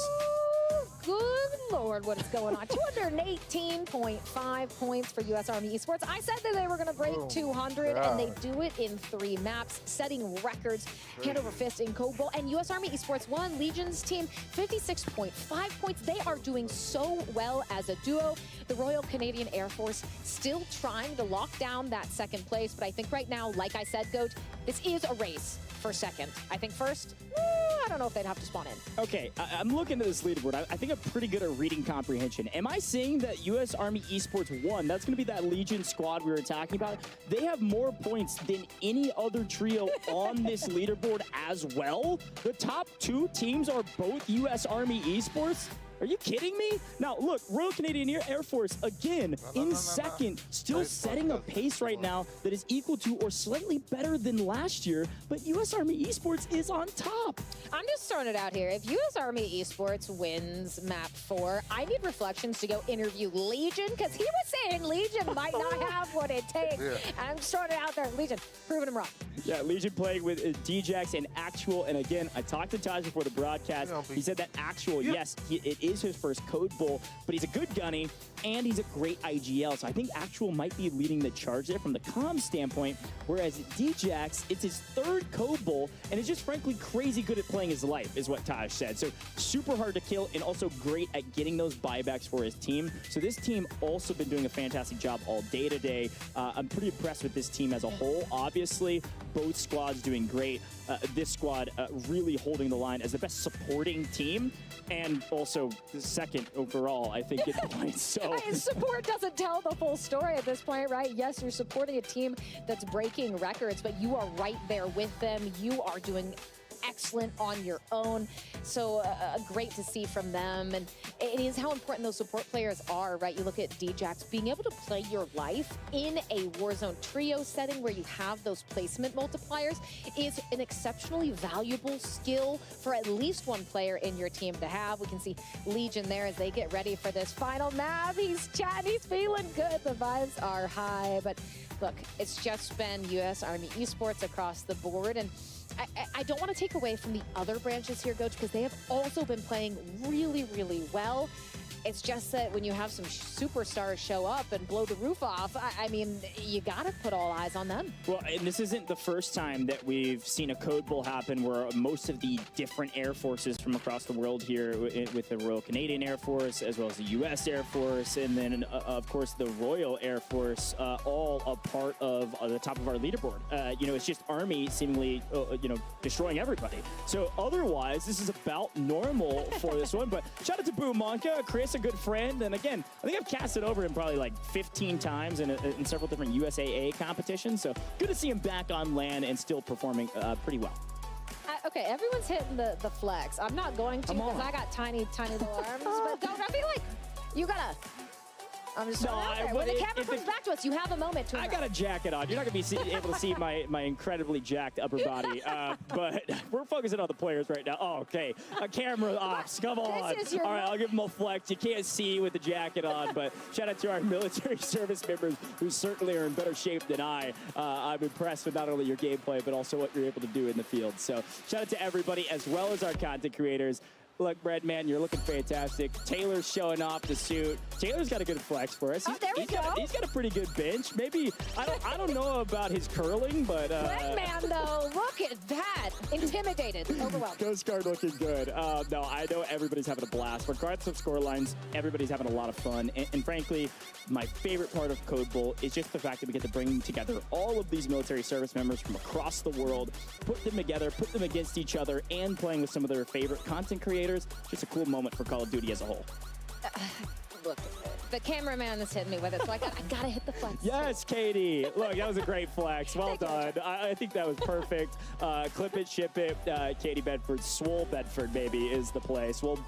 Good Lord, what is going on? 218.5 points for U.S. Army Esports. I said that they were going to break 200, and they do it in 3 maps, setting records hand over fist in Code Bowl. And U.S. Army Esports won. Legion's team, 56.5 points. They are doing so well as a duo. The Royal Canadian Air Force still trying to lock down that second place, but I think right now, like I said, Goat, this is a race for second. I think first, I don't know if they'd have to spawn in. Okay, I'm looking at this leaderboard. I think I'm pretty good at reading comprehension. Am I saying that U.S. Army Esports won? That's going to be that Legion squad we were talking about. They have more points than any other trio on this leaderboard as well. The top 2 teams are both U.S. Army Esports. Are you kidding me? Now, look, Royal Canadian Air Force, again, in second, still setting a pace right now that is equal to or slightly better than last year, but U.S. Army Esports is on top. I'm just throwing it out here. If U.S. Army Esports wins map 4, I need Reflections to go interview Legion, because he was saying Legion might not have what it takes. Yeah. I'm just throwing it out there. Legion, proving him wrong. Yeah, Legion playing with Djax and Actual, and again, I talked to Taj before the broadcast. He said that Actual, yes, it is his first Code Bowl, but he's a good gunny, and he's a great IGL, so I think Actual might be leading the charge there from the comm standpoint, whereas Djax, it's his third Code Bowl, and is just frankly crazy good at playing his life, is what Taj said. So super hard to kill, and also great at getting those buybacks for his team. So this team also been doing a fantastic job all day today. I'm pretty impressed with this team as a whole. Obviously, both squads doing great. This squad really holding the line as the best supporting team, and also the second overall, I think, at points. So support doesn't tell the full story at this point, right? Yes, you're supporting a team that's breaking records, but you are right there with them. You are doing excellent on your own. So great to see from them. And it is how important those support players are, right? You look at Djax, being able to play your life in a Warzone trio setting where you have those placement multipliers is an exceptionally valuable skill for at least one player in your team to have. We can see Legion there as they get ready for this final map. He's chatting, he's feeling good. The vibes are high. But look, it's just been U.S. Army Esports across the board. And I don't want to take away from the other branches here, Coach, because they have also been playing really, really well. It's just that when you have some superstars show up and blow the roof off, I mean, you got to put all eyes on them. Well, and this isn't the first time that we've seen a Code Bowl happen where most of the different air forces from across the world here with the Royal Canadian Air Force, as well as the U.S. Air Force, and then, of course, the Royal Air Force, all a part of the top of our leaderboard. It's just Army seemingly, destroying everybody. So otherwise, this is about normal for this one. But shout out to Boo Monka, Chris, a good friend, and again, I think I've casted over him probably like 15 times in several different USAA competitions, so good to see him back on land and still performing pretty well. Okay, everyone's hitting the flex. I'm not going to because I got tiny little arms, but I feel like you gotta. I'm just when the camera comes back to us, you have a moment to. I got a jacket on. You're not going to be able to see my incredibly jacked upper body, but we're focusing on the players right now. Oh, okay. A camera off. Come on. All right, I'll give them a flex. You can't see with the jacket on, but shout out to our military service members who certainly are in better shape than I. I'm impressed with not only your gameplay, but also what you're able to do in the field. So shout out to everybody, as well as our content creators. Look, Brad, man, you're looking fantastic. Taylor's showing off the suit. Taylor's got a good flex for us. He's got a pretty good bench. Maybe I don't know about his curling, but man, though, look at that. Intimidated, overwhelmed. Ghost Guard looking good. No, I know everybody's having a blast. Regardless of score lines, everybody's having a lot of fun. And frankly, my favorite part of Code Bowl is just the fact that we get to bring together all of these military service members from across the world, put them together, put them against each other, and playing with some of their favorite content creators. Just a cool moment for Call of Duty as a whole. Look, the cameraman is hitting me with it, so I gotta hit the flex. Yes, Katie. Look, that was a great flex. Well done. I think that was perfect. Clip it, ship it. Katie Bedford, Swole Bedford, baby, is the play. Swole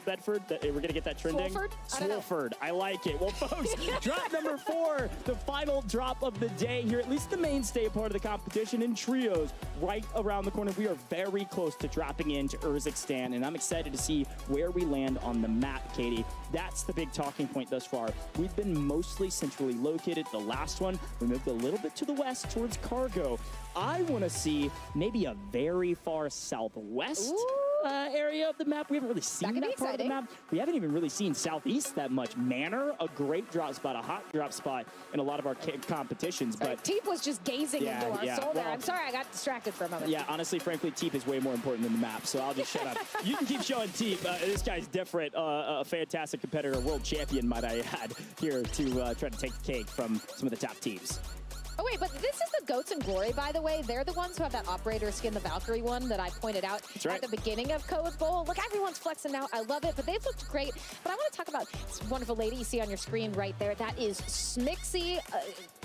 Bedford. We're gonna get that trending. Swolford. I like it. Well, folks, drop number 4, the final drop of the day here, at least the mainstay part of the competition in trios, right around the corner. We are very close to dropping into Urzikstan, and I'm excited to see where we land on the map, Katie. That's the big talking point thus far. We've been mostly centrally located. The last one, we moved a little bit to the west towards Cargo. I want to see maybe a very far southwest area of the map. We haven't really seen that part of the map. We haven't even really seen southeast that much. Manor, a great drop spot, a hot drop spot in a lot of our competitions. But Teep was just gazing into our soul there. I'm sorry, I got distracted for a moment. Yeah, honestly, frankly, Teep is way more important than the map, so I'll just shut up. You can keep showing Teep. This guy's different. A fantastic competitor, world champion, might I add, here to try to take the cake from some of the top teams. Oh, wait, but this is the Goats and Glory, by the way. They're the ones who have that operator skin, the Valkyrie one that I pointed out at the beginning of Code Bowl. Look, everyone's flexing now. I love it, but they've looked great. But I want to talk about this wonderful lady you see on your screen right there. That is Smixy.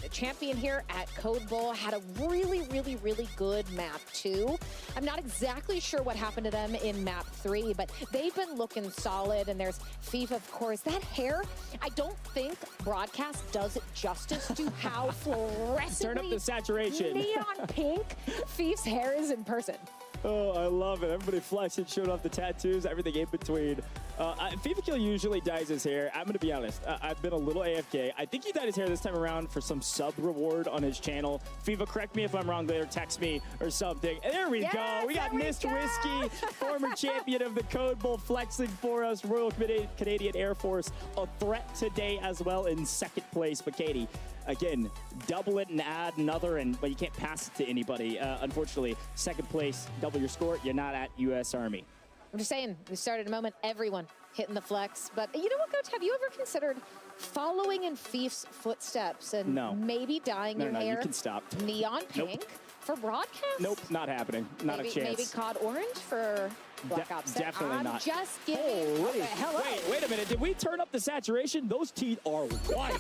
champion here at Code Bowl, had a really, really, really good map 2. I'm not exactly sure what happened to them in map 3, but they've been looking solid. And there's FIFA, of course. That hair, I don't think broadcast does it justice to how fluorescently Turn up the saturation. neon pink Fief's hair is in person. Oh, I love it. Everybody flexing, showing off the tattoos, everything in between. FIFA Kill usually dyes his hair. I'm going to be honest. I've been a little AFK. I think he dyed his hair this time around for some sub reward on his channel. FIFA, correct me if I'm wrong later. Text me or something. And there we go. We got Mist Whiskey, former champion of the Code Bowl, flexing for us. Royal Canadian Air Force, a threat today as well in second place. But Katie, again, double it and add another, but you can't pass it to anybody. Unfortunately, second place, double your score. You're not at U.S. Army. I'm just saying, we started a moment, everyone hitting the flex. But you know what, Coach? Have you ever considered following in Fief's footsteps and maybe dyeing your hair you can stop. neon pink for broadcast? Nope, not happening. Not a chance. Maybe COD Orange for Black Ops 10. Definitely not. Just giving. Hello. Wait a minute. Did we turn up the saturation? Those teeth are white.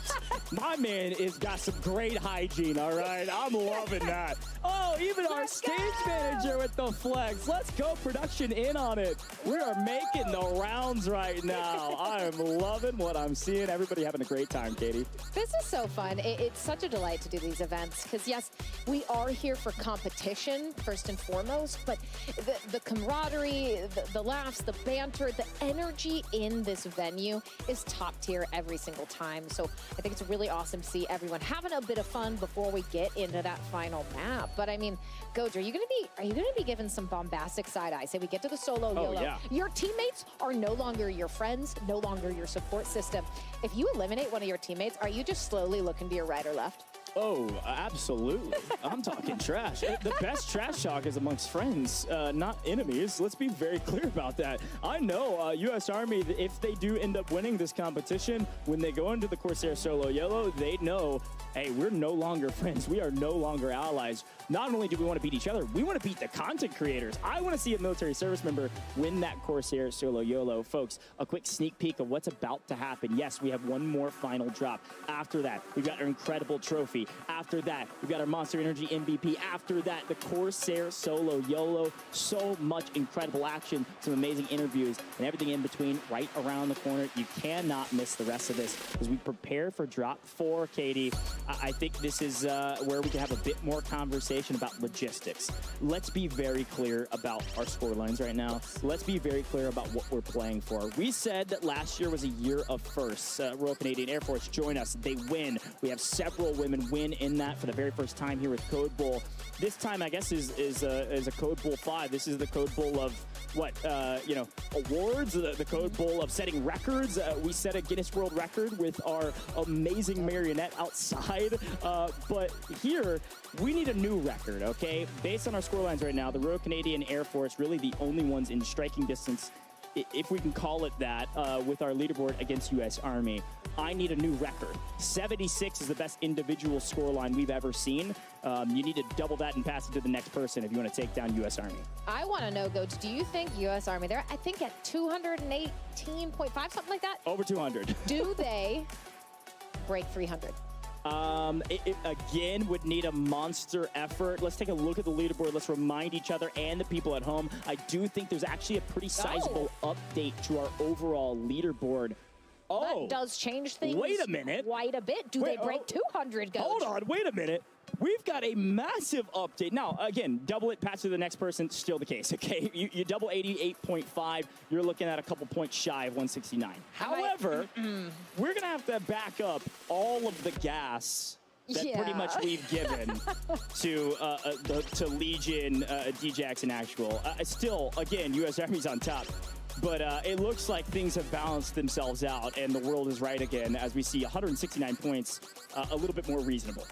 My man has got some great hygiene, all right? I'm loving that. Oh, even our stage manager with the flex. Let's go. Production in on it. We are making the rounds right now. I am loving what I'm seeing. Everybody having a great time, Katie. This is so fun. It's such a delight to do these events because, yes, we are here for competition first and foremost, but the camaraderie, the laughs, the banter, the energy in this venue is top tier every single time. So I think it's really awesome to see everyone having a bit of fun before we get into that final map. But I mean, Goj, are you gonna be given some bombastic side eye? Say we get to the solo YOLO. Yeah. Your teammates are no longer your friends, no longer your support system. If you eliminate one of your teammates, are you just slowly looking to your right or left? Oh, absolutely. I'm talking trash. The best trash talk is amongst friends, not enemies. Let's be very clear about that. I know U.S. Army, if they do end up winning this competition, when they go into the Corsair Solo Yellow, they know, hey, we're no longer friends. We are no longer allies. Not only do we want to beat each other, we want to beat the content creators. I want to see a military service member win that Corsair Solo YOLO. Folks, a quick sneak peek of what's about to happen. Yes, we have one more final drop. After that, we've got our incredible trophy. After that, we've got our Monster Energy MVP. After that, the Corsair Solo YOLO. So much incredible action, some amazing interviews, and everything in between right around the corner. You cannot miss the rest of this as we prepare for drop 4, Katie. I think this is where we can have a bit more conversation about logistics. Let's be very clear about our score lines right now. Let's be very clear about what we're playing for. We said that last year was a year of firsts. Royal Canadian Air Force join us. They win. We have several women win in that for the very first time here with Code Bowl. This time, I guess, is a Code Bowl 5. This is the Code Bowl of what, awards, the Code Bowl of setting records. We set a Guinness World Record with our amazing marionette outside. But here, we need a new record, okay? Based on our score lines right now, the Royal Canadian Air Force, really the only ones in striking distance, if we can call it that, with our leaderboard against U.S. Army. I need a new record. 76 is the best individual scoreline we've ever seen. You need to double that and pass it to the next person if you want to take down U.S. Army. I want to know, Goj, do you think U.S. Army, they're, I think, at 218.5, something like that? Over 200. Do they break 300? It again would need a monster effort. Let's take a look at the leaderboard. Let's remind each other and the people at home. I do think there's actually a pretty sizable update to our overall leaderboard. Oh, that does change things. Wait a minute. Quite a bit. Do they break 200, Goj? Hold on. Wait a minute. We've got a massive update. Now, again, double it, pass to the next person, still the case, okay? You double 88.5, you're looking at a couple points shy of 169. However, we're going to have to back up all of the gas that pretty much we've given to Legion, DJX, and Actual. Still, again, U.S. Army's on top. But it looks like things have balanced themselves out, and the world is right again as we see 169 points, a little bit more reasonable.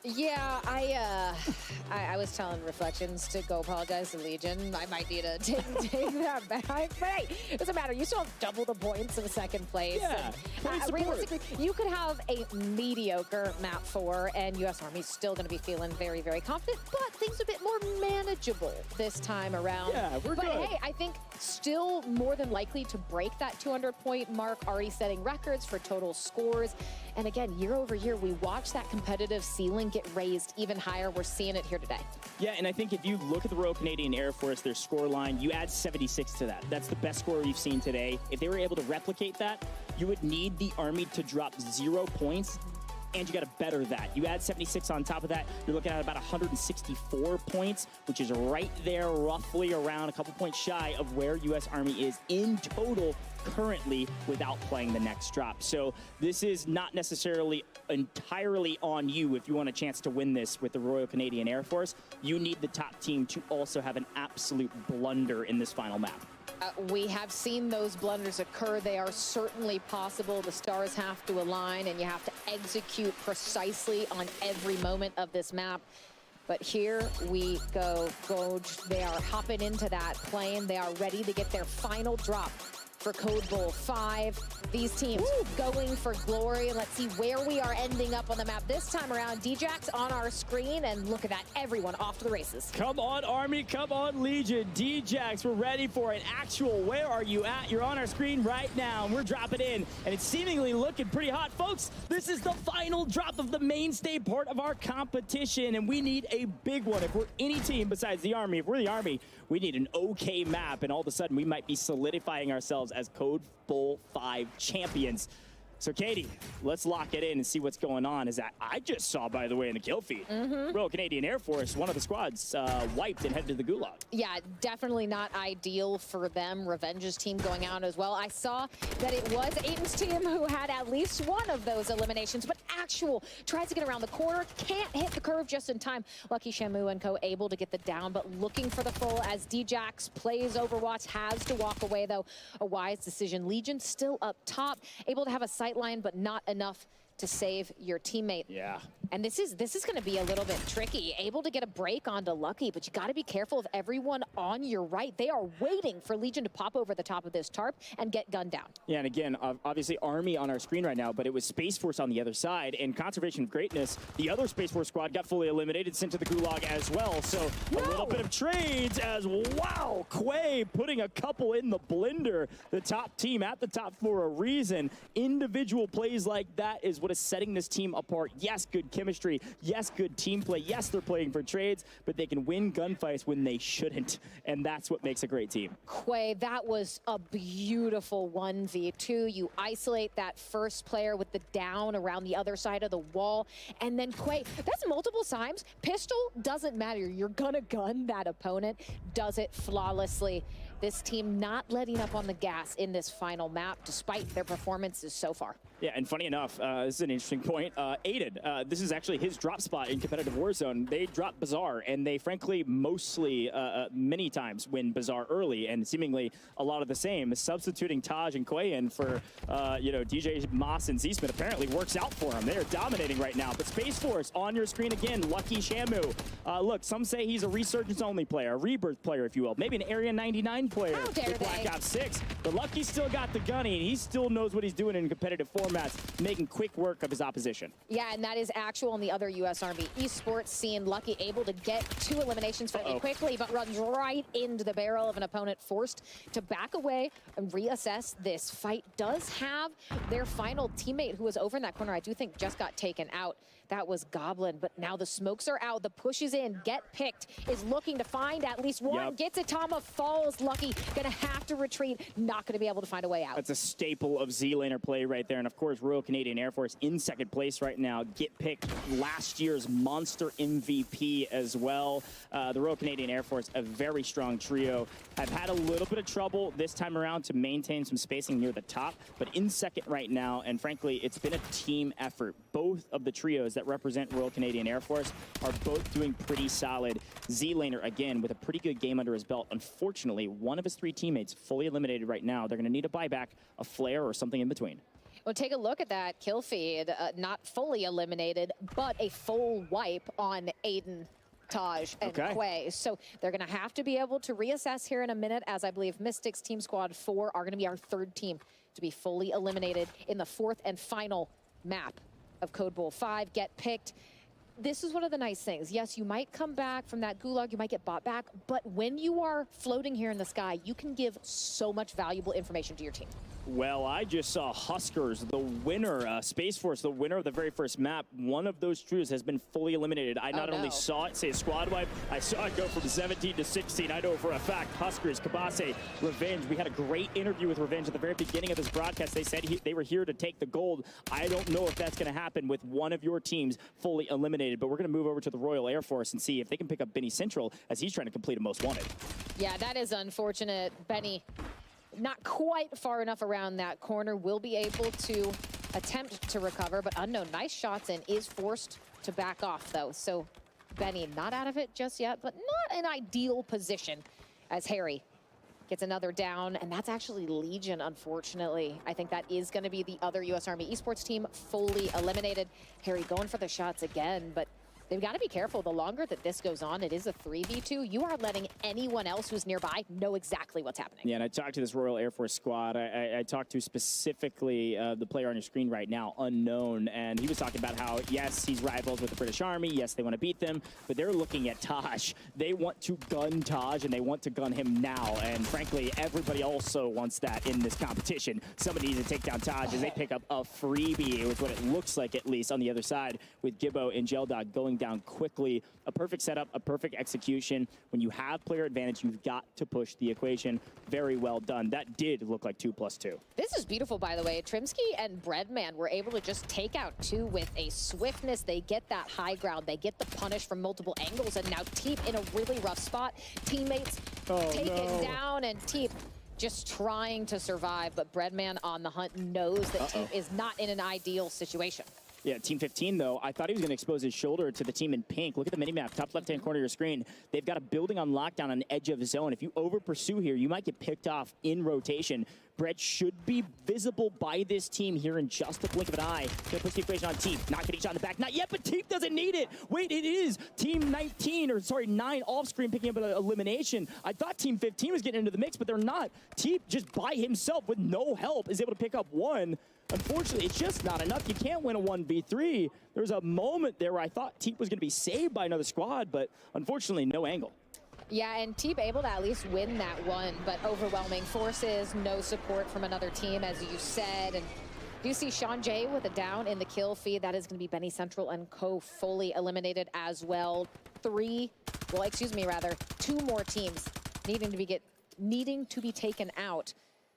Yeah, I was telling Reflections to go apologize to Legion. I might need to take that back. But hey, it doesn't matter. You still have double the points of second place. Yeah, and, realistically, you could have a mediocre map 4, and U.S. Army's still going to be feeling very, very confident, but things a bit more manageable this time around. Yeah, we're but good. Hey, I think still more than likely to break that 200-point mark, already setting records for total scores. And again, year over year, we watch that competitive ceiling get raised even higher. We're seeing it here today. Yeah, and I think if you look at the Royal Canadian Air Force, their score line, you add 76 to that. That's the best score you've seen today. If they were able to replicate that, you would need the Army to drop 0 points, and you got to better that. You add 76 on top of that, you're looking at about 164 points, which is right there, roughly around a couple points shy of where U.S. Army is in total currently without playing the next drop. So this is not necessarily entirely on you if you want a chance to win this with the Royal Canadian Air Force. You need the top team to also have an absolute blunder in this final map. We have seen those blunders occur. They are certainly possible. The stars have to align, and you have to execute precisely on every moment of this map. But here we go. Goj, they are hopping into that plane. They are ready to get their final drop for Code Bowl 5. These teams going for glory. Let's see where we are ending up on the map this time around. Djax on our screen, and look at that, everyone off to the races. Come on, Army, come on, Legion. Djax, we're ready for an actual where are you at? You're on our screen right now, and we're dropping in, and it's seemingly looking pretty hot. Folks, this is the final drop of the mainstay part of our competition, and we need a big one. If we're any team besides the Army, if we're the Army, we need an okay map, and all of a sudden we might be solidifying ourselves as Code Bowl 5 champions. So, Katie, let's lock it in and see what's going on. Is that I just saw, by the way, in the kill feed, Royal Canadian Air Force, one of the squads wiped and headed to the gulag. Yeah, definitely not ideal for them. Revenge's team going out as well. I saw that it was Aiden's team who had at least one of those eliminations, but Actual tries to get around the corner, can't hit the curve just in time. Lucky Shamu and co able to get the down, but looking for the full as Djax plays Overwatch, has to walk away though. A wise decision. Legion still up top, able to have a sight line, but not enough to save your teammate. Yeah. And this is going to be a little bit tricky. Able to get a break onto Lucky, but you got to be careful of everyone on your right. They are waiting for Legion to pop over the top of this tarp and get gunned down. Yeah, and again, obviously Army on our screen right now, but it was Space Force on the other side, and Conservation of Greatness, the other Space Force squad got fully eliminated, sent to the gulag as well. So a little bit of trades as, wow, Quay putting a couple in the blender. The top team at the top for a reason. Individual plays like that is what is setting this team apart. Yes, good chemistry. Yes, good team play. Yes, they're playing for trades, but they can win gunfights when they shouldn't, and that's what makes a great team. Quay, that was a beautiful 1v2. You isolate that first player with the down around the other side of the wall, and then Quay, that's multiple times. Pistol doesn't matter. You're gonna gun that opponent. Does it flawlessly. This team not letting up on the gas in this final map, despite their performances so far. Yeah, and funny enough, this is an interesting point. Aiden, this is actually his drop spot in competitive Warzone. They drop Bazaar, and they frankly mostly, many times, win Bazaar early, and seemingly a lot of the same. Substituting Taj and Quay in for, DJ Moss and Z-Smith apparently works out for him. They are dominating right now. But Space Force on your screen again, Lucky Shamu. Look, some say he's a Resurgence-only player, a Rebirth player, if you will. Maybe an Area 99 player with Black Ops 6. But Lucky still got the gunny, and he still knows what he's doing in competitive formats, making quick work of his opposition. Yeah, and that is Actual on the other U.S. Army esports scene. Lucky able to get 2 eliminations fairly quickly, but runs right into the barrel of an opponent, forced to back away and reassess this fight. Does have their final teammate who was over in that corner, I do think just got taken out. That was Goblin, but now the smokes are out. The push is in. Get Picked is looking to find at least one. Gets it. Tama falls. Lucky gonna have to retreat. Not gonna be able to find a way out. That's a staple of Z-Laner play right there. And of course, Royal Canadian Air Force in second place right now. Get Picked, last year's monster MVP as well. The Royal Canadian Air Force, a very strong trio. Have had a little bit of trouble this time around to maintain some spacing near the top, but in second right now. And frankly, it's been a team effort. Both of the trios that represent Royal Canadian Air Force are both doing pretty solid. Z-Laner, again, with a pretty good game under his belt. Unfortunately, one of his 3 teammates fully eliminated right now. They're going to need a buyback, a flare, or something in between. Well, take a look at that kill feed. Not fully eliminated, but a full wipe on Aiden, Taj, and Quay. So they're going to have to be able to reassess here in a minute, as I believe Mystics Team Squad 4 are going to be our 3rd team to be fully eliminated in the 4th and final map of Code Bowl 5. Get Picked. This is one of the nice things. Yes, you might come back from that gulag, you might get bought back, but when you are floating here in the sky, you can give so much valuable information to your team. Well, I just saw Huskers, the winner, Space Force, the winner of the very first map. One of those trios has been fully eliminated. I not only saw it say a squad wipe, I saw it go from 17 to 16. I know for a fact, Huskers, Kabase, Revenge. We had a great interview with Revenge at the very beginning of this broadcast. They said they were here to take the gold. I don't know if that's going to happen with one of your teams fully eliminated, but we're going to move over to the Royal Air Force and see if they can pick up Benny Central as he's trying to complete a most wanted. Yeah, that is unfortunate. Benny, not quite far enough around that corner, will be able to attempt to recover, but Unknown, nice shots and is forced to back off though. So Benny not out of it just yet, but not an ideal position as Harry gets another down, and that's actually Legion, unfortunately. I think that is going to be the other U.S. Army esports team fully eliminated. Harry going for the shots again, but they've got to be careful. The longer that this goes on, it is a 3v2. You are letting anyone else who's nearby know exactly what's happening. Yeah, and I talked to this Royal Air Force squad. I talked to specifically the player on your screen right now, Unknown, and he was talking about how, yes, he's rivals with the British Army. Yes, they want to beat them, but they're looking at Taj. They want to gun Taj, and they want to gun him now. And frankly, everybody also wants that in this competition. Somebody needs to take down Taj as they pick up a freebie, with what it looks like, at least, on the other side, with Gibbo and Geldog going down quickly. A perfect setup, a perfect execution. When you have player advantage, you've got to push the equation. Very well done. That did look like 2+2. This is beautiful, by the way. Trimsky and Breadman were able to just take out two with a swiftness. They get that high ground. They get the punish from multiple angles, and now Teep in a really rough spot. Teammates taken down, and Teep just trying to survive, but Breadman on the hunt knows that Teep is not in an ideal situation. Yeah, Team 15, though, I thought he was going to expose his shoulder to the team in pink. Look at the minimap, top left-hand corner of your screen. They've got a building on lockdown on the edge of the zone. If you over-pursue here, you might get picked off in rotation. Brett should be visible by this team here in just a blink of an eye. Gonna push the equation on Teep. Not getting shot in the back. Not yet, but Teep doesn't need it. Wait, it is Team 19, or sorry, 9 off-screen picking up an elimination. I thought Team 15 was getting into the mix, but they're not. Teep just by himself with no help is able to pick up one. Unfortunately, it's just not enough. You can't win a 1v3. There was a moment there where I thought Teep was going to be saved by another squad, but unfortunately, no angle. Yeah, and Teep able to at least win that one, but overwhelming forces, no support from another team, as you said. And you see Sean J with a down in the kill feed. That is going to be Benny Central and Co. fully eliminated as well. Two more teams needing to be taken out,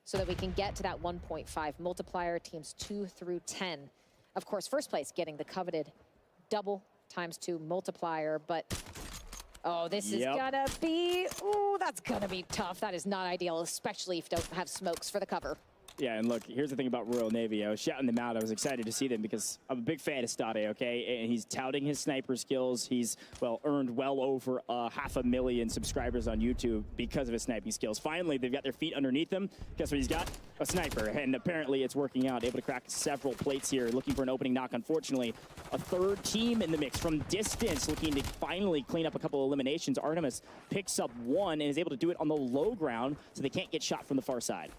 so that we can get to that 1.5 multiplier, teams 2 through 10. Of course, first place getting the coveted double ×2 multiplier, but this is gonna be, that's gonna be tough. That is not ideal, especially if you don't have smokes for the cover. Yeah, and look, here's the thing about Royal Navy. I was shouting them out. I was excited to see them because I'm a big fan of Stade, okay? And he's touting his sniper skills. He's, well, earned well over 500,000 subscribers on YouTube because of his sniping skills. Finally, they've got their feet underneath them. Guess what he's got? A sniper. And apparently it's working out. Able to crack several plates here, looking for an opening knock. Unfortunately, a third team in the mix from distance, looking to finally clean up a couple of eliminations. Artemis picks up one and is able to do it on the low ground, so they can't get shot from the far side.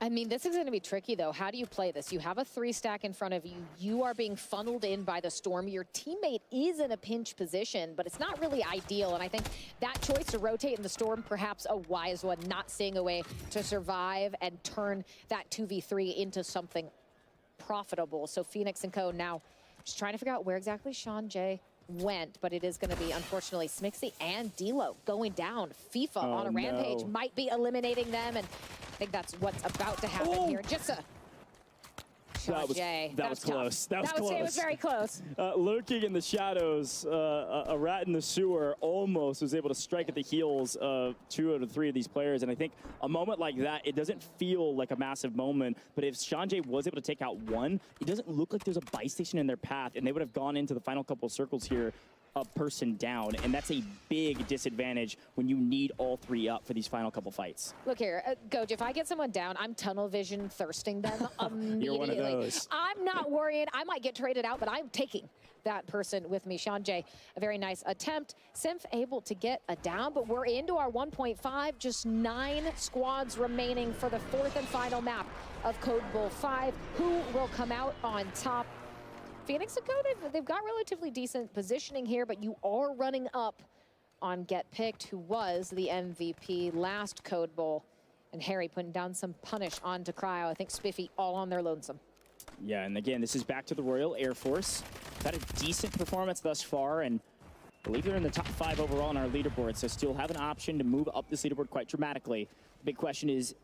I mean, this is going to be tricky, though. How do you play this? You have a 3-stack in front of you. You are being funneled in by the storm. Your teammate is in a pinch position, but it's not really ideal. And I think that choice to rotate in the storm, perhaps a wise one, not seeing a way to survive and turn that 2v3 into something profitable. So Phoenix and Co. now just trying to figure out where exactly Sean J went, but it is going to be, unfortunately, Smixy and D-Lo going down. FIFA on a rampage might be eliminating them, and I think that's what's about to happen here. Just a That was close. That was close. It was very close. Lurking in the shadows, a rat in the sewer almost was able to strike at the heels of 2 out of 3 of these players. And I think a moment like that, it doesn't feel like a massive moment. But if Sean J was able to take out one, it doesn't look like there's a buy station in their path. And they would have gone into the final couple of circles here, a person down, and that's a big disadvantage when you need all 3 up for these final couple fights. Look here, Goj, if I get someone down, I'm tunnel vision thirsting them immediately. You're one of those. I'm not worrying. I might get traded out, but I'm taking that person with me. Sean J, a very nice attempt. Symph able to get a down, but we're into our 1.5. Just 9 squads remaining for the 4th and final map of Code Bull 5. Who will come out on top? Phoenix and Co, they've got relatively decent positioning here, but you are running up on Get Picked, who was the MVP last Code Bowl. And Harry putting down some punish onto Cryo. I think Spiffy all on their lonesome. Yeah, and again, this is back to the Royal Air Force. Had a decent performance thus far, and I believe they're in the top 5 overall on our leaderboard, so still have an option to move up this leaderboard quite dramatically. The big question is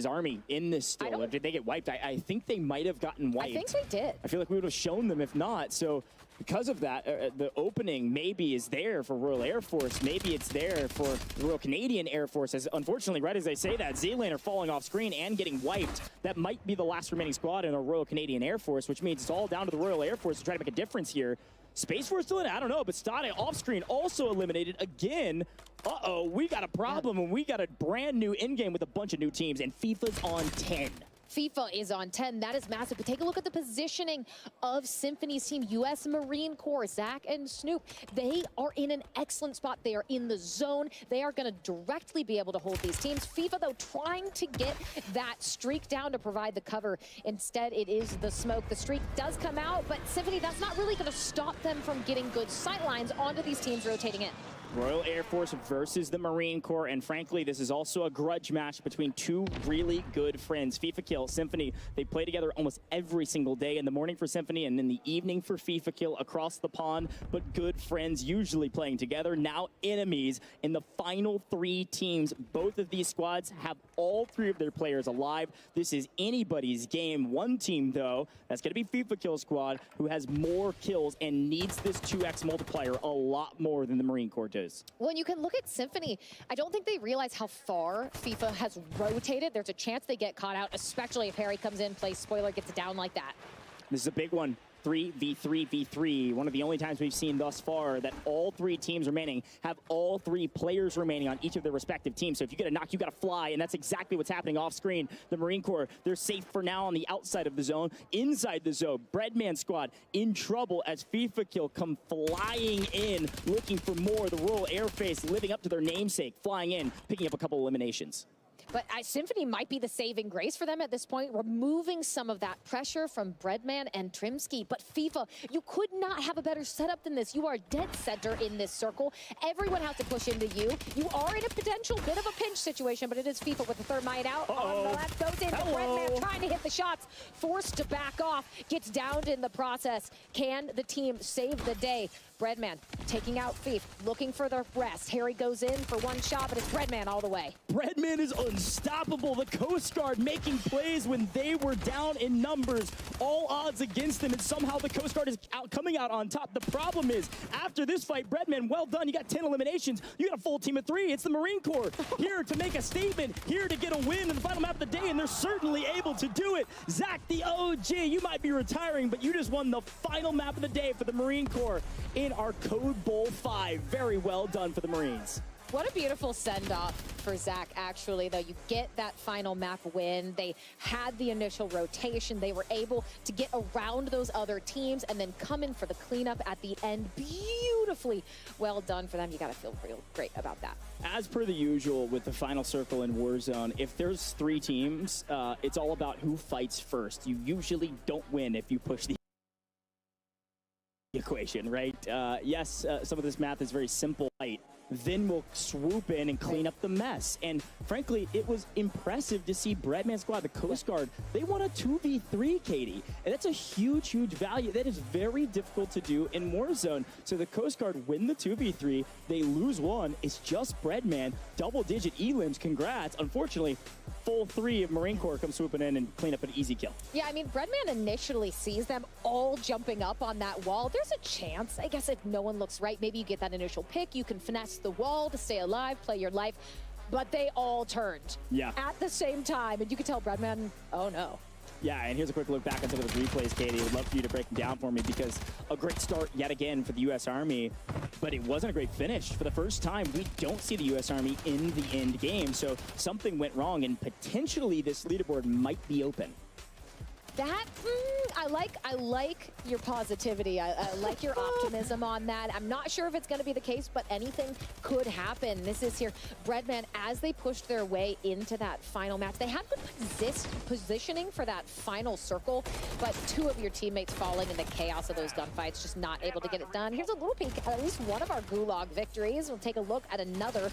Army in this still? Or did they get wiped? I think they might have gotten wiped. I think they did. I feel like we would have shown them if not. So because of that, the opening maybe is there for Royal Air Force. Maybe it's there for the Royal Canadian Air Force. As unfortunately, right as I say that, Z-Lane are falling off screen and getting wiped. That might be the last remaining squad in the Royal Canadian Air Force, which means it's all down to the Royal Air Force to try to make a difference here. Space Force still in it? I don't know, but Stade off screen also eliminated again. Uh-oh, we got a problem, and we got a brand new in-game with a bunch of new teams, and FIFA's on 10. FIFA is on 10. That is massive. But take a look at the positioning of Symphony's team. U.S. Marine Corps, Zach and Snoop, they are in an excellent spot. They are in the zone. They are going to directly be able to hold these teams. FIFA, though, trying to get that streak down to provide the cover. Instead, it is the smoke. The streak does come out, but Symphony, that's not really going to stop them from getting good sight lines onto these teams rotating in. Royal Air Force versus the Marine Corps, and frankly, this is also a grudge match between two really good friends. FIFA Kill, Symphony, they play together almost every single day, in the morning for Symphony and in the evening for FIFA Kill across the pond, but good friends usually playing together, now enemies in the final 3 teams. Both of these squads have all 3 of their players alive. This is anybody's game. One team, though, that's going to be FIFA Kill squad, who has more kills and needs this 2x multiplier a lot more than the Marine Corps does. When you can look at Symphony, I don't think they realize how far FIFA has rotated. There's a chance they get caught out, especially if Harry comes in, plays spoiler, gets it down like that. This is a big one. 3v3v3. One of the only times we've seen thus far that all 3 teams remaining have all 3 players remaining on each of their respective teams. So if you get a knock, you got to fly, and that's exactly what's happening off screen. The Marine Corps, they're safe for now on the outside of the zone. Inside the zone, Breadman squad in trouble as FIFA Kill come flying in, looking for more. The Royal Air Force living up to their namesake, flying in, picking up a couple eliminations. But Symphony might be the saving grace for them at this point, removing some of that pressure from Breadman and Trimsky. But FIFA, you could not have a better setup than this. You are dead center in this circle. Everyone has to push into you. You are in a potential bit of a pinch situation, but it is FIFA with the third mite out. On the left, goes in, but Breadman trying to hit the shots, forced to back off, gets downed in the process. Can the team save the day? Breadman taking out Fief, looking for the rest. Harry goes in for one shot, but it's Breadman all the way. Breadman is unstoppable. The Coast Guard making plays when they were down in numbers. All odds against them, and somehow the Coast Guard is coming out on top. The problem is, after this fight, Breadman, well done. You got 10 eliminations. You got a full team of 3. It's the Marine Corps here to make a statement, here to get a win in the final map of the day, and they're certainly able to do it. Zach, the OG, you might be retiring, but you just won the final map of the day for the Marine Corps in our Code Bowl 5. Very well done for the Marines. What a beautiful send-off for Zach, actually, though. You get that final map win. They had the initial rotation. They were able to get around those other teams and then come in for the cleanup at the end. Beautifully well done for them. You got to feel real great about that. As per the usual with the final circle in Warzone, if there's 3 teams, it's all about who fights first. You usually don't win if you push the equation, right? Yes, some of this math is very simple. Right? Then we'll swoop in and clean up the mess. And frankly, it was impressive to see Breadman squad, the Coast Guard, they won a 2v3, Katie. And that's a huge, huge value. That is very difficult to do in Warzone. So the Coast Guard win the 2v3, they lose 1. It's just Breadman, double-digit elims. Congrats. Unfortunately, full 3 of Marine Corps come swooping in and clean up an easy kill. Yeah, I mean, Breadman initially sees them all jumping up on that wall. There's a chance, I guess, if no one looks right, maybe you get that initial pick, you can finesse the wall to stay alive, play your life, but they all turned at the same time, and you could tell Breadman, oh no. Yeah, and here's a quick look back at some of those replays, Katie. I would love for you to break them down for me, because a great start yet again for the U.S. Army, but it wasn't a great finish. For the first time, we don't see the U.S. Army in the end game, so something went wrong, and potentially this leaderboard might be open. That, I like your positivity. I like your optimism on that. I'm not sure if it's going to be the case, but anything could happen. This is here. Breadman, as they pushed their way into that final match, they had good positioning for that final circle, but 2 of your teammates falling in the chaos of those gunfights, just not able to get it done. Here's a little peek at least one of our Gulag victories. We'll take a look at another.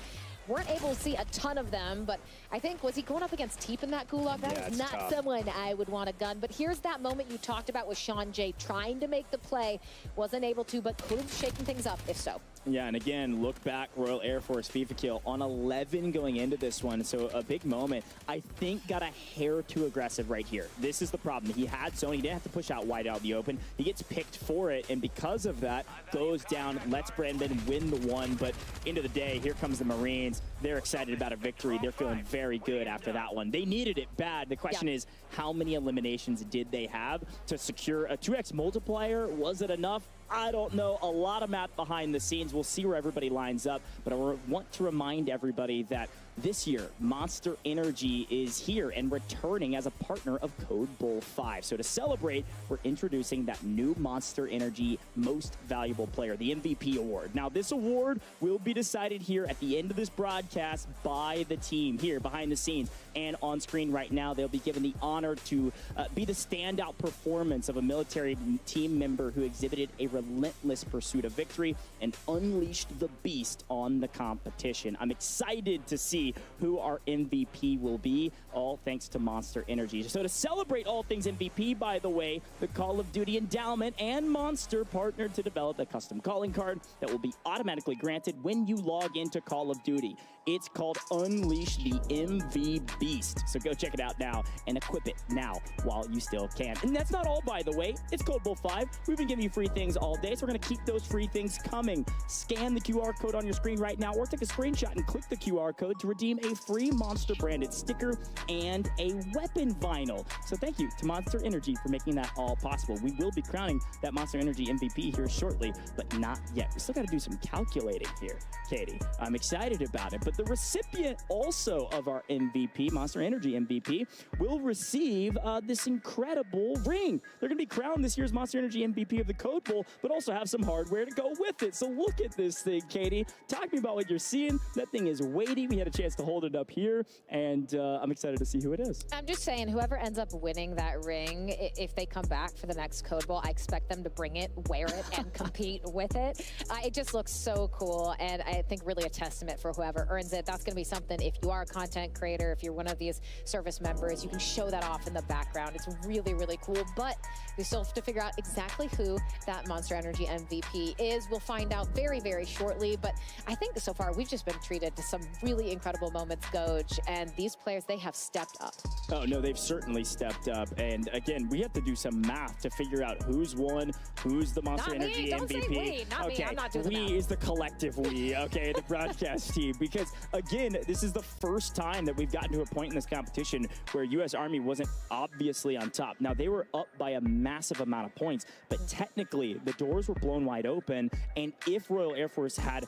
weren't able to see a ton of them, but I think, was he going up against Teep in that gulag? That is not tough. someone I would want a gun. But here's that moment you talked about with Sean J trying to make the play, wasn't able to, but could have shaken things up if so. Yeah, and again, look back, Royal Air Force FIFA kill on 11 going into this one, so a big moment. I think got a hair too aggressive right here. This is the problem. He had zone, he didn't have to push out wide out in the open. He gets picked for it, and because of that, goes down, lets Brandon win the one, but end of the day, here comes the Marines. They're excited about a victory. They're feeling very good after that one. They needed it bad. The question is, how many eliminations did they have to secure a 2x multiplier? Was it enough? I don't know. A lot of math behind the scenes. We'll see where everybody lines up, but I want to remind everybody that this year, Monster Energy is here and returning as a partner of Code Bull 5. So to celebrate, we're introducing that new Monster Energy Most Valuable Player, the MVP award. Now, this award will be decided here at the end of this broadcast by the team here behind the scenes and on screen right now. They'll be given the honor to be the standout performance of a military team member who exhibited a relentless pursuit of victory and unleashed the beast on the competition. I'm excited to see who our MVP will be, all thanks to Monster Energy. So to celebrate all things MVP, by the way, the Call of Duty Endowment and Monster partnered to develop a custom calling card that will be automatically granted when you log into Call of Duty. It's called Unleash the MV Beast. So go check it out now and equip it now while you still can. And that's not all, by the way. It's Code Bull 5. We've been giving you free things all day, so we're going to keep those free things coming. Scan the QR code on your screen right now or take a screenshot and click the QR code to redeem a free Monster branded sticker and a weapon vinyl. So thank you to Monster Energy for making that all possible. We will be crowning that Monster Energy MVP here shortly, but not yet. We still got to do some calculating here, Katie. I'm excited about it, but the recipient also of our MVP, Monster Energy MVP, will receive this incredible ring. They're going to be crowned this year's Monster Energy MVP of the Code Bowl, but also have some hardware to go with it. So look at this thing, Katie. Talk to me about what you're seeing. That thing is weighty. We had a chance to hold it up here, and I'm excited to see who it is. I'm just saying, whoever ends up winning that ring, if they come back for the next Code Bowl, I expect them to bring it, wear it, and compete with it. It just looks so cool, and I think really a testament for whoever earns it. That's going to be something, if you are a content creator, if you're one of these service members, you can show that off in the background. It's really, really cool, but we still have to figure out exactly who that Monster Energy MVP is. We'll find out very, very shortly, but I think so far we've just been treated to some really incredible moments, Goj, and these players, they have stepped up. Oh, no, they've certainly stepped up, and again, we have to do some math to figure out who's won, who's the Monster Not Energy me. Don't MVP. Say we. Not okay, me. I'm not doing we that. is the collective we, okay, the broadcast team, because again, this is the first time that we've gotten to a point in this competition where U.S. Army wasn't obviously on top. Now, they were up by a massive amount of points, but technically the doors were blown wide open, and if Royal Air Force had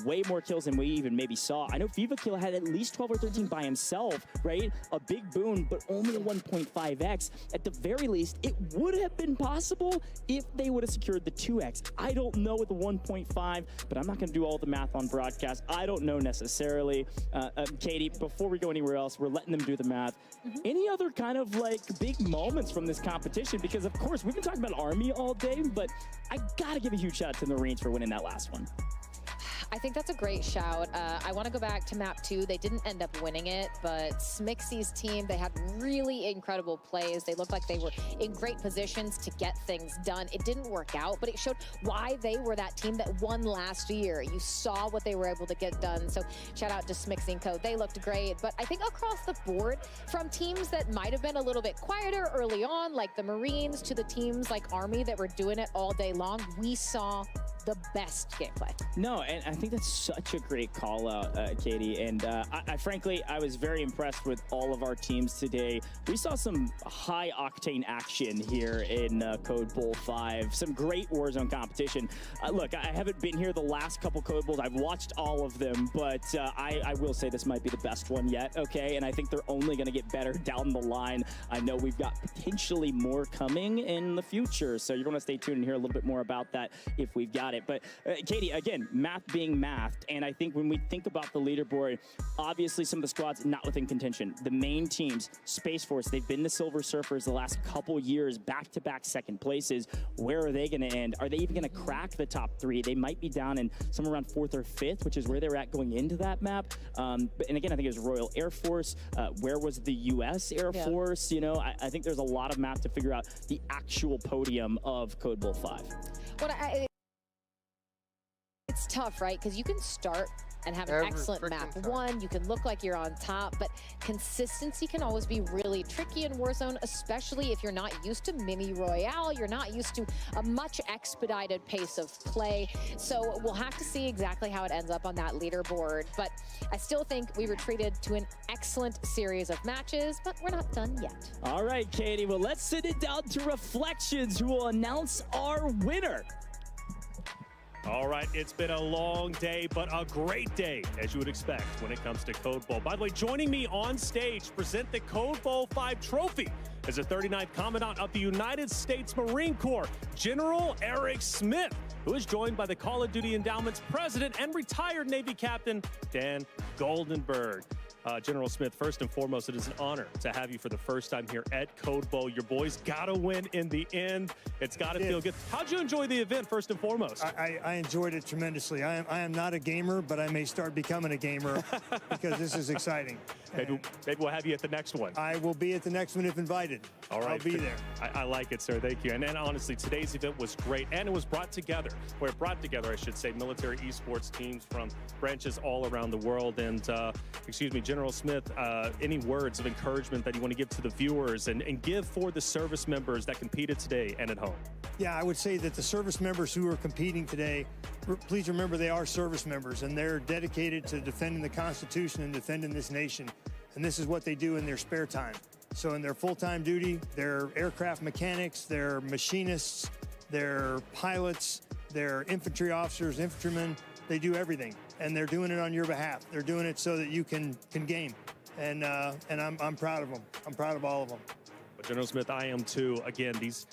way more kills than we even maybe saw. I know FIFA Kill had at least 12 or 13 by himself, right? A big boon, but only a 1.5x. At the very least, it would have been possible if they would have secured the 2x. I don't know with the 1.5, but I'm not going to do all the math on broadcast. I don't know necessarily. Katie, before we go anywhere else, we're letting them do the math. Any other kind of like big moments from this competition? Because of course, we've been talking about Army all day, but I got to give a huge shout out to the Marines for winning that last one. I think that's a great shout. I want to go back to map 2. They didn't end up winning it, but Smixy's team, they had really incredible plays. They looked like they were in great positions to get things done. It didn't work out, but it showed why they were that team that won last year. You saw what they were able to get done. So shout out to Smixy and Co. They looked great, but I think across the board, from teams that might have been a little bit quieter early on, like the Marines, to the teams like Army that were doing it all day long, we saw the best gameplay. No, and I think that's such a great call out, Katie. And I frankly, I was very impressed with all of our teams today. We saw some high octane action here in Code Bowl 5. Some great Warzone competition. Look, I haven't been here the last couple Code Bowls. I've watched all of them, but I will say this might be the best one yet, okay? And I think they're only going to get better down the line. I know we've got potentially more coming in the future, so you're going to stay tuned and hear a little bit more about that if we've got it. it. But Katie, again, math being mathed, and I think when we think about the leaderboard, obviously some of the squads not within contention. The main teams, Space Force, they've been the Silver Surfers the last couple years, back-to-back second places. Where are they going to end? Are they even going to crack the top 3? They might be down in somewhere around 4th or 5th, which is where they were at going into that map. And again, I think it was Royal Air Force. Where was the U.S. Air Force? You know, I think there's a lot of math to figure out the actual podium of Code Bowl 5. Well, it's tough, right? Because you can start and have an excellent map. One, you can look like you're on top, but consistency can always be really tricky in Warzone, especially if you're not used to Mini Royale, you're not used to a much expedited pace of play. So we'll have to see exactly how it ends up on that leaderboard. But I still think we were treated to an excellent series of matches, but we're not done yet. All right, Katie, well, let's send it down to Reflections, who will announce our winner. All right, it's been a long day, but a great day, as you would expect when it comes to Code Bowl. By the way, joining me on stage to present the Code Bowl 5 trophy is the 39th Commandant of the United States Marine Corps, General Eric Smith, who is joined by the Call of Duty Endowment's president and retired Navy Captain Dan Goldenberg. General Smith, first and foremost, it is an honor to have you for the first time here at Code Bowl. Your boys got to win in the end. It's got to feel good. How'd you enjoy the event, first and foremost? I enjoyed it tremendously. I am not a gamer, but I may start becoming a gamer because this is exciting. Maybe we'll have you at the next one. I will be at the next one if invited. All right. I'll be there. I like it, sir. Thank you. And honestly, today's event was great, and it was brought together, or it brought together, I should say, military esports teams from branches all around the world. And, excuse me, General Smith, any words of encouragement that you want to give to the viewers and give for the service members that competed today and at home? Yeah, I would say that the service members who are competing today, please remember they are service members, and they're dedicated to defending the Constitution and defending this nation. And this is what they do in their spare time. So in their full-time duty, they're aircraft mechanics, they're machinists, they're pilots, they're infantry officers, infantrymen. They do everything, and they're doing it on your behalf. They're doing it so that you can game. And I'm proud of them. I'm proud of all of them. But General Smith, I am too. Again, these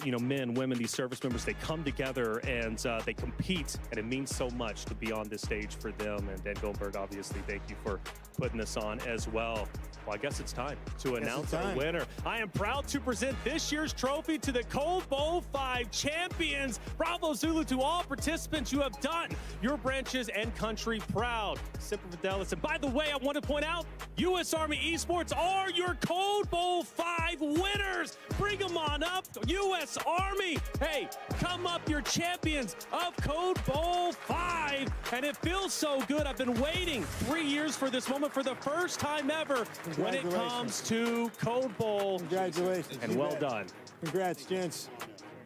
men, women, these service members, they come together and they compete, and it means so much to be on this stage for them. And Dan Goldberg, obviously, thank you for putting this on as well. Well, I guess it's time to announce our winner. I am proud to present this year's trophy to the Code Bowl 5 champions. Bravo Zulu to all participants. You have done your branches and country proud. Semper Fidelis. And by the way, I want to point out, U.S. Army Esports are your Code Bowl 5 winners. Bring them on up, U.S. Army. Hey, come up, your champions of Code Bowl 5. And it feels so good. I've been waiting 3 years for this moment for the first time ever when it comes to Code Bowl. Congratulations. And well done. Congrats, gents.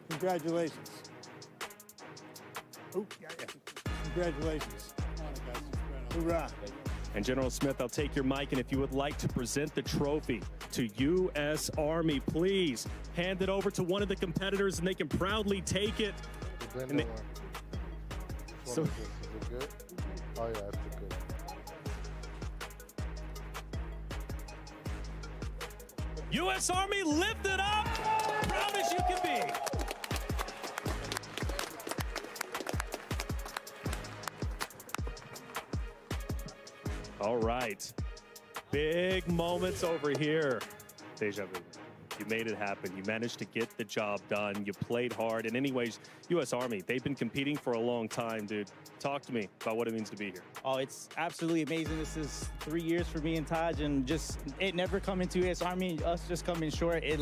Congratulations. Oh, yeah. Congratulations. Hoorah. And General Smith, I'll take your mic, and if you would like to present the trophy to U.S. Army, please hand it over to one of the competitors, and they can proudly take it. So, is it good? Oh, yeah, it's good. U.S. Army, lift it up, proud as you can be. All right, big moments over here. Deja vu. You made it happen. You managed to get the job done. You played hard. And anyways, U.S. Army, they've been competing for a long time, dude. Talk to me about what it means to be here. Oh, it's absolutely amazing. This is 3 years for me and Taj, and just it never coming to U.S. Army, us just coming short. It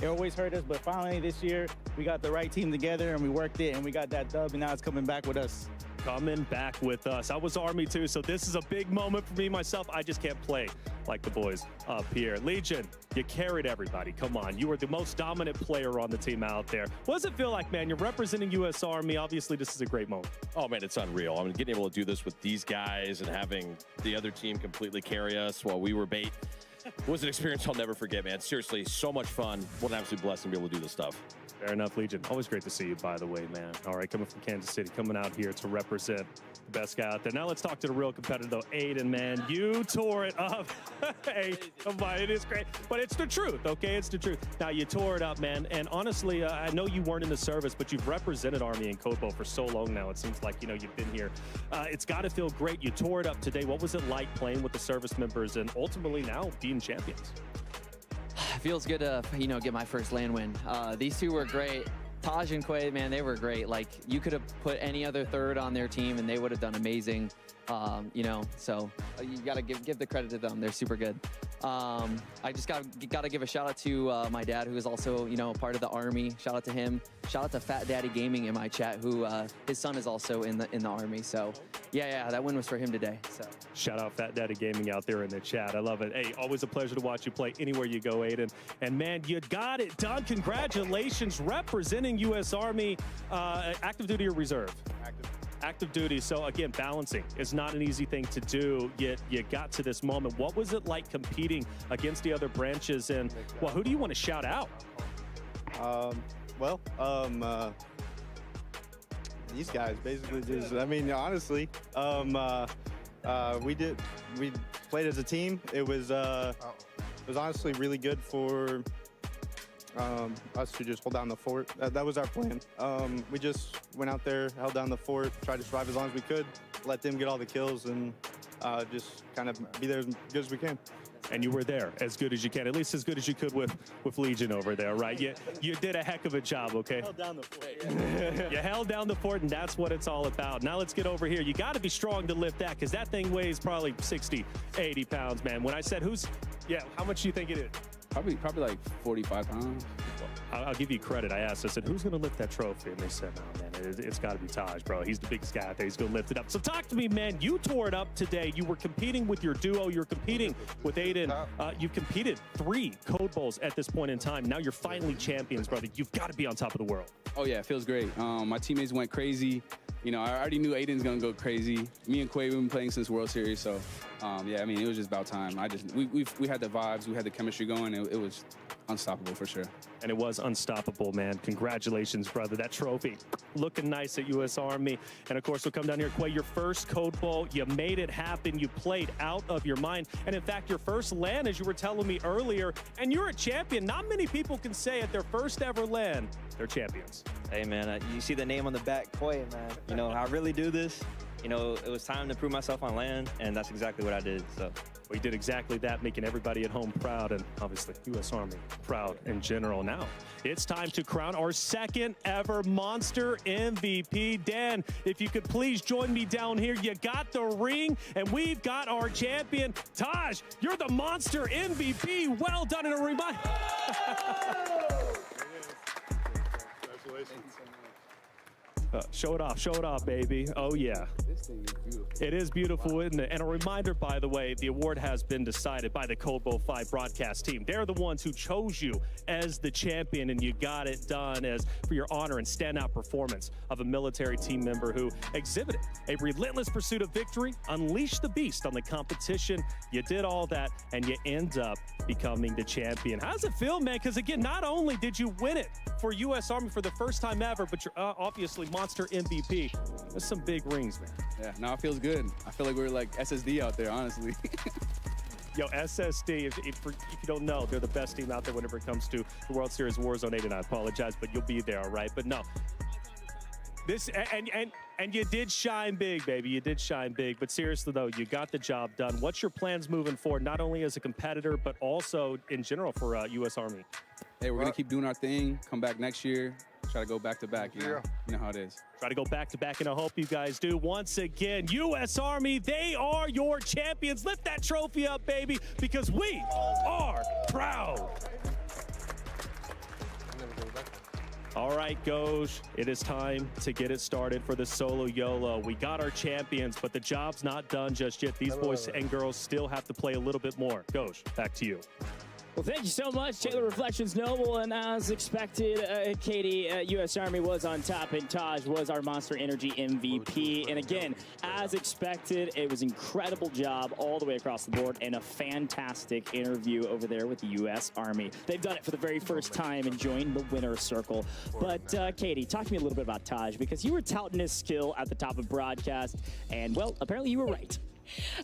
always hurt us, but finally this year we got the right team together and we worked it and we got that dub, and now it's coming back with us. Coming back with us. I was Army too, so this is a big moment for me myself. I just can't play like the boys up here. Legion, you carried everybody. Come on, you were the most dominant player on the team out there. What does it feel like, man? You're representing U.S. Army. Obviously, this is a great moment. Oh, man, it's unreal. I mean, getting able to do this with these guys and having the other team completely carry us while we were bait. was an experience I'll never forget, man. Seriously, so much fun. What an absolute blessing to be able to do this stuff. Fair enough, Legion. Always great to see you, by the way, man. All right, coming from Kansas City, coming out here to represent the best guy out there. Now let's talk to the real competitor, though. Aiden, man, you tore it up. Hey, come on, it is great. But it's the truth, okay? It's the truth. Now, you tore it up, man. And honestly, I know you weren't in the service, but you've represented Army and Code Bowl for so long now. It seems like, you've been here. It's got to feel great. You tore it up today. What was it like playing with the service members and ultimately now being champions? It feels good to, get my first LAN win. These two were great. Taj and Quay, man, they were great. Like, you could have put any other third on their team and they would have done amazing. So you got to give the credit to them. They're super good. I just got to give a shout out to my dad, who is also, part of the Army. Shout out to him. Shout out to Fat Daddy Gaming in my chat, who his son is also in the Army. So yeah, that win was for him today. So shout out Fat Daddy Gaming out there in the chat. I love it. Hey, always a pleasure to watch you play anywhere you go, Aiden. And man, you got it done. Congratulations, representing U.S. Army, active duty or reserve? Active duty. So again, balancing is not an easy thing to do, yet you got to this moment. What was it like competing against the other branches? And well, who do you want to shout out? These guys basically just, honestly, we played as a team. It was honestly really good for us to just hold down the fort. That was our plan. We just went out there, held down the fort, tried to survive as long as we could, let them get all the kills, and just kind of be there as good as we can. And you were there as good as you can, at least as good as you could with Legion over there, right? You did a heck of a job, okay? Held down the fort. You held down the fort, and that's what it's all about. Now let's get over here. You got to be strong to lift that, because that thing weighs probably 60, 80 pounds, man. When I said how much do you think it is? Probably like 45 pounds. I'll give you credit. I asked, I said, who's going to lift that trophy? And they said, no, man, it's got to be Taj, bro. He's the biggest guy out there. He's going to lift it up. So talk to me, man. You tore it up today. You were competing with your duo. You were competing with Aiden. You've competed 3 Code Bowls at this point in time. Now you're finally champions, brother. You've got to be on top of the world. Oh, yeah, it feels great. My teammates went crazy. I already knew Aiden's going to go crazy. Me and Quay, we've been playing since World Series, so it was just about time. We had the vibes, we had the chemistry going. It was unstoppable for sure. And it was unstoppable, man. Congratulations, brother. That trophy looking nice at U.S. Army. And of course, we'll come down here, Quay, your first Code Bowl. You made it happen. You played out of your mind. And in fact, your first LAN, as you were telling me earlier, and you're a champion. Not many people can say at their first ever LAN, they're champions. Hey, man, you see the name on the back, Quay, man. I really do this. It was time to prove myself on LAN, and that's exactly what I did. So we did exactly that, making everybody at home proud, and obviously U.S. Army proud in general. Now it's time to crown our second ever Monster MVP. Dan, if you could please join me down here. You got the ring, and we've got our champion. Taj, you're the Monster MVP. Well done, and a reminder. Congratulations. Show it off, baby. Oh, yeah. This thing is beautiful. It is beautiful, isn't it? And a reminder, by the way, the award has been decided by the Code Bowl 5 broadcast team. They're the ones who chose you as the champion, and you got it done as for your honor and standout performance of a military team member who exhibited a relentless pursuit of victory, unleashed the beast on the competition. You did all that, and you end up becoming the champion. How does it feel, man? Because, again, not only did you win it for U.S. Army for the first time ever, but you're obviously Monster MVP. That's some big rings, man. Yeah, no, it feels good. I feel like we're like SSD out there, honestly. Yo, SSD, if you don't know, they're the best team out there whenever it comes to the World Series Warzone 8, and I apologize, but you'll be there, all right? But no. This and you did shine big, baby. You did shine big. But seriously, though, you got the job done. What's your plans moving forward, not only as a competitor, but also in general for U.S. Army? Hey, we're going to keep doing our thing, come back next year, try to go back-to-back, you know how it is. Try to go back-to-back, and I hope you guys do. Once again, U.S. Army, they are your champions. Lift that trophy up, baby, because we are proud. All right, Goj, it is time to get it started for the solo YOLO. We got our champions, but the job's not done just yet. These boys and girls still have to play a little bit more. Goj, back to you. Well, thank you so much, Taylor Reflections Noble. And as expected, Katie, U.S. Army was on top, and Taj was our Monster Energy MVP. And again, as expected, it was an incredible job all the way across the board and a fantastic interview over there with the U.S. Army. They've done it for the very first time and joined the winner's circle. But, Katie, talk to me a little bit about Taj, because you were touting his skill at the top of broadcast, and, well, apparently you were right.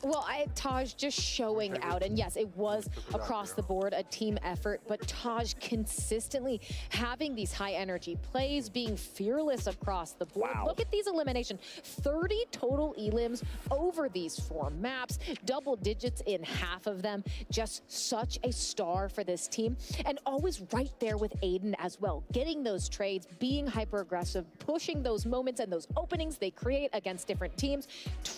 Well, Taj just showing out, and yes, it was across the board a team effort, but Taj consistently having these high energy plays, being fearless across the board. Wow. Look at these eliminations, 30 total elims over these 4 maps, double digits in half of them. Just such a star for this team, and always right there with Aiden as well, getting those trades, being hyper aggressive, pushing those moments and those openings they create against different teams.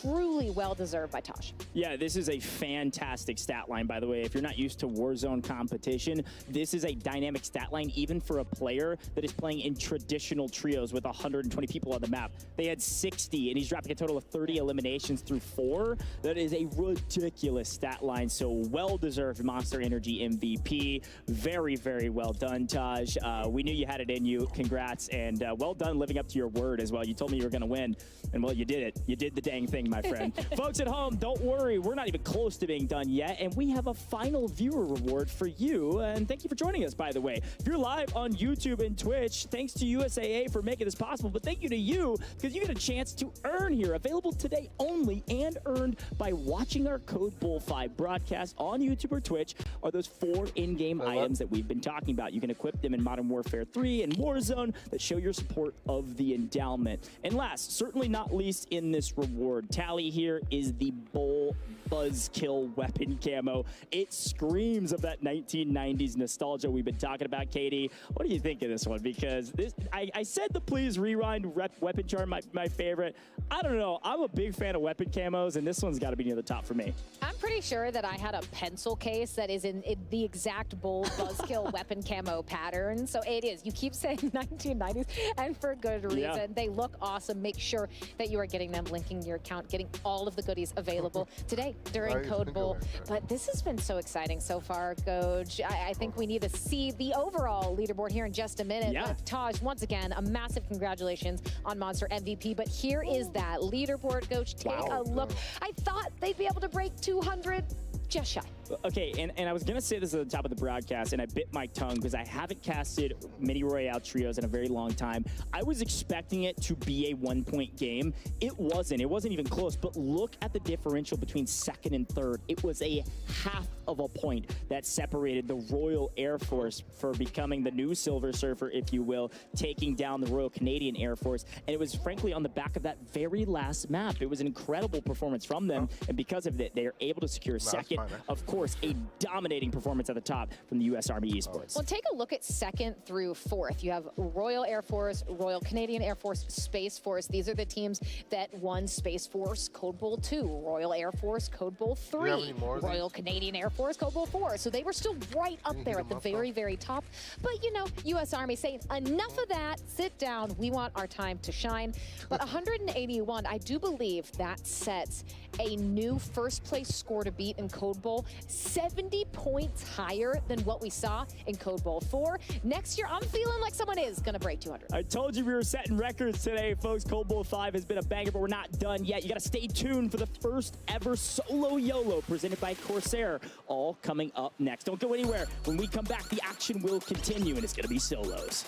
Truly well deserved by Taj. Yeah, this is a fantastic stat line, by the way. If you're not used to Warzone competition, this is a dynamic stat line even for a player that is playing in traditional trios with 120 people on the map. They had 60, and he's dropping a total of 30 eliminations through 4. That is a ridiculous stat line, so well-deserved Monster Energy MVP. Very, very well done, Taj. We knew you had it in you. Congrats, and well done living up to your word as well. You told me you were going to win, and well, you did it. You did the dang thing, my friend. Folks at home, don't worry, we're not even close to being done yet, and we have a final viewer reward for you, and thank you for joining us, by the way. If you're live on YouTube and Twitch, thanks to USAA for making this possible, but thank you to you, because you get a chance to earn here, available today only, and earned by watching our Code Bull 5 broadcast on YouTube or Twitch, are those 4 in-game items that we've been talking about. You can equip them in Modern Warfare 3 and Warzone that show your support of the endowment. And last, certainly not least in this reward tally here, is the Bull Buzzkill weapon camo. It screams of that 1990s nostalgia we've been talking about, Katie. What do you think of this one? Because this, I said the please rewind weapon charm, my favorite. I don't know. I'm a big fan of weapon camos, and this one's got to be near the top for me. I'm pretty sure that I had a pencil case that is in the exact Bull Buzzkill weapon camo pattern. So it is. You keep saying 1990s, and for good reason. Yeah. They look awesome. Make sure that you are getting them, linking your account, getting all of the goodies available today during Code Bull. But this has been so exciting so far, Coach. I think we need to see the overall leaderboard here in just a minute. Yeah. But Taj, once again, a massive congratulations on Monster MVP. But here is that leaderboard, Coach. Take a look. I thought they'd be able to break 200. Just shy. Okay, and I was going to say this at the top of the broadcast, and I bit my tongue because I haven't casted Mini Royale trios in a very long time. I was expecting it to be a 1-point game. It wasn't. It wasn't even close, but look at the differential between second and third. It was a half of a point that separated the Royal Air Force for becoming the new Silver Surfer, if you will, taking down the Royal Canadian Air Force. And it was, frankly, on the back of that very last map. It was an incredible performance from them, and because of it, they are able to secure second. Of course, a dominating performance at the top from the U.S. Army Esports. Well, take a look at second through 4th. You have Royal Air Force, Royal Canadian Air Force, Space Force. These are the teams that won Space Force Code Bowl 2, Royal Air Force Code Bowl 3, Royal Canadian Air Force Code Bowl 4. So they were still right up there at the very, very top. But, you know, U.S. Army saying, enough of that, sit down, we want our time to shine. But 181, I do believe that sets a new first place score to beat in Code Bowl, 70 points higher than what we saw in Code Bowl 4. Next year, I'm feeling like someone is going to break 200. I told you we were setting records today, folks. Code Bowl 5 has been a banger, but we're not done yet. You got to stay tuned for the first ever solo YOLO presented by Corsair, all coming up next. Don't go anywhere. When we come back, the action will continue, and it's going to be solos.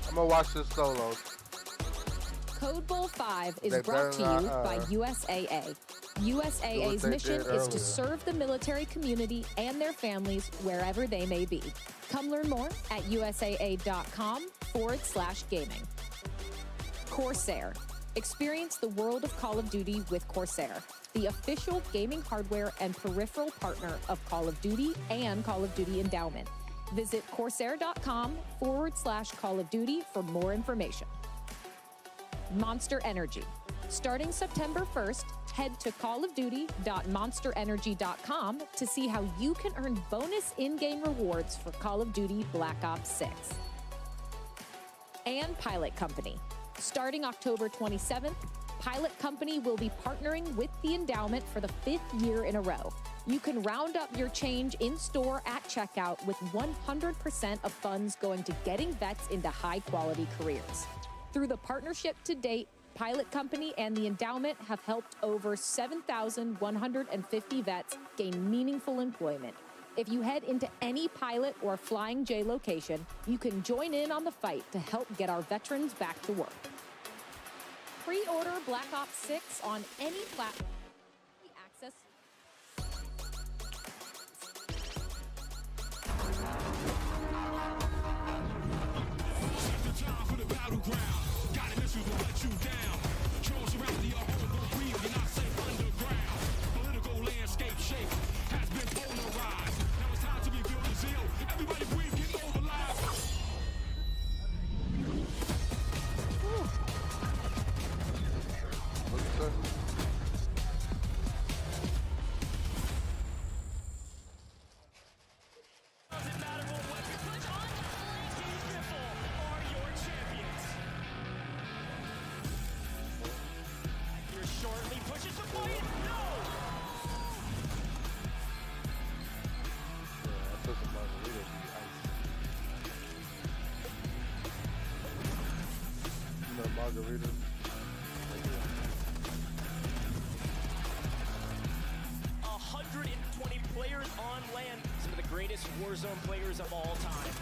I'm going to watch the solos. Code Bowl 5 is brought to you by USAA. USAA's mission is to serve the military community and their families wherever they may be. Come learn more at usaa.com/gaming. Corsair. Experience the world of Call of Duty with Corsair, the official gaming hardware and peripheral partner of Call of Duty and Call of Duty Endowment. Visit corsair.com/Call of Duty for more information. Monster Energy. Starting September 1st, head to callofduty.monsterenergy.com to see how you can earn bonus in-game rewards for Call of Duty Black Ops 6. And Pilot Company. Starting October 27th, Pilot Company will be partnering with the endowment for the 5th year in a row. You can round up your change in-store at checkout with 100% of funds going to getting vets into high-quality careers. Through the partnership to date, Pilot Company and the endowment have helped over 7,150 vets gain meaningful employment. If you head into any Pilot or Flying J location, you can join in on the fight to help get our veterans back to work. Pre-order Black Ops 6 on any platform. Access. Margarita. 120 players on land, some of the greatest Warzone players of all time.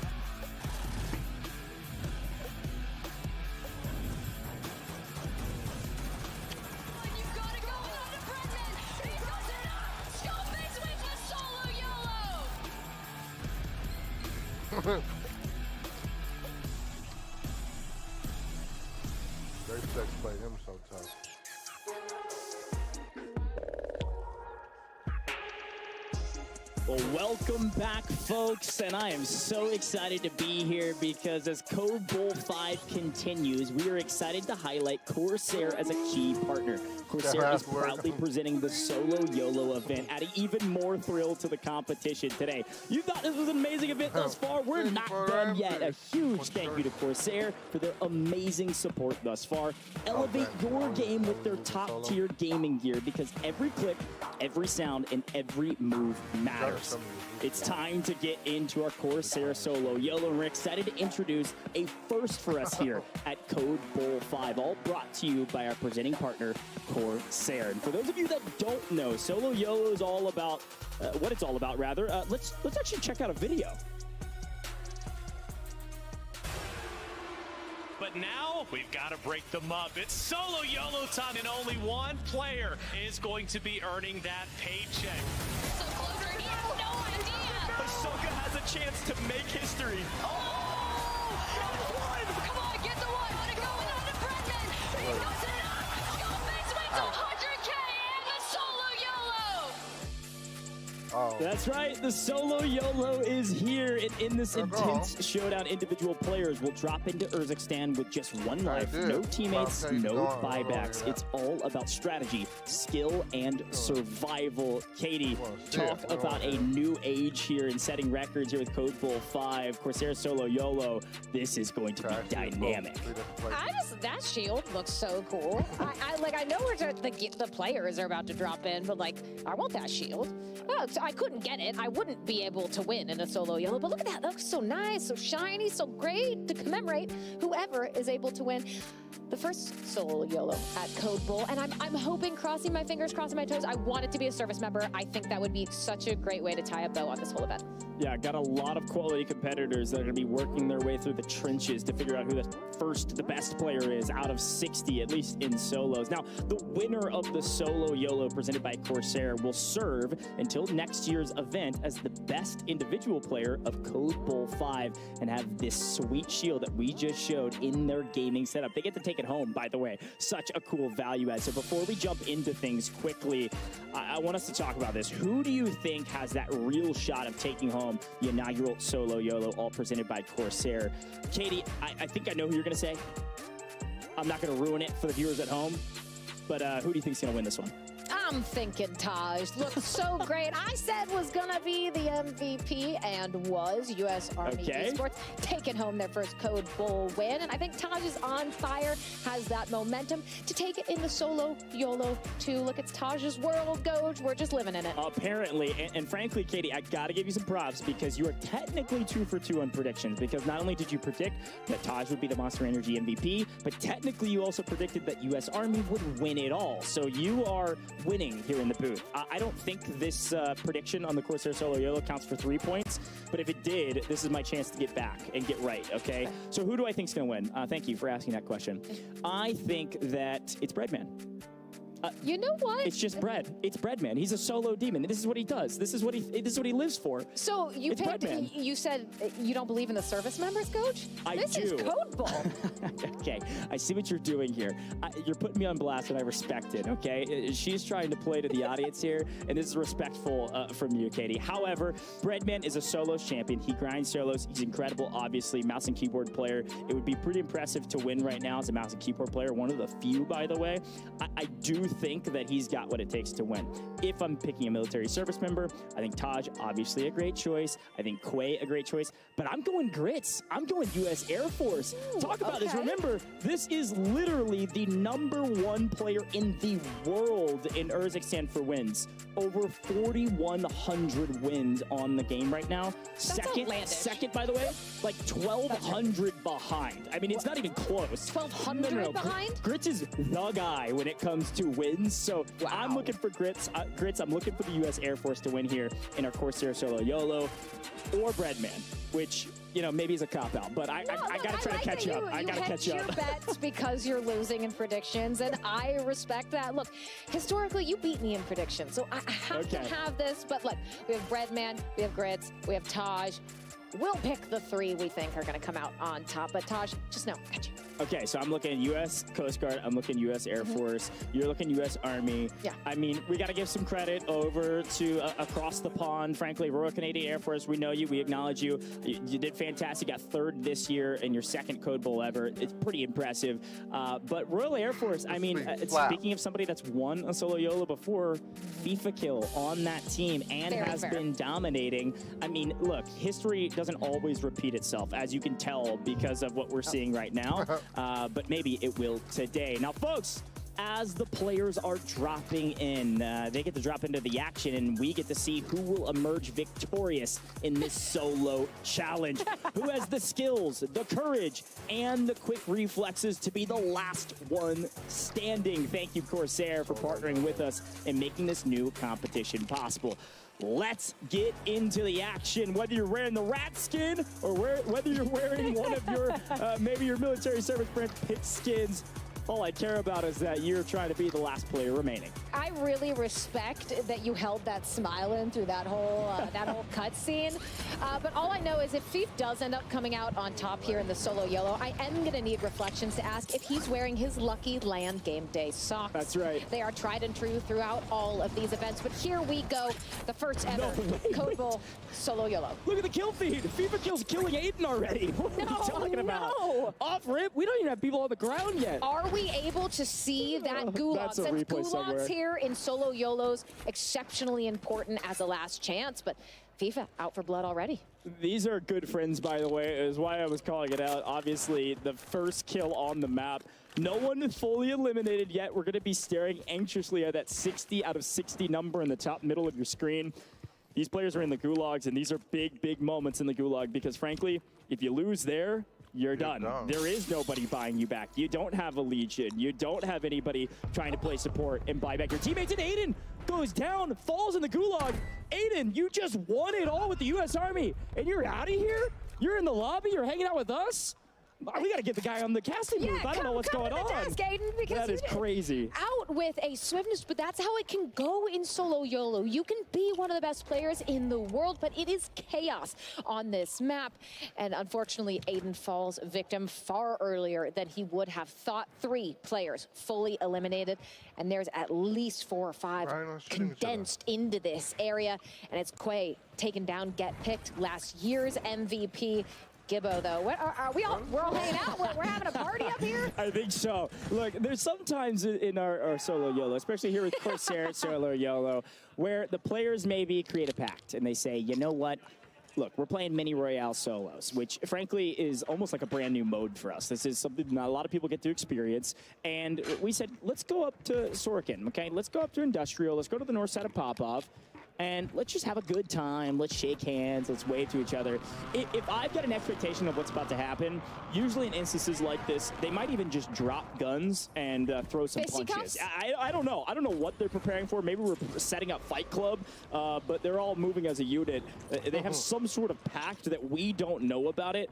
They flex played him so tough. Well, welcome back, folks, and I am so excited to be here because as Code Bowl 5 continues, we are excited to highlight Corsair as a key partner. Corsair is proudly presenting the Solo YOLO event, adding even more thrill to the competition today. You thought this was an amazing event thus far? We're not done yet. A huge thank you to Corsair for their amazing support thus far. Elevate your game with their top-tier gaming gear because every clip, every sound, and every move matters. It's time to get into our Corsair Solo YOLO, and we're excited to introduce a first for us here at Code Bowl 5, all brought to you by our presenting partner, Corsair. And for those of you that don't know, Solo YOLO is all about, what it's all about, rather. Let's actually check out a video. But now we've got to break them up. It's Solo YOLO time, and only one player is going to be earning that paycheck. So Closer, he has no idea. Ahsoka has a chance to make history. Oh! Come on, get the one. Let it go without the Brendan. He does it up. Scarface wins 100K and the Solo YOLO. That's right, the Solo YOLO is here, and in this intense showdown, individual players will drop into Urzikstan with just one life, no teammates, no buybacks. It's all about strategy, skill, and survival. Katie, talk about a new age here and setting records here with Code Bowl 5, Corsair Solo YOLO. This is going to be dynamic. That shield looks so cool. I know where the players are about to drop in, but like, I want that shield. Oh, so I couldn't get it. I wouldn't be able to win in a Solo YOLO, but look at that. That looks so nice, so shiny, so great to commemorate whoever is able to win the first Solo YOLO at Code Bowl. And I'm hoping, crossing my fingers, crossing my toes, I want it to be a service member. I think that would be such a great way to tie a bow on this whole event. Yeah, got a lot of quality competitors that are going to be working their way through the trenches to figure out who the best player is out of 60, at least in solos. Now, the winner of the Solo YOLO presented by Corsair will serve until next year's event as the best individual player of Code Bowl 5 and have this sweet shield that we just showed in their gaming setup. They get to take it home, by the way. Such a cool value add. So before we jump into things quickly, I want us to talk about this. Who do you think has that real shot of taking home the inaugural Solo YOLO, all presented by Corsair? Katie, I think I know who you're going to say. I'm not going to ruin it for the viewers at home, but who do you think is going to win this one? I'm thinking Taj looked so great. I said was gonna be the MVP and was. U.S. Army Esports taking home their first Code Bowl win. And I think Taj is on fire, has that momentum to take it in the solo YOLO too. Look, it's Taj's world, Goj. We're just living in it. Apparently, and frankly, Katie, I gotta give you some props because you are technically 2 for 2 on predictions, because not only did you predict that Taj would be the Monster Energy MVP, but technically you also predicted that U.S. Army would win it all. So you are winning here in the booth. I don't think this prediction on the Corsair Solo YOLO counts for 3 points, but if it did, this is my chance to get back and get right, okay? So who do I think is going to win? Thank you for asking that question. I think that it's Breadman. You know what? It's just bread. It's Breadman. He's a solo demon. This is what he does. This is what he lives for. So you you said you don't believe in the service members, Coach? This do. is Code Bowl. Okay, I see what you're doing here. You're putting me on blast, and I respect it, okay? She's trying to play to the audience here, and this is respectful from you, Katie. However, Breadman is a solos champion. He grinds solos. He's incredible, obviously. Mouse and keyboard player. It would be pretty impressive to win right now as a mouse and keyboard player. One of the few, by the way. I do think that he's got what it takes to win. If I'm picking a military service member, I think Taj, obviously a great choice. I think Quay, a great choice. But I'm going Grits. I'm going U.S. Air Force. Talk about this. Remember, this is literally the #1 player in the world in Urzikstan for wins. Over 4,100 wins on the game right now. Second, by the way, like 1,200 behind. I mean, it's not even close. 1,200 behind? Grits is the guy when it comes to wins. So I'm looking for Grits. I'm looking for the U.S. Air Force to win here in our Corsair Solo YOLO or Breadman, which, you know, maybe is a cop-out, but I got to try to catch up. I got to catch up. You hedge your bets because you're losing in predictions, and I respect that. Look, historically, you beat me in predictions, so I have to have this. But look, we have Breadman, we have Grits, we have Taj. We'll pick the 3 we think are going to come out on top. But Taj, just know, got you. Okay, so I'm looking U.S. Coast Guard. I'm looking U.S. Air Force. You're looking U.S. Army. Yeah. I mean, we got to give some credit over to across the pond. Frankly, Royal Canadian Air Force, we know you. We acknowledge you. You did fantastic. Got 3rd this year in your 2nd Code Bowl ever. It's pretty impressive. But Royal Air Force, I mean, speaking of somebody that's won a solo YOLO before, FIFA kill on that team and has been dominating. I mean, look, history doesn't always repeat itself, as you can tell because of what we're seeing right now. But maybe it will today. Now, folks, as the players are dropping in, they get to drop into the action, and we get to see who will emerge victorious in this solo challenge. Who has the skills, the courage, and the quick reflexes to be the last one standing. Thank you, Corsair, for partnering with us and making this new competition possible. Let's get into the action. Whether you're wearing the rat skin or whether you're wearing one of your, maybe your military service brand pit skins, all I care about is that you're trying to be the last player remaining. I really respect that you held that smile in through that whole cutscene. But all I know is if Fief does end up coming out on top here in the solo YOLO, I am going to need reflections to ask if he's wearing his Lucky Land game day socks. That's right. They are tried and true throughout all of these events. But here we go, the first ever Code Bowl solo YOLO. Look at the kill feed. FIFA kills killing Aiden already. What are you talking about? Off rip? We don't even have people on the ground yet. Are we able to see that gulag? That's a Since replay gulags somewhere. here in solo YOLOs, exceptionally important as a last chance, but FIFA out for blood already. These are good friends, by the way, is why I was calling it out. Obviously, the first kill on the map. No one fully eliminated yet. We're going to be staring anxiously at that 60 out of 60 number in the top middle of your screen. These players are in the gulags, and these are big, big moments in the gulag because, frankly, if you lose there, you're done. There is nobody buying you back. You don't have a Legion. You don't have anybody trying to play support and buy back your teammates. And Aiden goes down, falls in the gulag. Aiden, you just won it all with the U.S. Army, and you're out of here? You're in the lobby? You're hanging out with us? We got to get the guy on the casting booth. I don't know what's going on. Desk, Aiden, because that is crazy. Out with a swiftness, but that's how it can go in solo YOLO. You can be one of the best players in the world, but it is chaos on this map. And unfortunately, Aiden falls victim far earlier than he would have thought. 3 players fully eliminated, and there's at least 4 or 5 condensed into this area. And it's Quay taken down, get picked, last year's MVP. Gibbo, though. What are we all? We're all hanging out. We're having a party up here. I think so. Look, there's sometimes in our solo YOLO, especially here with Corsair solo YOLO, where the players maybe create a pact and they say, you know what? Look, we're playing mini royale solos, which frankly is almost like a brand new mode for us. This is something not a lot of people get to experience. And we said, let's go up to Sorkin, okay? Let's go up to Industrial. Let's go to the north side of Popov. And let's just have a good time. Let's shake hands. Let's wave to each other. If I've got an expectation of what's about to happen, usually in instances like this, they might even just drop guns and throw some punches. I don't know. I don't know what they're preparing for. Maybe we're setting up Fight Club, but they're all moving as a unit. They have some sort of pact that we don't know about it.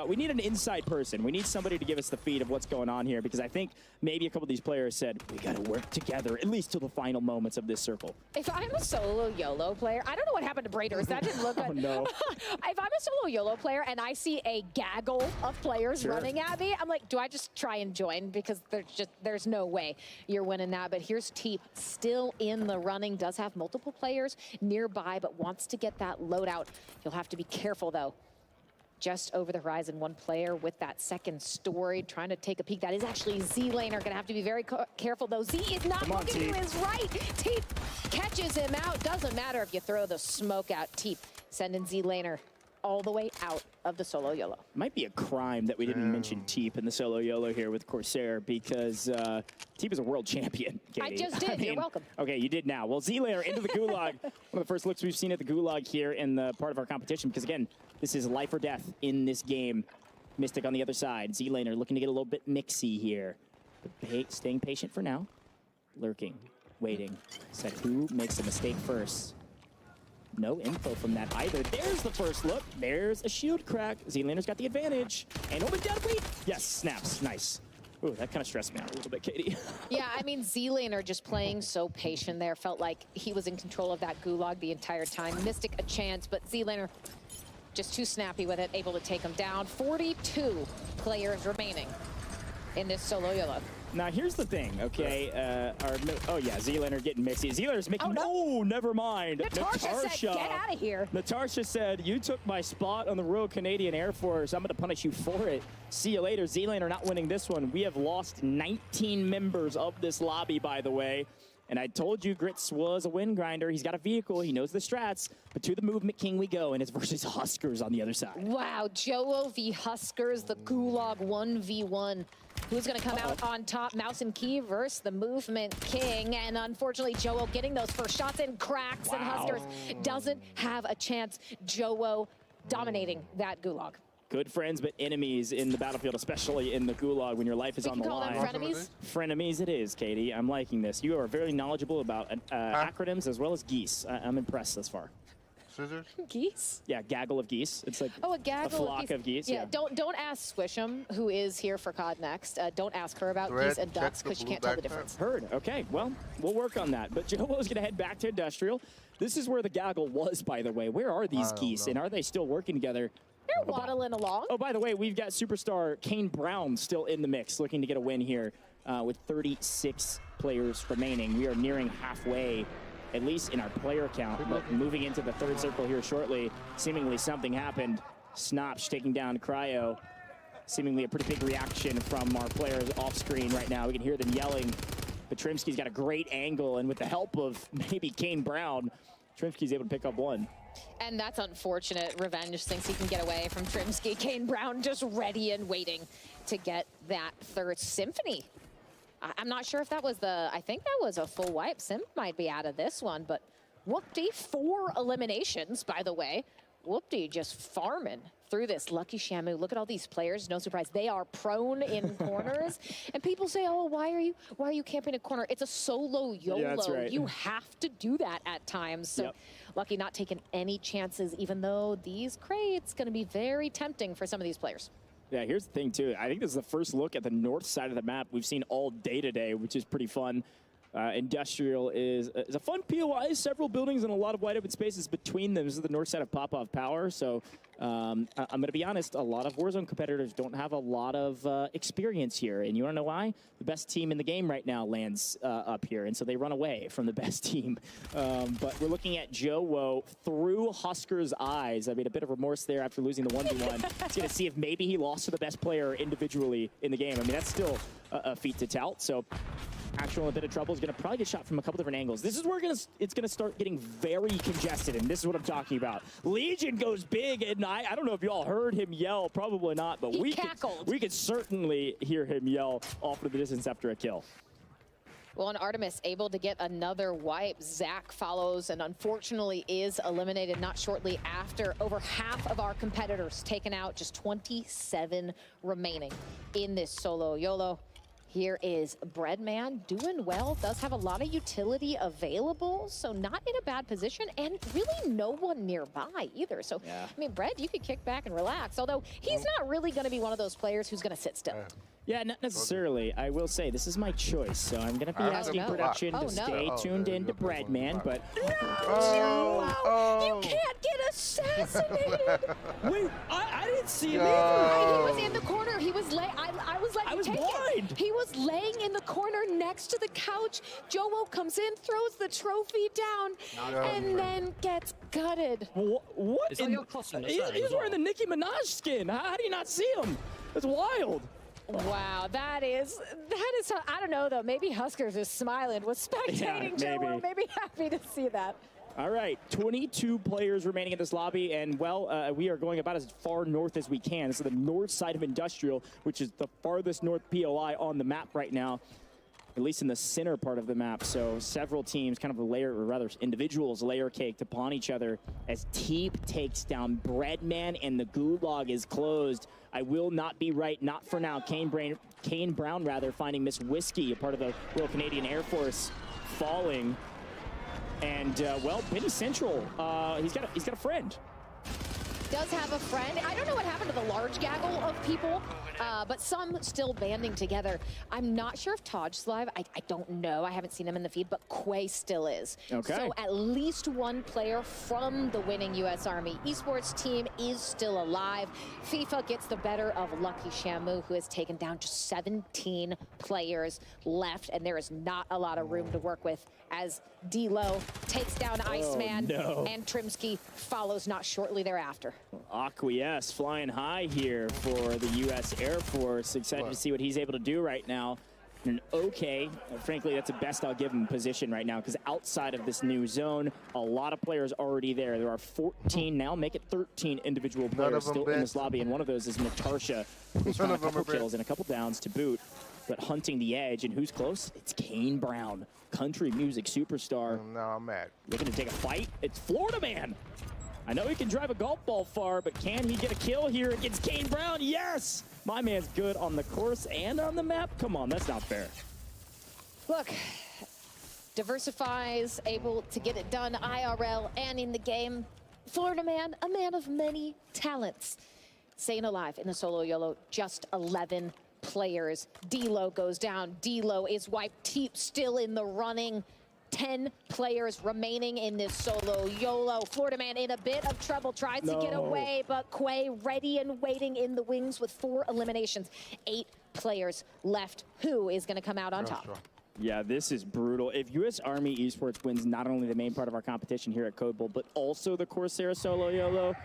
We need an inside person. We need somebody to give us the feed of what's going on here, because I think maybe a couple of these players said, we got to work together, at least till the final moments of this circle. If I'm a solo YOLO player, I don't know what happened to Braiders. That didn't look good. Oh, no. If I'm a solo YOLO player and I see a gaggle of players running at me, I'm like, do I just try and join? Because there's no way you're winning that. But here's Teep still in the running, does have multiple players nearby, but wants to get that loadout. He'll have to be careful, though. Just over the horizon, one player with that second story trying to take a peek. That is actually Z-Laner. Gonna have to be very careful, though. Z is not looking to his right. Teep catches him out. Doesn't matter if you throw the smoke out. Teep sending Z-Laner all the way out of the solo YOLO. Might be a crime that we didn't mention Teep in the solo YOLO here with Corsair, because Teep is a world champion, Katie. I just did. You're welcome. Okay, you did now. Well, Z-Laner into the Gulag. One of the first looks we've seen at the Gulag here in the part of our competition, because again, this is life or death in this game. Mystic on the other side. Z-Laner looking to get a little bit mixy here. But staying patient for now. Lurking, waiting. Said who makes a mistake first. No info from that either. There's the first look. There's a shield crack. Z-Laner's got the advantage. And open down weak. Yes, snaps. Nice. Ooh, that kind of stressed me out a little bit, Katie. Yeah, I mean, Z-Laner just playing so patient there. Felt like he was in control of that Gulag the entire time. Mystic a chance, but Z-Laner just too snappy with it, able to take him down. 42 players remaining in this solo YOLO. Now, here's the thing, okay? Oh, yeah, Z-Laner getting mixy. Z-Laner's making... Oh, no, never mind. Natasha said, get out of here. Natasha said, you took my spot on the Royal Canadian Air Force. I'm going to punish you for it. See you later. Z-Laner not winning this one. We have lost 19 members of this lobby, by the way. And I told you Grits was a wind grinder. He's got a vehicle. He knows the strats. But to the movement king we go, and it's versus Huskers on the other side. Wow, Joe v Huskers, the Gulag 1v1. Who's going to come out on top? Mouse and Key versus the Movement King. And unfortunately, Joe getting those first shots in cracks, and Huskers doesn't have a chance. Joe dominating that Gulag. Good friends, but enemies in the battlefield, especially in the Gulag when your life is on the line. Frenemies? Frenemies it is, Katie. I'm liking this. You are very knowledgeable about acronyms as well as geese. I'm impressed thus far. Scissors? Geese? Yeah, gaggle of geese. It's like a gaggle flock of geese. Yeah, don't ask Swisham, who is here for COD Next. Don't ask her about geese and ducks, because she can't tell the difference. Heard. Okay, well, we'll work on that. But Joe is going to head back to Industrial. This is where the gaggle was, by the way. Where are these geese, and are they still working together? They're waddling along. Oh, by the way, we've got superstar Kane Brown still in the mix, looking to get a win here with 36 players remaining. We are nearing halfway, at least in our player count, but moving into the third circle here shortly. Seemingly something happened. Snopch taking down Cryo. Seemingly a pretty big reaction from our players off screen right now. We can hear them yelling. But Trimsky's got a great angle, and with the help of maybe Kane Brown, Trimsky's able to pick up one. And that's unfortunate. Revenge thinks he can get away from Trimsky. Kane Brown just ready and waiting to get that third Symphony. I'm not sure if that was I think that was a full wipe. Sim might be out of this one, but Whoopty, 4 eliminations, by the way. Whoopty just farming through this. Lucky Shamu, look at all these players. No surprise, they are prone in corners. And people say, oh, why are you camping a corner? It's a solo YOLO. Yeah, that's right. You have to do that at times. So Lucky not taking any chances, even though these crates going to be very tempting for some of these players. Yeah, here's the thing, too. I think this is the first look at the north side of the map we've seen all day today, which is pretty fun. Industrial is a fun POI, several buildings and a lot of wide open spaces between them. This is the north side of Popov Power, so I'm going to be honest, a lot of Warzone competitors don't have a lot of experience here, and you want to know why? The best team in the game right now lands up here, and so they run away from the best team. But we're looking at Joe through Husker's eyes. I mean, a bit of remorse there after losing the 1v1. He's going to see if maybe he lost to the best player individually in the game. I mean, that's still a feat to tout, so Actual in a bit of trouble is going to probably get shot from a couple different angles. This is where it's going to start getting very congested, and this is what I'm talking about. Legion goes big, and I don't know if you all heard him yell. Probably not, but we could certainly hear him yell off to the distance after a kill. Well, and Artemis able to get another wipe. Zach follows and unfortunately is eliminated not shortly after. Over half of our competitors taken out, just 27 remaining in this solo YOLO. Here is Breadman doing well, does have a lot of utility available, so not in a bad position, and really no one nearby either. So, yeah. I mean, Bread, you could kick back and relax, although he's not really going to be one of those players who's going to sit still. Yeah, not necessarily. I will say, this is my choice, so I'm going to be asking production to stay tuned in to Breadman, but... You can't get assassinated! Wait, I didn't see him either! He was in the corner, he was I was blind! He was laying in the corner next to the couch. Joe come in, throws the trophy down, and then gets gutted. What? He's wearing the Nicki Minaj skin. How do you not see him? That's wild. Wow, that is, I don't know though, maybe Huskers is smiling, was spectating Joe, maybe happy to see that. All right, 22 players remaining in this lobby, and well, we are going about as far north as we can. This is the north side of Industrial, which is the farthest north POI on the map right now, at least in the center part of the map. So several teams kind of or rather individuals layer caked upon each other as Teep takes down Breadman and the gulag is closed. I will not be right, not for now. Kane Brown finding Miss Whiskey, a part of the Royal Canadian Air Force, falling. And well, Penny Central, he's got a friend. Does have a friend. I don't know what happened to the large gaggle of people, but some still banding together. I'm not sure if Taj's live. I don't know. I haven't seen him in the feed, but Quay still is. Okay. So at least one player from the winning U.S. Army esports team is still alive. FIFA gets the better of Lucky Shamu, who has taken down just 17 players left, and there is not a lot of room to work with as D-Lo takes down Iceman, and Trimsky follows not shortly thereafter. Acquiesce flying high here for the U.S. Air Force. Excited to see what he's able to do right now. And frankly, that's the best I'll give him position right now, because outside of this new zone, a lot of players already there. There are 14 now, make it 13 individual players still in this lobby, and one of those is Natasha, who's found a couple kills and a couple downs to boot, but hunting the edge. And who's close? It's Kane Brown, country music superstar. Now I'm mad. Looking to take a fight. It's Florida Man. I know he can drive a golf ball far, but can he get a kill here against Kane Brown? Yes! My man's good on the course and on the map. Come on, that's not fair. Look, diversifies, able to get it done IRL and in the game. Florida Man, a man of many talents. Staying alive in the solo YOLO, just 11 players. D-Lo goes down. D-Lo is wiped. Teep still in the running. 10 players remaining in this solo YOLO. Florida Man in a bit of trouble, tries to get away, but Quay ready and waiting in the wings with 4 eliminations. 8 players left. Who is going to come out on top? Yeah, this is brutal. If U.S. Army Esports wins not only the main part of our competition here at Code Bowl, but also the Corsair solo YOLO,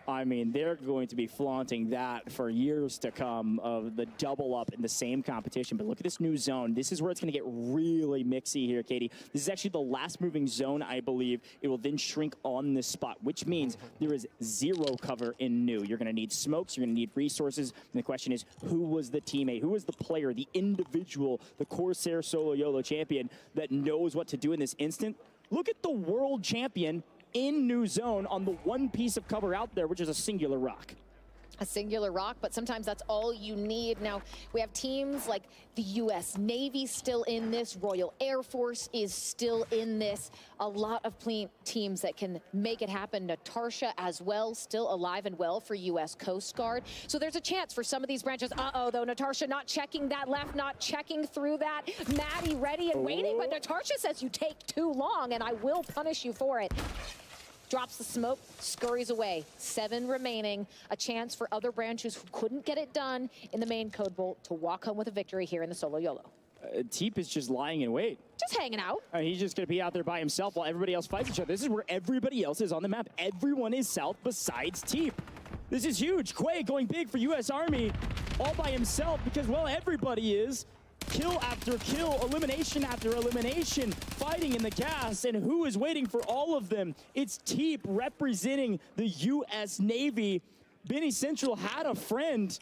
I mean, they're going to be flaunting that for years to come, of the double up in the same competition. But look at this new zone. This is where it's going to get really mixy here, Katie. This is actually the last moving zone, I believe. It will then shrink on this spot, which means there is 0 cover in new. You're going to need smokes. You're going to need resources. And the question is, who was the teammate? Who was the player, the individual, the Corsair solo YOLO champion that knows what to do in this instant? Look at the world champion in new zone on the one piece of cover out there, which is a singular rock. a singular rock, but sometimes that's all you need. Now, we have teams like the U.S. Navy still in this, Royal Air Force is still in this, a lot of teams that can make it happen. Natasha as well, still alive and well for U.S. Coast Guard. So there's a chance for some of these branches. Uh-oh, though, Natasha not checking that left, not checking through that. Maddie ready and waiting, but Natasha says you take too long, and I will punish you for it. Drops the smoke, scurries away. 7 remaining. A chance for other branches who couldn't get it done in the main Code Bowl to walk home with a victory here in the solo YOLO. Teep is just lying in wait. Just hanging out. He's just going to be out there by himself while everybody else fights each other. This is where everybody else is on the map. Everyone is south besides Teep. This is huge. Quay going big for U.S. Army all by himself because, well, everybody is. Kill after kill, elimination after elimination, fighting in the gas, and who is waiting for all of them? It's Teep representing the U.S. Navy. Benny Central had a friend,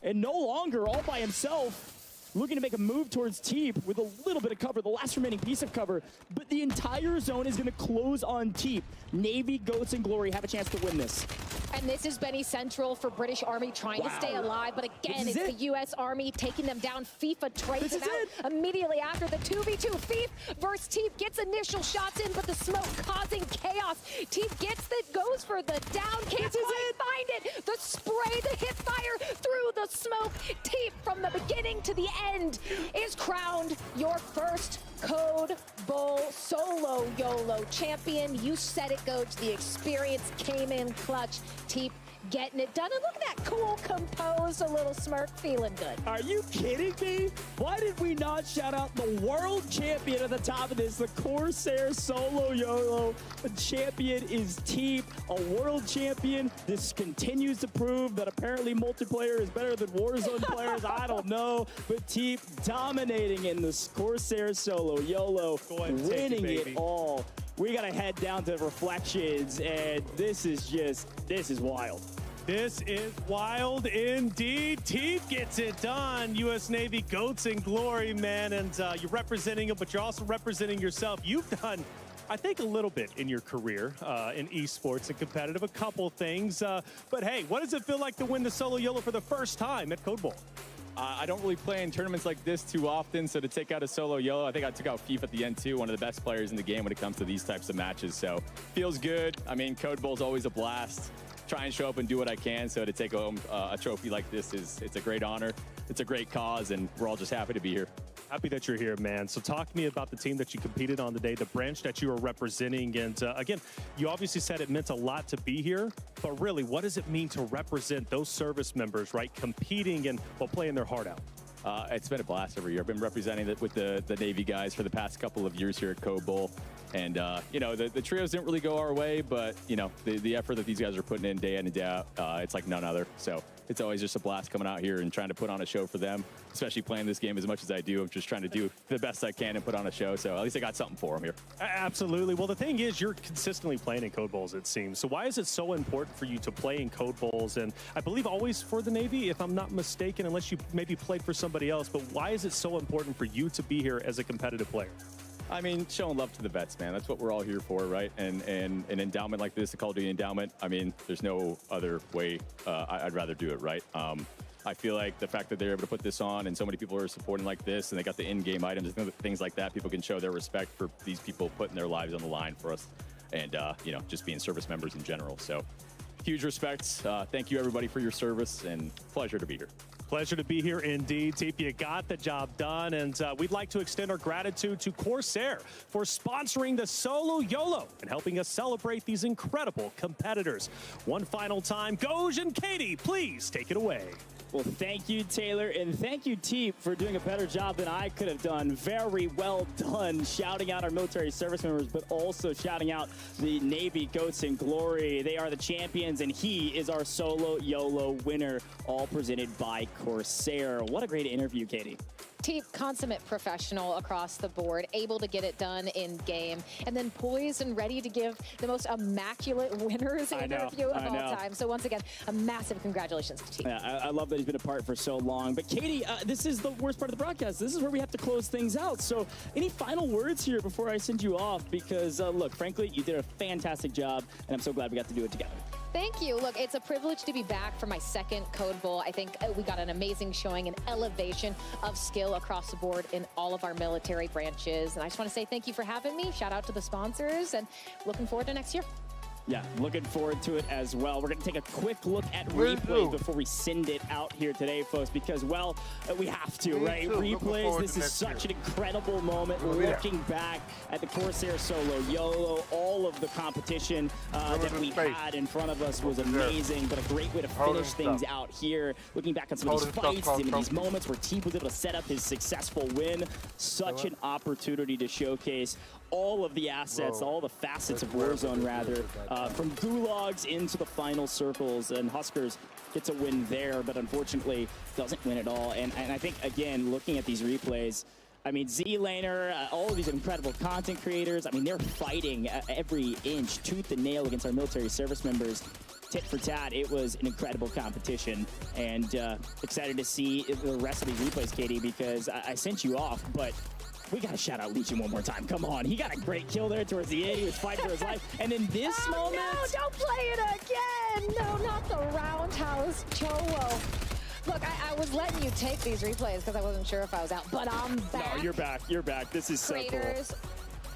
and no longer all by himself, looking to make a move towards Teep with a little bit of cover, the last remaining piece of cover, but the entire zone is going to close on Teep. Navy, Goats, and Glory have a chance to win this. And this is Benny Central for British Army trying to stay alive, but again, it's the U.S. Army taking them down. FIFA traces them out immediately after the 2v2. FIFA versus Teep gets initial shots in, but the smoke causing chaos. Teep goes for the down, can't quite find it. The spray, the hip fire through the smoke. Teep from the beginning to the end is crowned your first Code Bowl solo YOLO champion. You said it, Coach. The experience came in clutch. Teep getting it done. And look at that cool, composed, a little smirk, feeling good. Are you kidding me? Why did we not shout out the world champion at the top of this? The Corsair solo YOLO. The champion is Teep, a world champion. This continues to prove that apparently multiplayer is better than Warzone players. I don't know. But Teep dominating in the Corsair solo YOLO, winning it all. We got to head down to reflections, and this is wild. This is wild indeed. Teep gets it done. U.S. Navy, Goats and Glory, man. And you're representing them, but you're also representing yourself. You've done, I think, a little bit in your career in esports and competitive, a couple things. But hey, what does it feel like to win the solo YOLO for the first time at Code Bowl? I don't really play in tournaments like this too often, so to take out a solo YOLO, I think I took out FIFA at the end too, one of the best players in the game when it comes to these types of matches, so feels good. I mean, Code Bowl's always a blast. Try and show up and do what I can, so to take home a trophy like this it's a great honor, it's a great cause, and we're all just happy to be here. Happy that you're here, man. So talk to me about the team that you competed on today, the branch that you were representing. And again, you obviously said it meant a lot to be here, but really, what does it mean to represent those service members, right, competing and while playing their heart out? It's been a blast every year. I've been representing it with the Navy guys for the past couple of years here at Code Bowl. And, you know, the trios didn't really go our way, but, you know, the effort that these guys are putting in day and day out, it's like none other. So it's always just a blast coming out here and trying to put on a show for them, especially playing this game as much as I do. I'm just trying to do the best I can and put on a show. So at least I got something for them here. Absolutely. Well, the thing is, you're consistently playing in Code Bowls, it seems. So why is it so important for you to play in Code Bowls? And I believe always for the Navy, if I'm not mistaken, unless you maybe played for somebody else. But why is it so important for you to be here as a competitive player? I mean, showing love to the vets, man. That's what we're all here for, right? And an endowment like this, the Call of Duty endowment, I mean, there's no other way I'd rather do it, right? I feel like the fact that they're able to put this on and so many people are supporting like this and they got the in-game items and things like that, people can show their respect for these people putting their lives on the line for us and, you know, just being service members in general. So huge respect. Thank you, everybody, for your service, and pleasure to be here. Pleasure to be here indeed. Teep, you got the job done, and we'd like to extend our gratitude to Corsair for sponsoring the Solo YOLO and helping us celebrate these incredible competitors. One final time, Goj and Katie, please take it away. Well, thank you, Taylor, and thank you, Teep, for doing a better job than I could have done. Very well done, shouting out our military service members, but also shouting out the Navy, Goats, and Glory. They are the champions, and he is our solo YOLO winner, all presented by Corsair. What a great interview, Katie. Teep, consummate professional across the board, able to get it done in game, and then poised and ready to give the most immaculate winners interview of all time. So once again, a massive congratulations to Teep. Yeah, I love that he's been apart for so long. But Katie, this is the worst part of the broadcast. This is where we have to close things out. So any final words here before I send you off? Because look, frankly, you did a fantastic job, and I'm so glad we got to do it together. Thank you. Look, it's a privilege to be back for my second Code Bowl. I think we got an amazing showing, an elevation of skill across the board in all of our military branches. And I just want to say thank you for having me. Shout out to the sponsors and looking forward to next year. Yeah, looking forward to it as well. We're going to take a quick look at replays before we send it out here today, folks, because, well, we have to, right? Replays, this is such an incredible moment. Looking back at the Corsair Solo YOLO, all of the competition that we had in front of us was amazing, but a great way to finish things out here. Looking back on some of these fights and these moments where Teep was able to set up his successful win. Such an opportunity to showcase all of the assets, all the facets of Warzone, rather, from gulags into the final circles, and Huskers gets a win there, but unfortunately doesn't win at all. And I think, again, looking at these replays, I mean, Z-Laner, all of these incredible content creators, I mean, they're fighting every inch, tooth and nail against our military service members. Tit for tat, it was an incredible competition, and excited to see the rest of these replays, Katie, because I sent you off, but we got to shout out Legion one more time. Come on. He got a great kill there towards the end. He was fighting for his life. And in this moment... No, don't play it again. No, not the roundhouse Cholo. Look, I was letting you take these replays because I wasn't sure if I was out, but I'm back. No, you're back. You're back. This is so cool.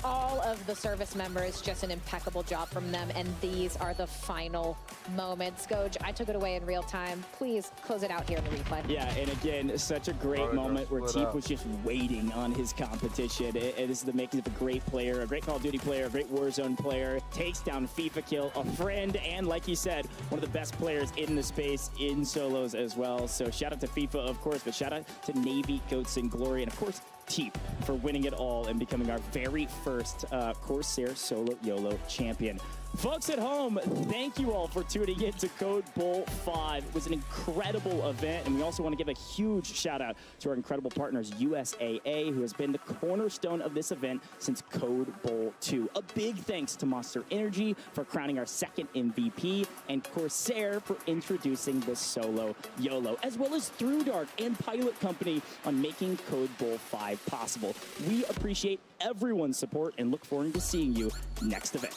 All of the service members, just an impeccable job from them, and these are the final moments. Goj, I took it away in real time. Please close it out here in the replay. Yeah, and again, such a great moment where Teep was just waiting on his competition. This is the making of a great player, a great Call of Duty player, a great Warzone player, takes down FIFA kill, a friend, and like you said, one of the best players in the space in solos as well. So shout out to FIFA, of course, but shout out to Navy, Goats, and Glory, and of course, Teep for winning it all and becoming our very first Corsair Solo YOLO champion. Folks at home, thank you all for tuning in to Code Bowl 5. It was an incredible event, and we also want to give a huge shout out to our incredible partners, USAA, who has been the cornerstone of this event since Code Bowl 2. A big thanks to Monster Energy for crowning our second MVP, and Corsair for introducing the Solo YOLO, as well as Through Dark and Pilot Company on making Code Bowl 5 possible. We appreciate everyone's support and look forward to seeing you next event.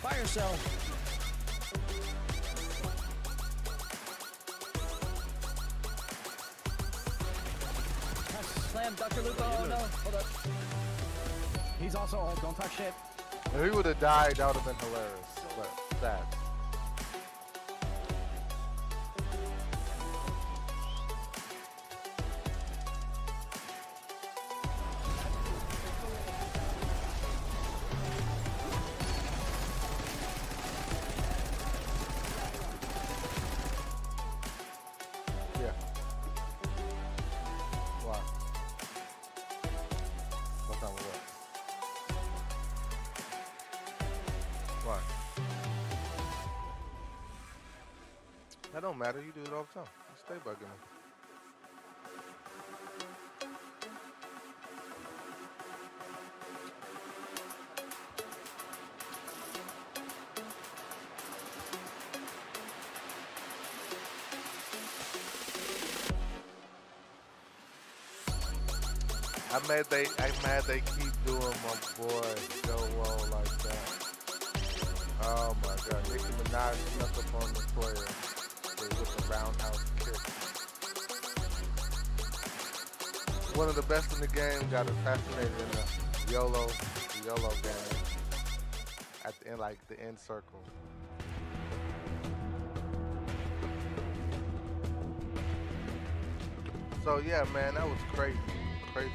Fire cell. Slam Dr. Luke. Oh no, hold up. He's also old, don't talk shit. If he would have died, that would have been hilarious. But sad. Yeah. Why? What's wrong with what? Why? That don't matter. You do it all the time. You stay bugging me. I'm mad they keep doing my boy Joe Wall like that. Oh my God, Nicki Minaj snuck up on the player with a roundhouse kick. One of the best in the game got assassinated in the YOLO game at the end, like the end circle. So yeah, man, that was crazy. Crazy.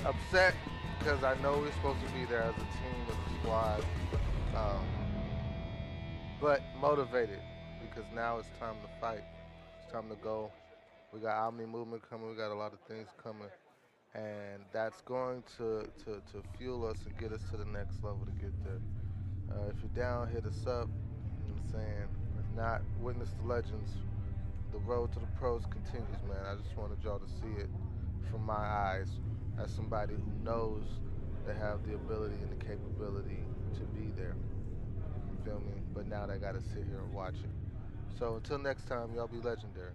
Upset because I know we're supposed to be there as a team, as a squad, but motivated because now it's time to fight. It's time to go. We got Omni movement coming. We got a lot of things coming, and that's going to fuel us and get us to the next level to get there. If you're down, hit us up. You know what I'm saying? If not, witness the legends. The road to the pros continues, man. I just wanted y'all to see it. from my eyes as somebody who knows they have the ability and the capability to be there. You feel me? But now they got to sit here and watch it. So until next time, y'all be legendary.